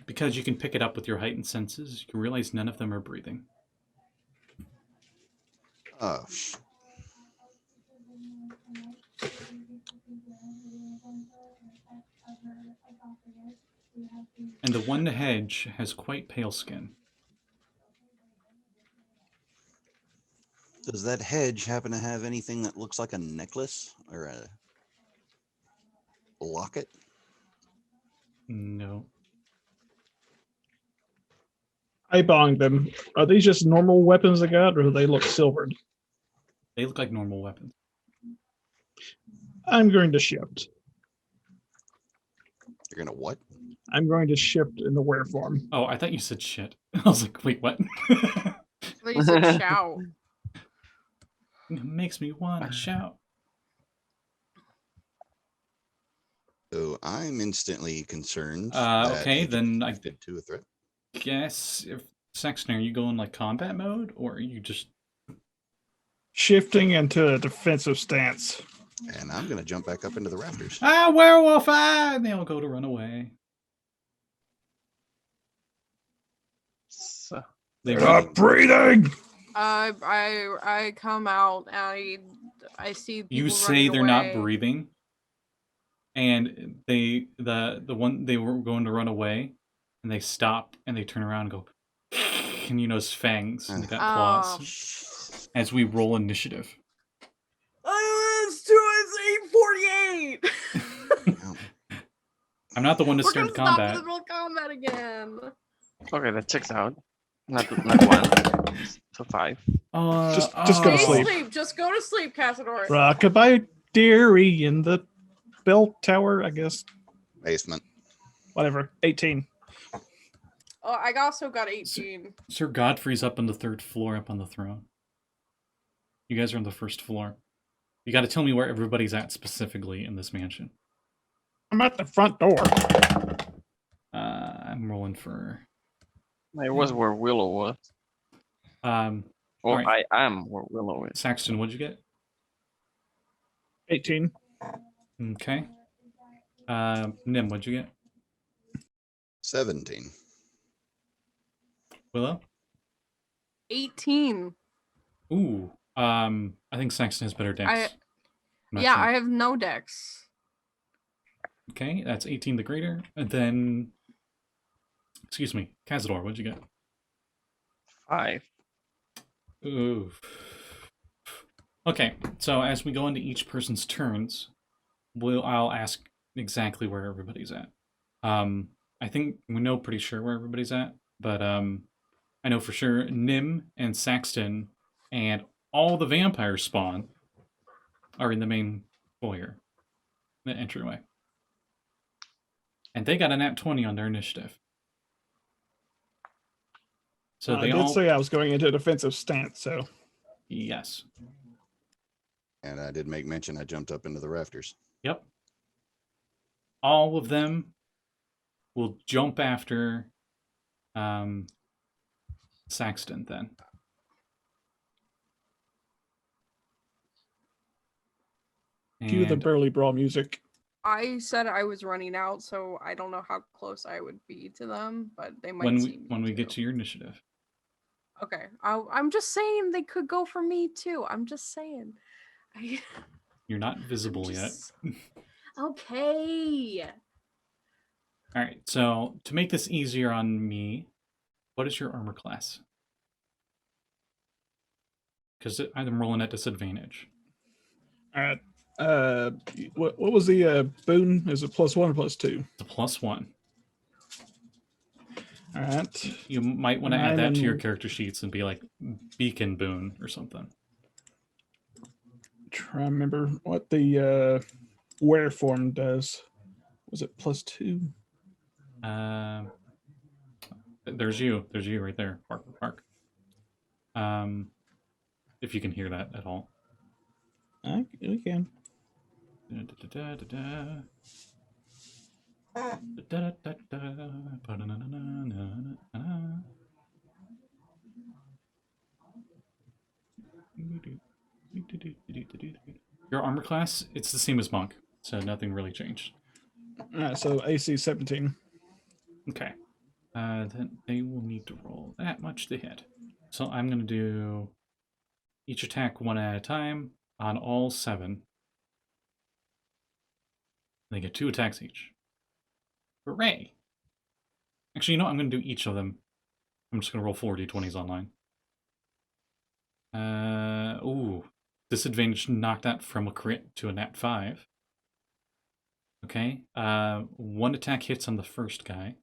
[SPEAKER 1] Because you can pick it up with your heightened senses, you can realize none of them are breathing.
[SPEAKER 2] Oh,
[SPEAKER 1] And the one hedge has quite pale skin.
[SPEAKER 2] does that hedge happen to have anything that looks like a necklace or a locket?
[SPEAKER 1] No.
[SPEAKER 5] Eyeballing them. Are these just normal weapons they got, or do they look silvered?
[SPEAKER 1] They look like normal weapons.
[SPEAKER 5] I'm going to shift.
[SPEAKER 2] You're gonna what?
[SPEAKER 5] I'm going to shift in the wear form.
[SPEAKER 1] Oh, I thought you said shit. I was like, wait, what?
[SPEAKER 3] I thought you said shout.
[SPEAKER 1] It makes me want to shout.
[SPEAKER 2] So I'm instantly concerned.
[SPEAKER 1] Okay,
[SPEAKER 2] he
[SPEAKER 1] then I
[SPEAKER 2] shifted to a threat.
[SPEAKER 1] guess if Saxton, are you going like combat mode, or are you just
[SPEAKER 5] Shifting into a defensive stance.
[SPEAKER 2] And I'm gonna jump back up into the rafters.
[SPEAKER 1] werewolf? And they all go to run away.
[SPEAKER 4] So,
[SPEAKER 1] They
[SPEAKER 5] They're
[SPEAKER 1] run.
[SPEAKER 5] not breathing!
[SPEAKER 3] I come out and I see people
[SPEAKER 1] You say
[SPEAKER 3] running
[SPEAKER 1] they're not
[SPEAKER 3] away.
[SPEAKER 1] breathing, and the one they were going to run away, and they stop and they turn around and go, and you notice fangs and they got claws. As we roll initiative.
[SPEAKER 3] It's 8:48.
[SPEAKER 1] I'm not the one to
[SPEAKER 3] We're
[SPEAKER 1] start
[SPEAKER 3] gonna stop
[SPEAKER 1] combat.
[SPEAKER 3] in the middle of combat again.
[SPEAKER 4] okay, that checks out. Not one. So 5.
[SPEAKER 5] Just go to
[SPEAKER 3] Stay
[SPEAKER 5] sleep.
[SPEAKER 3] asleep. Just go to sleep, Cazador.
[SPEAKER 5] Rockabye Dairy in the bell tower, I guess.
[SPEAKER 2] Basement.
[SPEAKER 5] Whatever. 18.
[SPEAKER 3] Oh, I also got 18.
[SPEAKER 1] Sir Godfrey's up on the 3rd floor, up on the throne. You guys are on the 1st floor. You got to tell me where everybody's at specifically in this mansion.
[SPEAKER 5] I'm at the front door.
[SPEAKER 1] I'm rolling for.
[SPEAKER 4] It was where Willow was.
[SPEAKER 1] Or
[SPEAKER 4] Or
[SPEAKER 1] right.
[SPEAKER 4] I am where Willow is.
[SPEAKER 1] Saxton, what'd you get?
[SPEAKER 5] 18.
[SPEAKER 1] Okay. Nyhm, what'd you get?
[SPEAKER 2] 17.
[SPEAKER 1] Willow?
[SPEAKER 3] 18.
[SPEAKER 1] Ooh. I think Saxton has better decks. I'm not
[SPEAKER 3] Yeah,
[SPEAKER 1] sure.
[SPEAKER 3] I have no decks.
[SPEAKER 1] Okay, that's 18 the greater. And then, excuse me, Cazador, what'd you get?
[SPEAKER 4] 5.
[SPEAKER 1] Ooh. Okay, so as we go into each person's turns, I'll ask exactly where everybody's at. I think we know pretty sure where everybody's at, but I know for sure Nyhm and Saxton and all the vampire spawn are in the main foyer, the entryway. And they got a nat 20 on their initiative. So
[SPEAKER 5] I
[SPEAKER 1] they
[SPEAKER 5] did
[SPEAKER 1] all
[SPEAKER 5] say I was going into a defensive stance, so.
[SPEAKER 1] yes.
[SPEAKER 2] And I did make mention I jumped up into the rafters.
[SPEAKER 1] Yep. All of them will jump after Saxton then.
[SPEAKER 5] Cue the
[SPEAKER 1] And
[SPEAKER 5] Burly Brawl music.
[SPEAKER 3] I said I was running out, so I don't know how close I would be to them, but they might
[SPEAKER 1] when
[SPEAKER 3] see me
[SPEAKER 1] we get
[SPEAKER 3] too.
[SPEAKER 1] to your initiative.
[SPEAKER 3] Okay, I'm just saying they could go for me too. I'm just saying.
[SPEAKER 1] You're not visible yet.
[SPEAKER 3] Okay.
[SPEAKER 1] All right, so to make this easier on me, what is your armor class? Because I'm rolling at disadvantage.
[SPEAKER 5] All right. What was the boon? Is it +1 or +2?
[SPEAKER 1] It's a +1.
[SPEAKER 5] All right.
[SPEAKER 1] You might want to add
[SPEAKER 5] I'm
[SPEAKER 1] that to your
[SPEAKER 5] in-
[SPEAKER 1] character sheets and be like beacon boon or something.
[SPEAKER 5] Try to remember what the wear form does. Was it +2?
[SPEAKER 1] There's you. There's you right there. Bark, bark. If you can hear that at all.
[SPEAKER 5] We can.
[SPEAKER 1] Your armor class, it's the same as monk, so nothing really changed.
[SPEAKER 5] All right, so AC 17.
[SPEAKER 1] Okay. Then they will need to roll that much to hit. So I'm going to do each attack one at a time on all 7. They get 2 attacks each. Hooray! Actually, you know what? I'm going to do each of them. I'm just going to roll 4 d20s online. Ooh. Disadvantage knocked that from a crit to a nat 5. Okay. 1 attack hits on the first guy.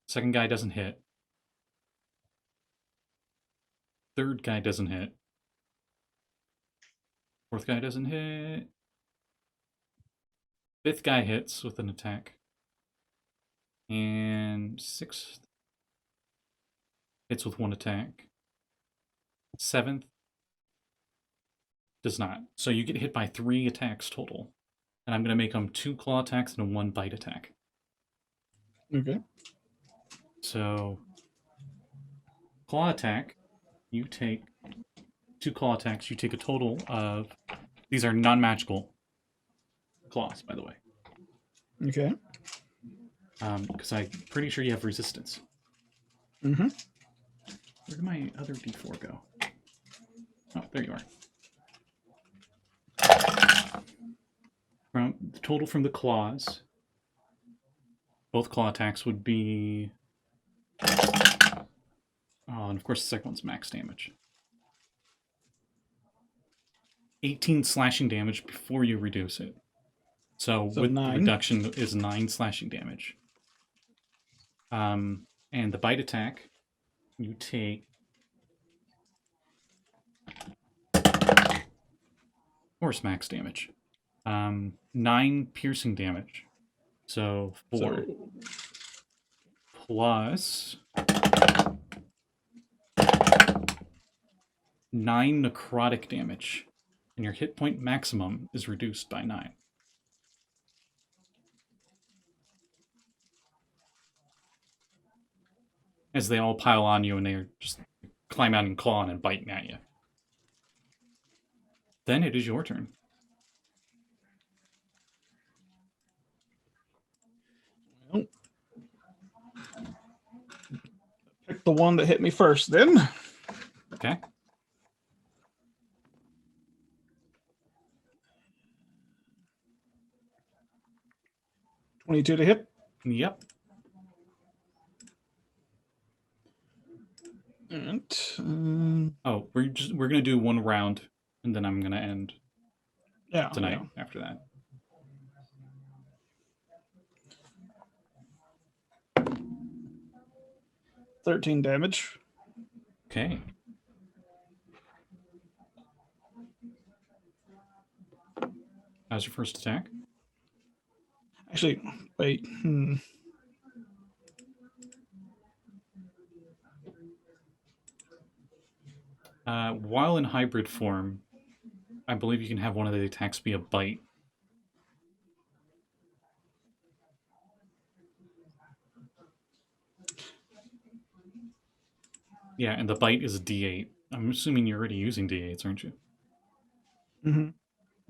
[SPEAKER 1] Second guy doesn't hit. Third guy doesn't hit. Fourth guy doesn't hit. Fifth guy hits with an attack. And 6th hits with 1 attack. 7th does not. So you get hit by 3 attacks total. And I'm going to make them 2 claw attacks and a 1 bite attack.
[SPEAKER 5] Okay.
[SPEAKER 1] So, claw attack, you take 2 claw attacks. You take a total of... These are non-magical claws, by the way.
[SPEAKER 5] Okay.
[SPEAKER 1] Because I'm pretty sure you have resistance.
[SPEAKER 5] Mm-hmm.
[SPEAKER 1] Where did my other d4 go? Oh, there you are. From the total from the claws, both claw attacks would be... Oh, and of course the second one's max damage. 18 slashing damage before you reduce it. So with
[SPEAKER 5] 9.
[SPEAKER 1] the reduction is 9 slashing damage. And the bite attack, you take... Of course, max damage. 9 piercing damage. So 4 plus 9 necrotic damage. And your hit point maximum is reduced by 9. As they all pile on you and they're just climb out and clawing and biting at you. Then it is your turn.
[SPEAKER 5] Well, pick the one that hit me first, then.
[SPEAKER 1] Okay.
[SPEAKER 5] $22 to hit.
[SPEAKER 1] Yep.
[SPEAKER 5] And,
[SPEAKER 1] Oh, we're gonna do 1 round, and then I'm gonna end
[SPEAKER 5] yeah,
[SPEAKER 1] tonight after that.
[SPEAKER 5] yeah. 13 damage.
[SPEAKER 1] Okay. How's your first attack?
[SPEAKER 5] Actually, wait.
[SPEAKER 1] While in hybrid form, I believe you can have one of the attacks be a bite. Yeah, and the bite is a D8. I'm assuming you're already using D8s, aren't you?
[SPEAKER 5] Mm-hmm.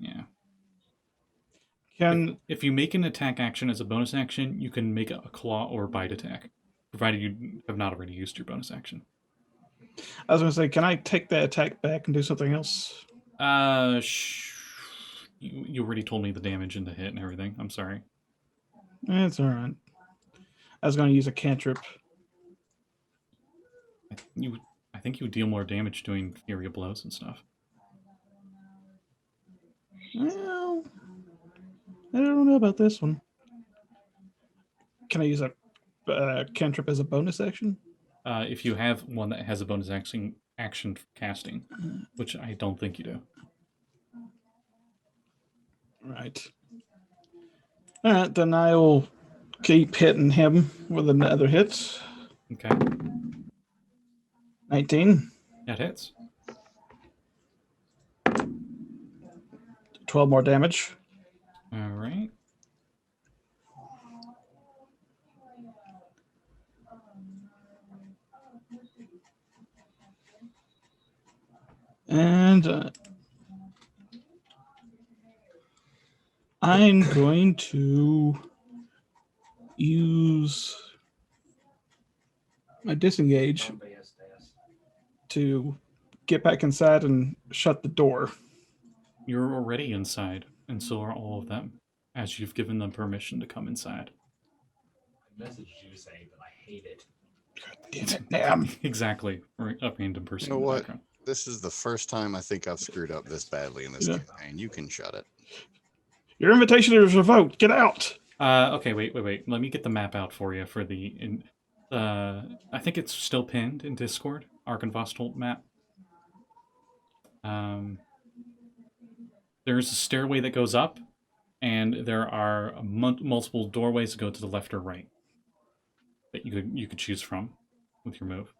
[SPEAKER 1] Yeah.
[SPEAKER 5] Can
[SPEAKER 1] If you make an attack action as a bonus action, you can make a claw or bite attack, provided you have not already used your bonus action.
[SPEAKER 5] I was going to say, can I take that attack back and do something else?
[SPEAKER 1] You already told me the damage and the hit and everything. I'm sorry.
[SPEAKER 5] It's all right. I was going to use a cantrip.
[SPEAKER 1] I think you would deal more damage doing Fury of Blows and stuff.
[SPEAKER 5] Well, I don't know about this one. Can I use a cantrip as a bonus action?
[SPEAKER 1] If you have one that has a bonus action casting, which I don't think you do.
[SPEAKER 5] Right. All right, then I will keep hitting him with another hit.
[SPEAKER 1] Okay,
[SPEAKER 5] 19,
[SPEAKER 1] that hits.
[SPEAKER 5] 12 more damage.
[SPEAKER 1] All right.
[SPEAKER 5] And I'm going to use my disengage to get back inside and shut the door.
[SPEAKER 1] You're already inside, and so are all of them, as you've given them permission to come inside.
[SPEAKER 6] I messaged you saying that I hate it.
[SPEAKER 5] Damn it, damn.
[SPEAKER 1] Exactly. Or a random person
[SPEAKER 2] You know
[SPEAKER 1] in the
[SPEAKER 2] what?
[SPEAKER 1] background.
[SPEAKER 2] This is the first time I think I've screwed up this badly in this
[SPEAKER 5] Yeah.
[SPEAKER 2] campaign. You can shut it.
[SPEAKER 5] Your invitation is revoked. Get out.
[SPEAKER 1] Okay, wait. Let me get the map out for you for the... I think it's still pinned in Discord, Arkenvost map. There's a stairway that goes up, and there are multiple doorways that go to the left or right that you could choose from with your move.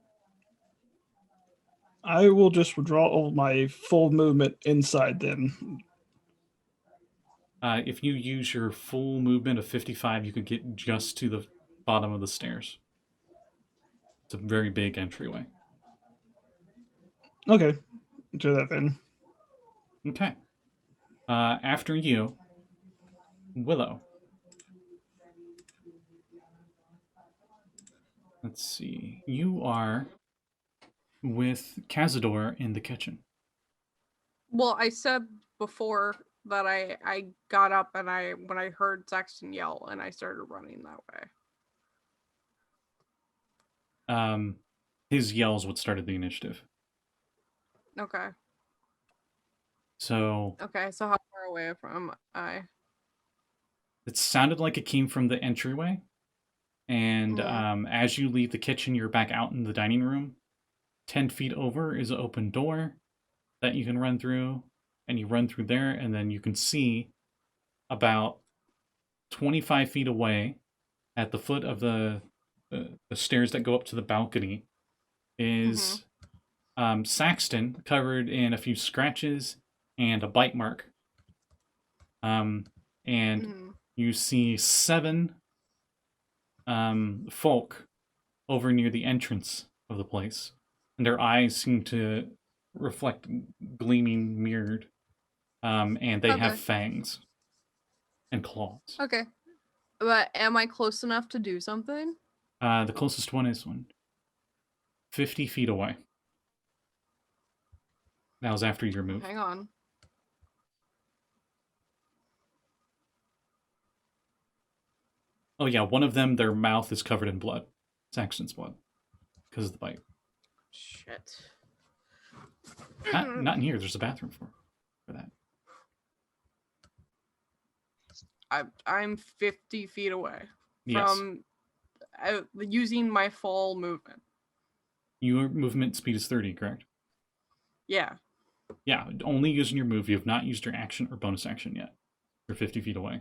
[SPEAKER 5] I will just withdraw all my full movement inside then.
[SPEAKER 1] If you use your full movement of 55, you could get just to the bottom of the stairs. It's a very big entryway.
[SPEAKER 5] Okay. Do that then.
[SPEAKER 1] Okay. After you, Willow. Let's see. You are with Cazador in the kitchen.
[SPEAKER 3] Well, I said before that I got up and when I heard Saxton yell and I started running that way.
[SPEAKER 1] His yells what started the initiative.
[SPEAKER 3] Okay.
[SPEAKER 1] So
[SPEAKER 3] Okay, so how far away from I?
[SPEAKER 1] it sounded like it came from the entryway. And as you leave the kitchen, you're back out in the dining room. 10 feet over is an open door that you can run through. And you run through there, and then you can see about 25 feet away at the foot of the stairs that go up to the balcony is Saxton, covered in a few scratches and a bite mark. And you see 7 folk over near the entrance of the place, and their eyes seem to reflect gleaming mirrored, and they have fangs and claws.
[SPEAKER 3] Okay. But am I close enough to do something?
[SPEAKER 1] The closest one is 50 feet away. That was after your move.
[SPEAKER 3] Hang on.
[SPEAKER 1] Oh yeah, one of them, their mouth is covered in blood. Saxton's blood. Because of the bite.
[SPEAKER 3] Shit.
[SPEAKER 1] Not in here, there's a bathroom for that.
[SPEAKER 3] I'm 50 feet away
[SPEAKER 1] Yes.
[SPEAKER 3] from using my full movement.
[SPEAKER 1] Your movement speed is 30, correct?
[SPEAKER 3] Yeah.
[SPEAKER 1] Yeah, only using your move. You have not used your action or bonus action yet. You're 50 feet away.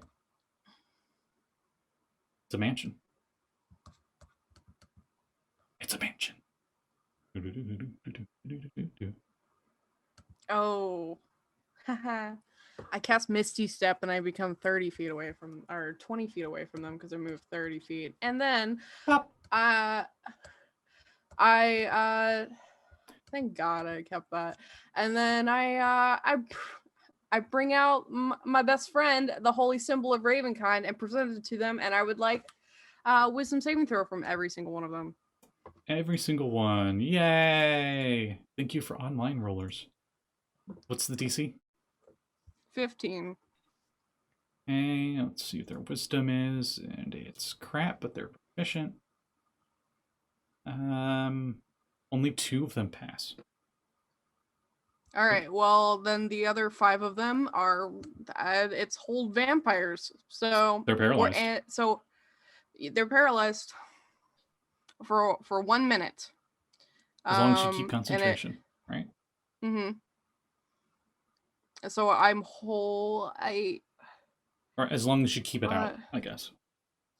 [SPEAKER 1] It's a mansion. It's a mansion.
[SPEAKER 3] Oh. I cast Misty Step and I become 30 feet away from, or 20 feet away from them because I moved 30 feet. And then, thank God I kept that. And then I bring out my best friend, the holy symbol of Ravenkind, and present it to them. And I would like wisdom saving throw from every single one of them.
[SPEAKER 1] Every single one. Yay! Thank you for online rollers. What's the DC?
[SPEAKER 3] 15.
[SPEAKER 1] Okay, let's see what their wisdom is. And it's crap, but they're proficient. Only 2 of them pass.
[SPEAKER 3] All right. Well, then the other 5 of them are it's hold vampires. So
[SPEAKER 1] They're paralyzed.
[SPEAKER 3] so they're paralyzed for 1 minute.
[SPEAKER 1] As long as you keep concentration, right?
[SPEAKER 3] Mm-hmm. So I'm whole.
[SPEAKER 1] Or as long as you keep it out, I guess.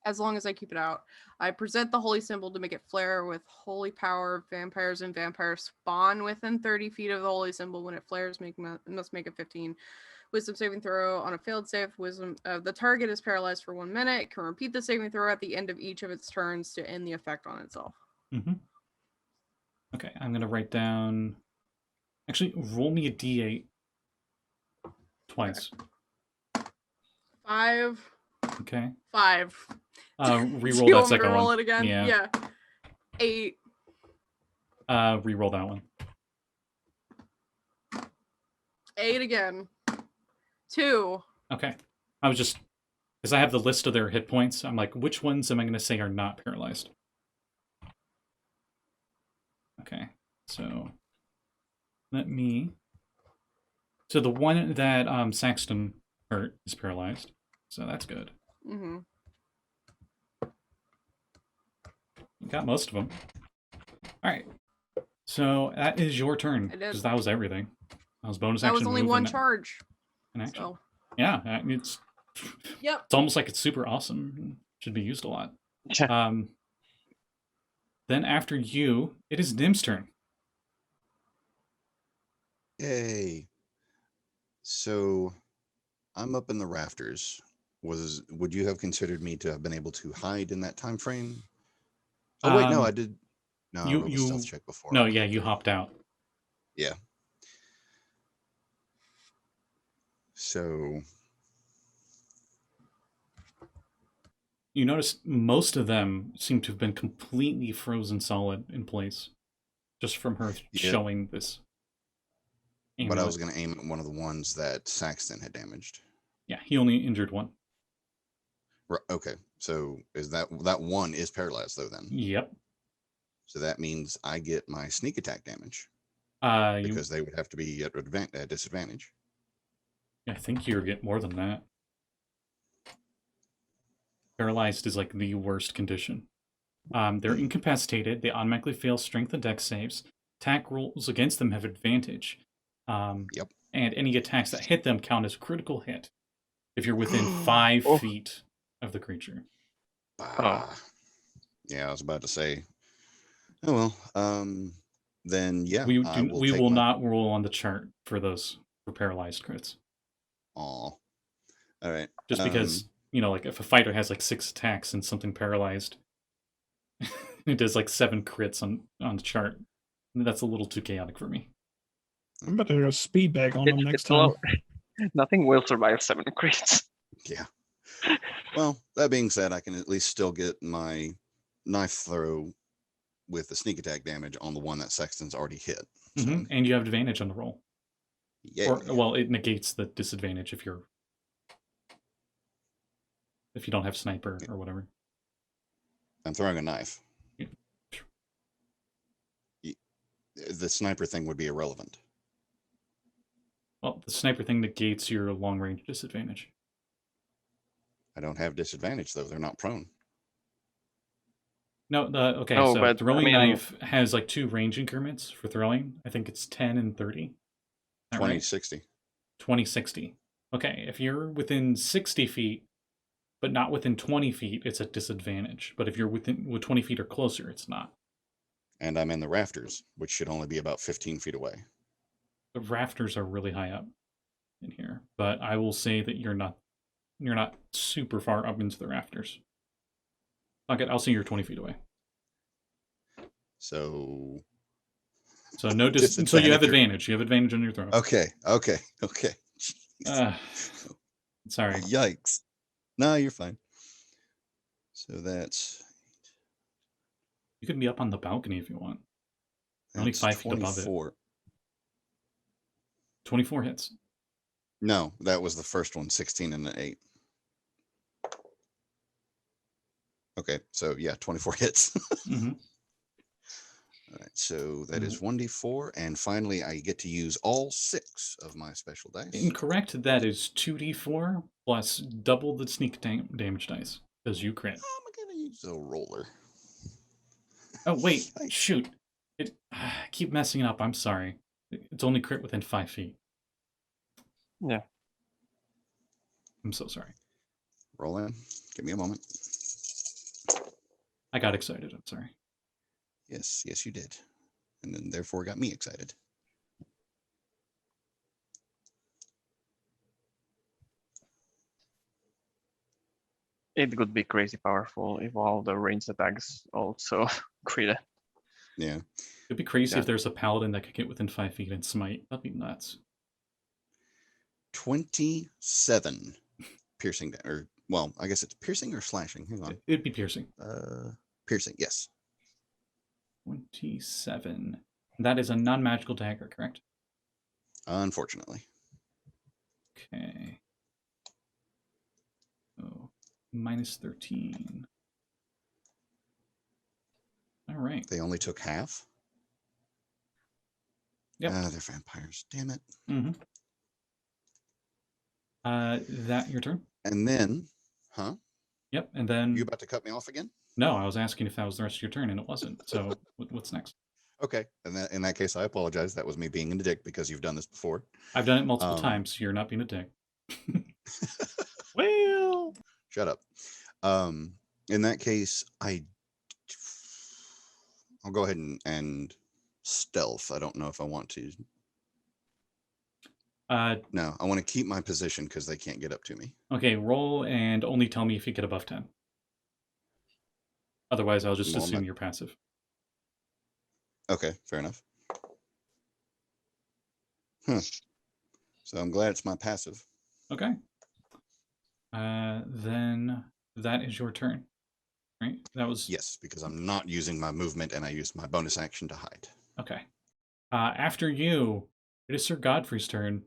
[SPEAKER 3] As long as I keep it out. I present the holy symbol to make it flare with holy power. Vampires and vampires spawn within 30 feet of the holy symbol. When it flares, must make a 15 wisdom saving throw. On a failed save, the target is paralyzed for 1 minute. It can repeat the saving throw at the end of each of its turns to end the effect on itself.
[SPEAKER 1] Mm-hmm. Okay, I'm going to write down... Actually, roll me a d8 twice.
[SPEAKER 3] 5.
[SPEAKER 1] Okay.
[SPEAKER 3] 5.
[SPEAKER 1] Reroll that second
[SPEAKER 3] roll
[SPEAKER 1] one.
[SPEAKER 3] It again? Yeah. 8.
[SPEAKER 1] Reroll that one.
[SPEAKER 3] 8 again. 2.
[SPEAKER 1] Okay. I was just... Because I have the list of their hit points, I'm like, which ones am I going to say are not paralyzed? Okay, so... Let me... So the one that Saxton hurt is paralyzed. So that's good.
[SPEAKER 3] Mm-hmm.
[SPEAKER 1] Got most of them. All right. So that is your turn. Because that was everything. That was bonus action.
[SPEAKER 3] That was only one charge.
[SPEAKER 1] An action.
[SPEAKER 3] So.
[SPEAKER 1] Yeah, it's...
[SPEAKER 3] Yep.
[SPEAKER 1] It's almost like it's super awesome. Should be used a lot. Then after you, it is Nym's turn.
[SPEAKER 2] Yay. So I'm up in the rafters. Would you have considered me to have been able to hide in that time frame? Oh wait, no, I did. No, I rolled a stealth check before.
[SPEAKER 1] No, yeah, you hopped out.
[SPEAKER 2] Yeah. So
[SPEAKER 1] you notice most of them seem to have been completely frozen solid in place, just from her showing this.
[SPEAKER 2] But I was going to aim at one of the ones that Saxton had damaged.
[SPEAKER 1] Yeah, he only injured one.
[SPEAKER 2] Right, okay, so is that one is paralyzed though then?
[SPEAKER 1] Yep.
[SPEAKER 2] So that means I get my sneak attack damage. Because they would have to be at disadvantage.
[SPEAKER 1] I think you get more than that. Paralyzed is like the worst condition. They're incapacitated. They automatically fail strength and dex saves. Attack rolls against them have advantage.
[SPEAKER 2] Yep.
[SPEAKER 1] And any attacks that hit them count as critical hit if you're within 5 feet of the creature.
[SPEAKER 2] Yeah, I was about to say. Oh well. Then yeah,
[SPEAKER 1] we will not roll on the chart for those for paralyzed crits.
[SPEAKER 2] Aw. All right.
[SPEAKER 1] Just because like if a fighter has like 6 attacks and something paralyzed, it does like 7 crits on the chart. That's a little too chaotic for me.
[SPEAKER 5] I'm about to go speed bag on them next time.
[SPEAKER 4] Nothing will survive 7 crits.
[SPEAKER 2] Yeah. Well, that being said, I can at least still get my knife throw with the sneak attack damage on the one that Sexton's already hit. So.
[SPEAKER 1] And you have advantage on the roll.
[SPEAKER 2] Yeah.
[SPEAKER 1] Well, it negates the disadvantage if you don't have sniper or whatever.
[SPEAKER 2] I'm throwing a knife.
[SPEAKER 1] Yeah.
[SPEAKER 2] The sniper thing would be irrelevant.
[SPEAKER 1] Well, the sniper thing negates your long range disadvantage.
[SPEAKER 2] I don't have disadvantage though. They're not prone.
[SPEAKER 1] No, so throwing knife has like 2 range increments for throwing. I think it's 10 and 30.
[SPEAKER 2] 20, 60.
[SPEAKER 1] 20, 60. Okay, if you're within 60 feet, but not within 20 feet, it's a disadvantage. But if you're with 20 feet or closer, it's not.
[SPEAKER 2] And I'm in the rafters, which should only be about 15 feet away.
[SPEAKER 1] The rafters are really high up in here, but I will say that you're not super far up into the rafters. Okay, I'll say you're 20 feet away.
[SPEAKER 2] So
[SPEAKER 1] no so you have advantage. You have advantage on your throw.
[SPEAKER 2] Okay.
[SPEAKER 1] Sorry.
[SPEAKER 2] Yikes. No, you're fine. So that's...
[SPEAKER 1] You can be up on the balcony if you want. You're only 5 feet above it. 24 hits.
[SPEAKER 2] No, that was the first one, 16 and an 8. Okay, so yeah, 24 hits. All right, so that is 1d4, and finally I get to use all 6 of my special dice.
[SPEAKER 1] Incorrect. That is 2d4 plus double the sneak damage dice because you crit.
[SPEAKER 2] I'm gonna use a roller.
[SPEAKER 1] Oh wait,
[SPEAKER 2] Thanks.
[SPEAKER 1] shoot! I keep messing up. I'm sorry. It's only crit within 5 feet.
[SPEAKER 4] Yeah.
[SPEAKER 1] I'm so sorry.
[SPEAKER 2] Roll in. Give me a moment.
[SPEAKER 1] I got excited. I'm sorry.
[SPEAKER 2] Yes, yes, you did, and then therefore got me excited.
[SPEAKER 4] It would be crazy powerful if all the ranged attacks also crit.
[SPEAKER 2] Yeah.
[SPEAKER 1] It'd be crazy
[SPEAKER 4] Yeah.
[SPEAKER 1] if there's a paladin that could get within 5 feet and smite. That'd be nuts.
[SPEAKER 2] 27 piercing, or well, I guess it's piercing or slashing. Hang on.
[SPEAKER 1] It'd be piercing.
[SPEAKER 2] Piercing, yes.
[SPEAKER 1] 27. That is a non-magical dagger, correct?
[SPEAKER 2] Unfortunately.
[SPEAKER 1] Okay. Oh, minus 13. All right.
[SPEAKER 2] They only took half.
[SPEAKER 1] Yep.
[SPEAKER 2] They're vampires. Damn it.
[SPEAKER 1] Mm-hmm. That your turn?
[SPEAKER 2] And then, huh?
[SPEAKER 1] Yep. And then
[SPEAKER 2] You about to cut me off again?
[SPEAKER 1] no, I was asking if that was the rest of your turn, and it wasn't. So what's next?
[SPEAKER 2] Okay. And in that case, I apologize. That was me being a dick because you've done this before.
[SPEAKER 1] I've done it multiple times. So you're not being a dick.
[SPEAKER 5] Well,
[SPEAKER 2] Shut up. In that case, I'll go ahead and stealth. I don't know if I want to. No, I want to keep my position because they can't get up to me.
[SPEAKER 1] Okay, roll and only tell me if you get above 10. Otherwise, I'll just assume you're passive.
[SPEAKER 2] Okay, fair enough. So I'm glad it's my passive.
[SPEAKER 1] Okay. Then that is your turn, right? That was
[SPEAKER 2] Yes, because I'm not using my movement and I used my bonus action to hide.
[SPEAKER 1] okay. After you, it is Sir Godfrey's turn.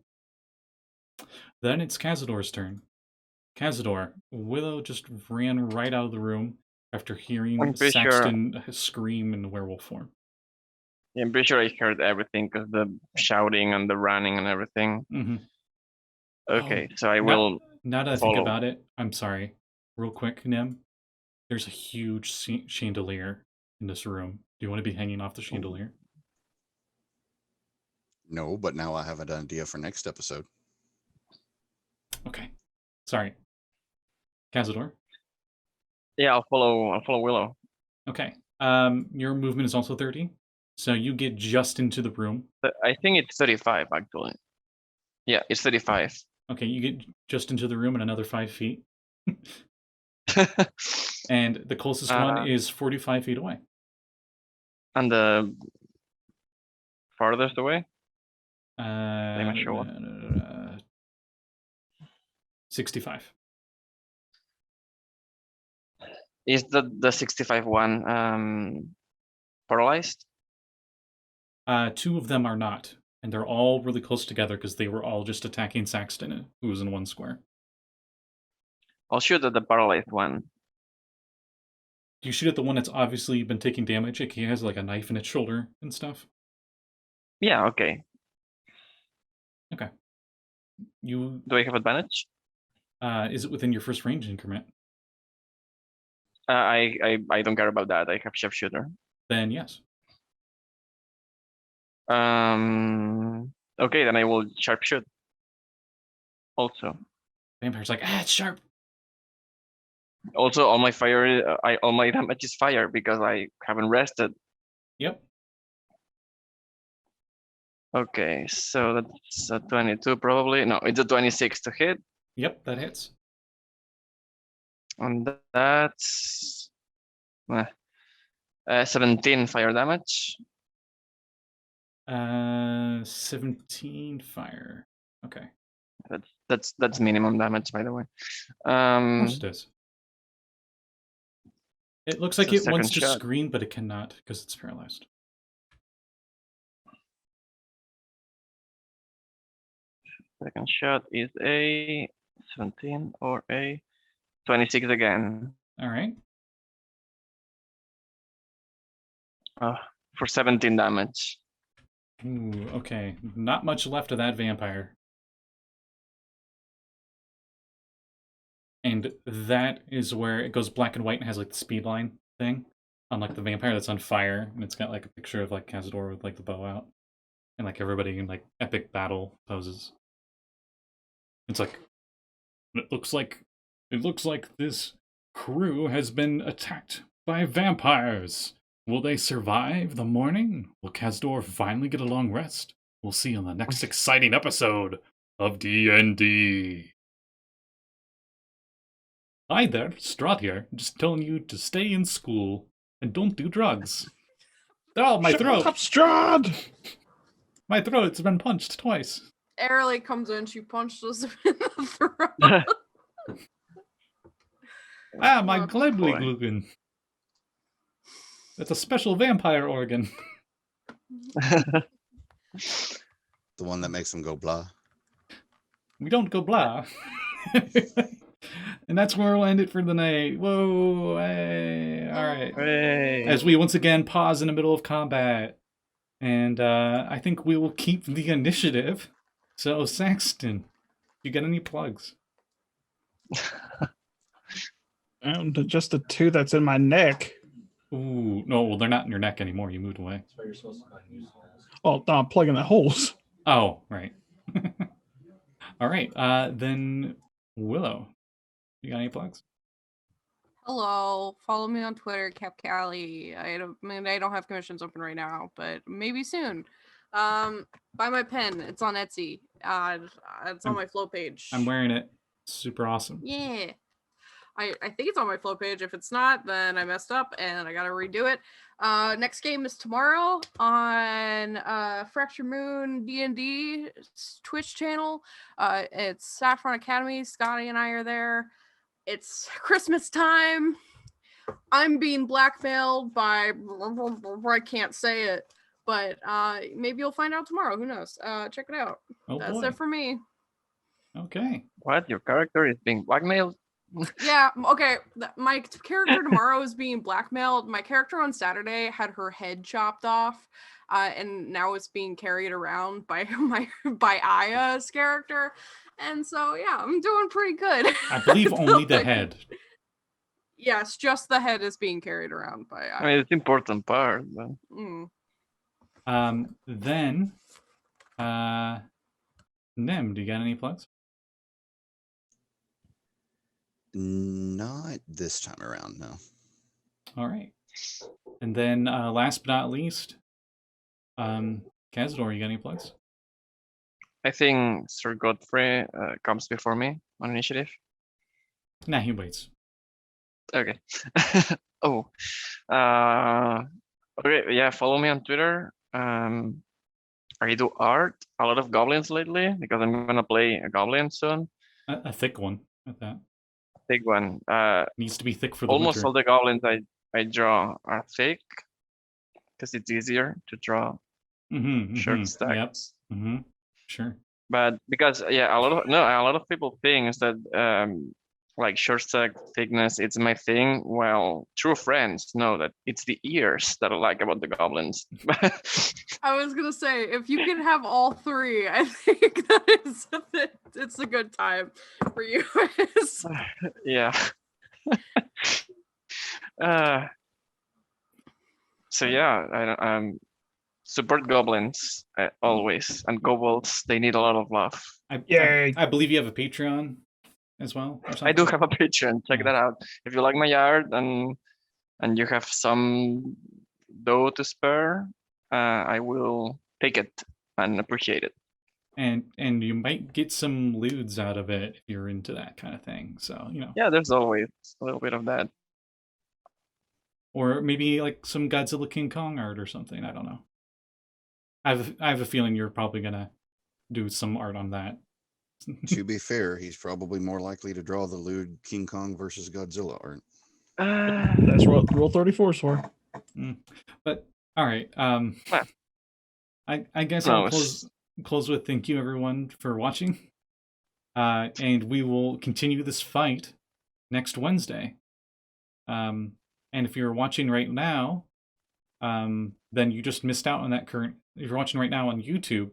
[SPEAKER 1] Then it's Cazador's turn. Cazador, Willow just ran right out of the room after hearing
[SPEAKER 4] I'm pretty
[SPEAKER 1] Saxton scream in werewolf form.
[SPEAKER 4] Yeah, I'm pretty sure I heard everything because the shouting and the running and everything.
[SPEAKER 1] Mm-hmm.
[SPEAKER 4] Okay, so I will.
[SPEAKER 1] Now that I think
[SPEAKER 4] follow.
[SPEAKER 1] about it, I'm sorry. Real quick, Nyhm, there's a huge chandelier in this room. Do you want to be hanging off the chandelier?
[SPEAKER 2] No, but now I have an idea for next episode.
[SPEAKER 1] Okay. Sorry. Cazador?
[SPEAKER 4] Yeah, I'll follow Willow.
[SPEAKER 1] Okay. Your movement is also 30. So you get just into the room.
[SPEAKER 4] But I think it's 35 actually. Yeah, it's 35.
[SPEAKER 1] Okay, you get just into the room and another 5 feet. And the closest one is 45 feet away.
[SPEAKER 4] And the farthest away?
[SPEAKER 1] I'm
[SPEAKER 4] not sure.
[SPEAKER 1] 65.
[SPEAKER 4] Is the 65 one paralyzed?
[SPEAKER 1] 2 of them are not. And they're all really close together because they were all just attacking Saxton, who was in one square.
[SPEAKER 4] I'll shoot at the paralyzed one.
[SPEAKER 1] You shoot at the one that's obviously been taking damage. It has like a knife in its shoulder and stuff.
[SPEAKER 4] Yeah, okay.
[SPEAKER 1] Okay. You
[SPEAKER 4] Do I have advantage?
[SPEAKER 1] is it within your first range increment?
[SPEAKER 4] I don't care about that. I have sharpshooter.
[SPEAKER 1] Then yes.
[SPEAKER 4] Okay, then I will sharpshoot. Also.
[SPEAKER 1] Vampire's like, it's sharp.
[SPEAKER 4] Also, all my fire, all my damage is fire because I haven't rested.
[SPEAKER 1] Yep.
[SPEAKER 4] Okay, so that's a 22 probably. No, it's a 26 to hit.
[SPEAKER 1] Yep, that hits.
[SPEAKER 4] And that's 17 fire damage.
[SPEAKER 1] 17 fire. Okay.
[SPEAKER 4] That's minimum damage, by the way.
[SPEAKER 1] Of course it is. It looks like
[SPEAKER 4] So
[SPEAKER 1] it wants
[SPEAKER 4] second
[SPEAKER 1] to
[SPEAKER 4] shot.
[SPEAKER 1] scream, but it cannot because it's paralyzed.
[SPEAKER 4] Second shot is a 17 or a 26 again.
[SPEAKER 1] All right.
[SPEAKER 4] for 17 damage.
[SPEAKER 1] Ooh, okay. Not much left of that vampire. And that is where it goes black and white and has like the speed line thing. Unlike the vampire that's on fire, and it's got like a picture of like Cazador with like the bow out. And like everybody in like epic battle poses. It's like it looks like this crew has been attacked by vampires. Will they survive the morning? Will Cazador finally get a long rest? We'll see on the next exciting episode of D&D. Hi there, Strahd here. Just telling you to stay in school and don't do drugs. Oh, my throat!
[SPEAKER 5] Shut up, Strahd!
[SPEAKER 1] My throat's been punched twice.
[SPEAKER 3] Airly comes in, she punched us in the throat.
[SPEAKER 1] Ah, my
[SPEAKER 3] Oh,
[SPEAKER 1] glebly
[SPEAKER 4] boy.
[SPEAKER 1] gluggen. That's a special vampire organ.
[SPEAKER 2] The one that makes them go blah.
[SPEAKER 1] We don't go blah. And that's where we'll end it for the night. Whoa, hey, all right.
[SPEAKER 4] Hooray.
[SPEAKER 1] As we once again pause in the middle of combat. And I think we will keep the initiative. So, Saxton, you got any plugs?
[SPEAKER 5] And just the 2 that's in my neck.
[SPEAKER 1] Ooh, no, well, they're not in your neck anymore. You moved away.
[SPEAKER 6] That's why you're supposed to find new holes.
[SPEAKER 5] Oh, no, I'm plugging the holes.
[SPEAKER 1] Oh, right. All right, then Willow, you got any plugs?
[SPEAKER 3] Hello, follow me on Twitter, Callie. I don't have commissions open right now, but maybe soon. Buy my pen. It's on Etsy. It's on my flow page.
[SPEAKER 1] I'm wearing it. Super awesome.
[SPEAKER 3] Yeah. I think it's on my flow page. If it's not, then I messed up and I gotta redo it. Next game is tomorrow on Fracture Moon D&D Twitch channel. It's Saffron Academy. Scotty and I are there. It's Christmas time. I'm being blackmailed by I can't say it, but maybe you'll find out tomorrow. Who knows? Check it out.
[SPEAKER 1] Oh,
[SPEAKER 3] That's
[SPEAKER 1] boy.
[SPEAKER 3] it for me.
[SPEAKER 1] Okay.
[SPEAKER 4] What? Your character is being blackmailed?
[SPEAKER 3] Yeah, okay. My character tomorrow is being blackmailed. My character on Saturday had her head chopped off, and now it's being carried around by Aya's character. And so yeah, I'm doing pretty good.
[SPEAKER 1] I believe only the
[SPEAKER 3] Like,
[SPEAKER 1] head.
[SPEAKER 3] Yes, just the head is being carried around by Aya.
[SPEAKER 4] I mean, it's an important part. But...
[SPEAKER 1] Then, Nyhm, do you got any plugs?
[SPEAKER 2] Not this time around, no.
[SPEAKER 1] All right. And then, last but not least, Cazador, you got any plugs?
[SPEAKER 4] I think Sir Godfrey comes before me on initiative.
[SPEAKER 1] Nah, he waits.
[SPEAKER 4] Okay. Oh. Okay, yeah, follow me on Twitter. I do art, a lot of goblins lately, because I'm gonna play a goblin soon.
[SPEAKER 1] A thick one at that.
[SPEAKER 4] Big one.
[SPEAKER 1] Needs to be thick for the
[SPEAKER 4] Almost
[SPEAKER 1] winter.
[SPEAKER 4] all the goblins I draw are thick, because it's easier to draw short stacks.
[SPEAKER 1] Yep. Sure.
[SPEAKER 4] But because yeah, a lot of people think is that like short stack thickness, it's my thing. Well, true friends know that it's the ears that I like about the goblins.
[SPEAKER 3] I was gonna say, if you can have all three, I think it's a good time for you.
[SPEAKER 4] Yeah. So yeah, I support goblins always, and kobolds, they need a lot of love.
[SPEAKER 1] I believe you have a Patreon as well. Or
[SPEAKER 4] I do
[SPEAKER 1] something?
[SPEAKER 4] have a Patreon. Check that out. If you like my art and you have some dough to spare, I will take it and appreciate it.
[SPEAKER 1] And you might get some lewds out of it if you're into that kind of thing. So, you know.
[SPEAKER 4] Yeah, there's always a little bit of that.
[SPEAKER 1] Or maybe like some Godzilla King Kong art or something. I don't know. I have a feeling you're probably gonna do some art on that.
[SPEAKER 2] To be fair, he's probably more likely to draw the lewd King Kong versus Godzilla art.
[SPEAKER 5] That's what Rule 34 is for.
[SPEAKER 1] But all right. I guess
[SPEAKER 4] No,
[SPEAKER 1] I'll close with thank you everyone for watching. And we will continue this fight next Wednesday. And if you're watching right now, then you just missed out on that current. If you're watching right now on YouTube,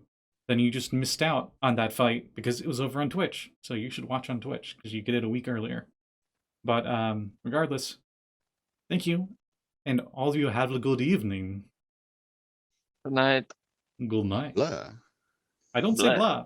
[SPEAKER 1] then you just missed out on that fight because it was over on Twitch. So you should watch on Twitch because you get it a week earlier. But regardless, thank you, and all of you have a good evening.
[SPEAKER 4] Good night.
[SPEAKER 1] Good night.
[SPEAKER 2] Blah.
[SPEAKER 1] I don't say
[SPEAKER 4] Blah.
[SPEAKER 1] blah.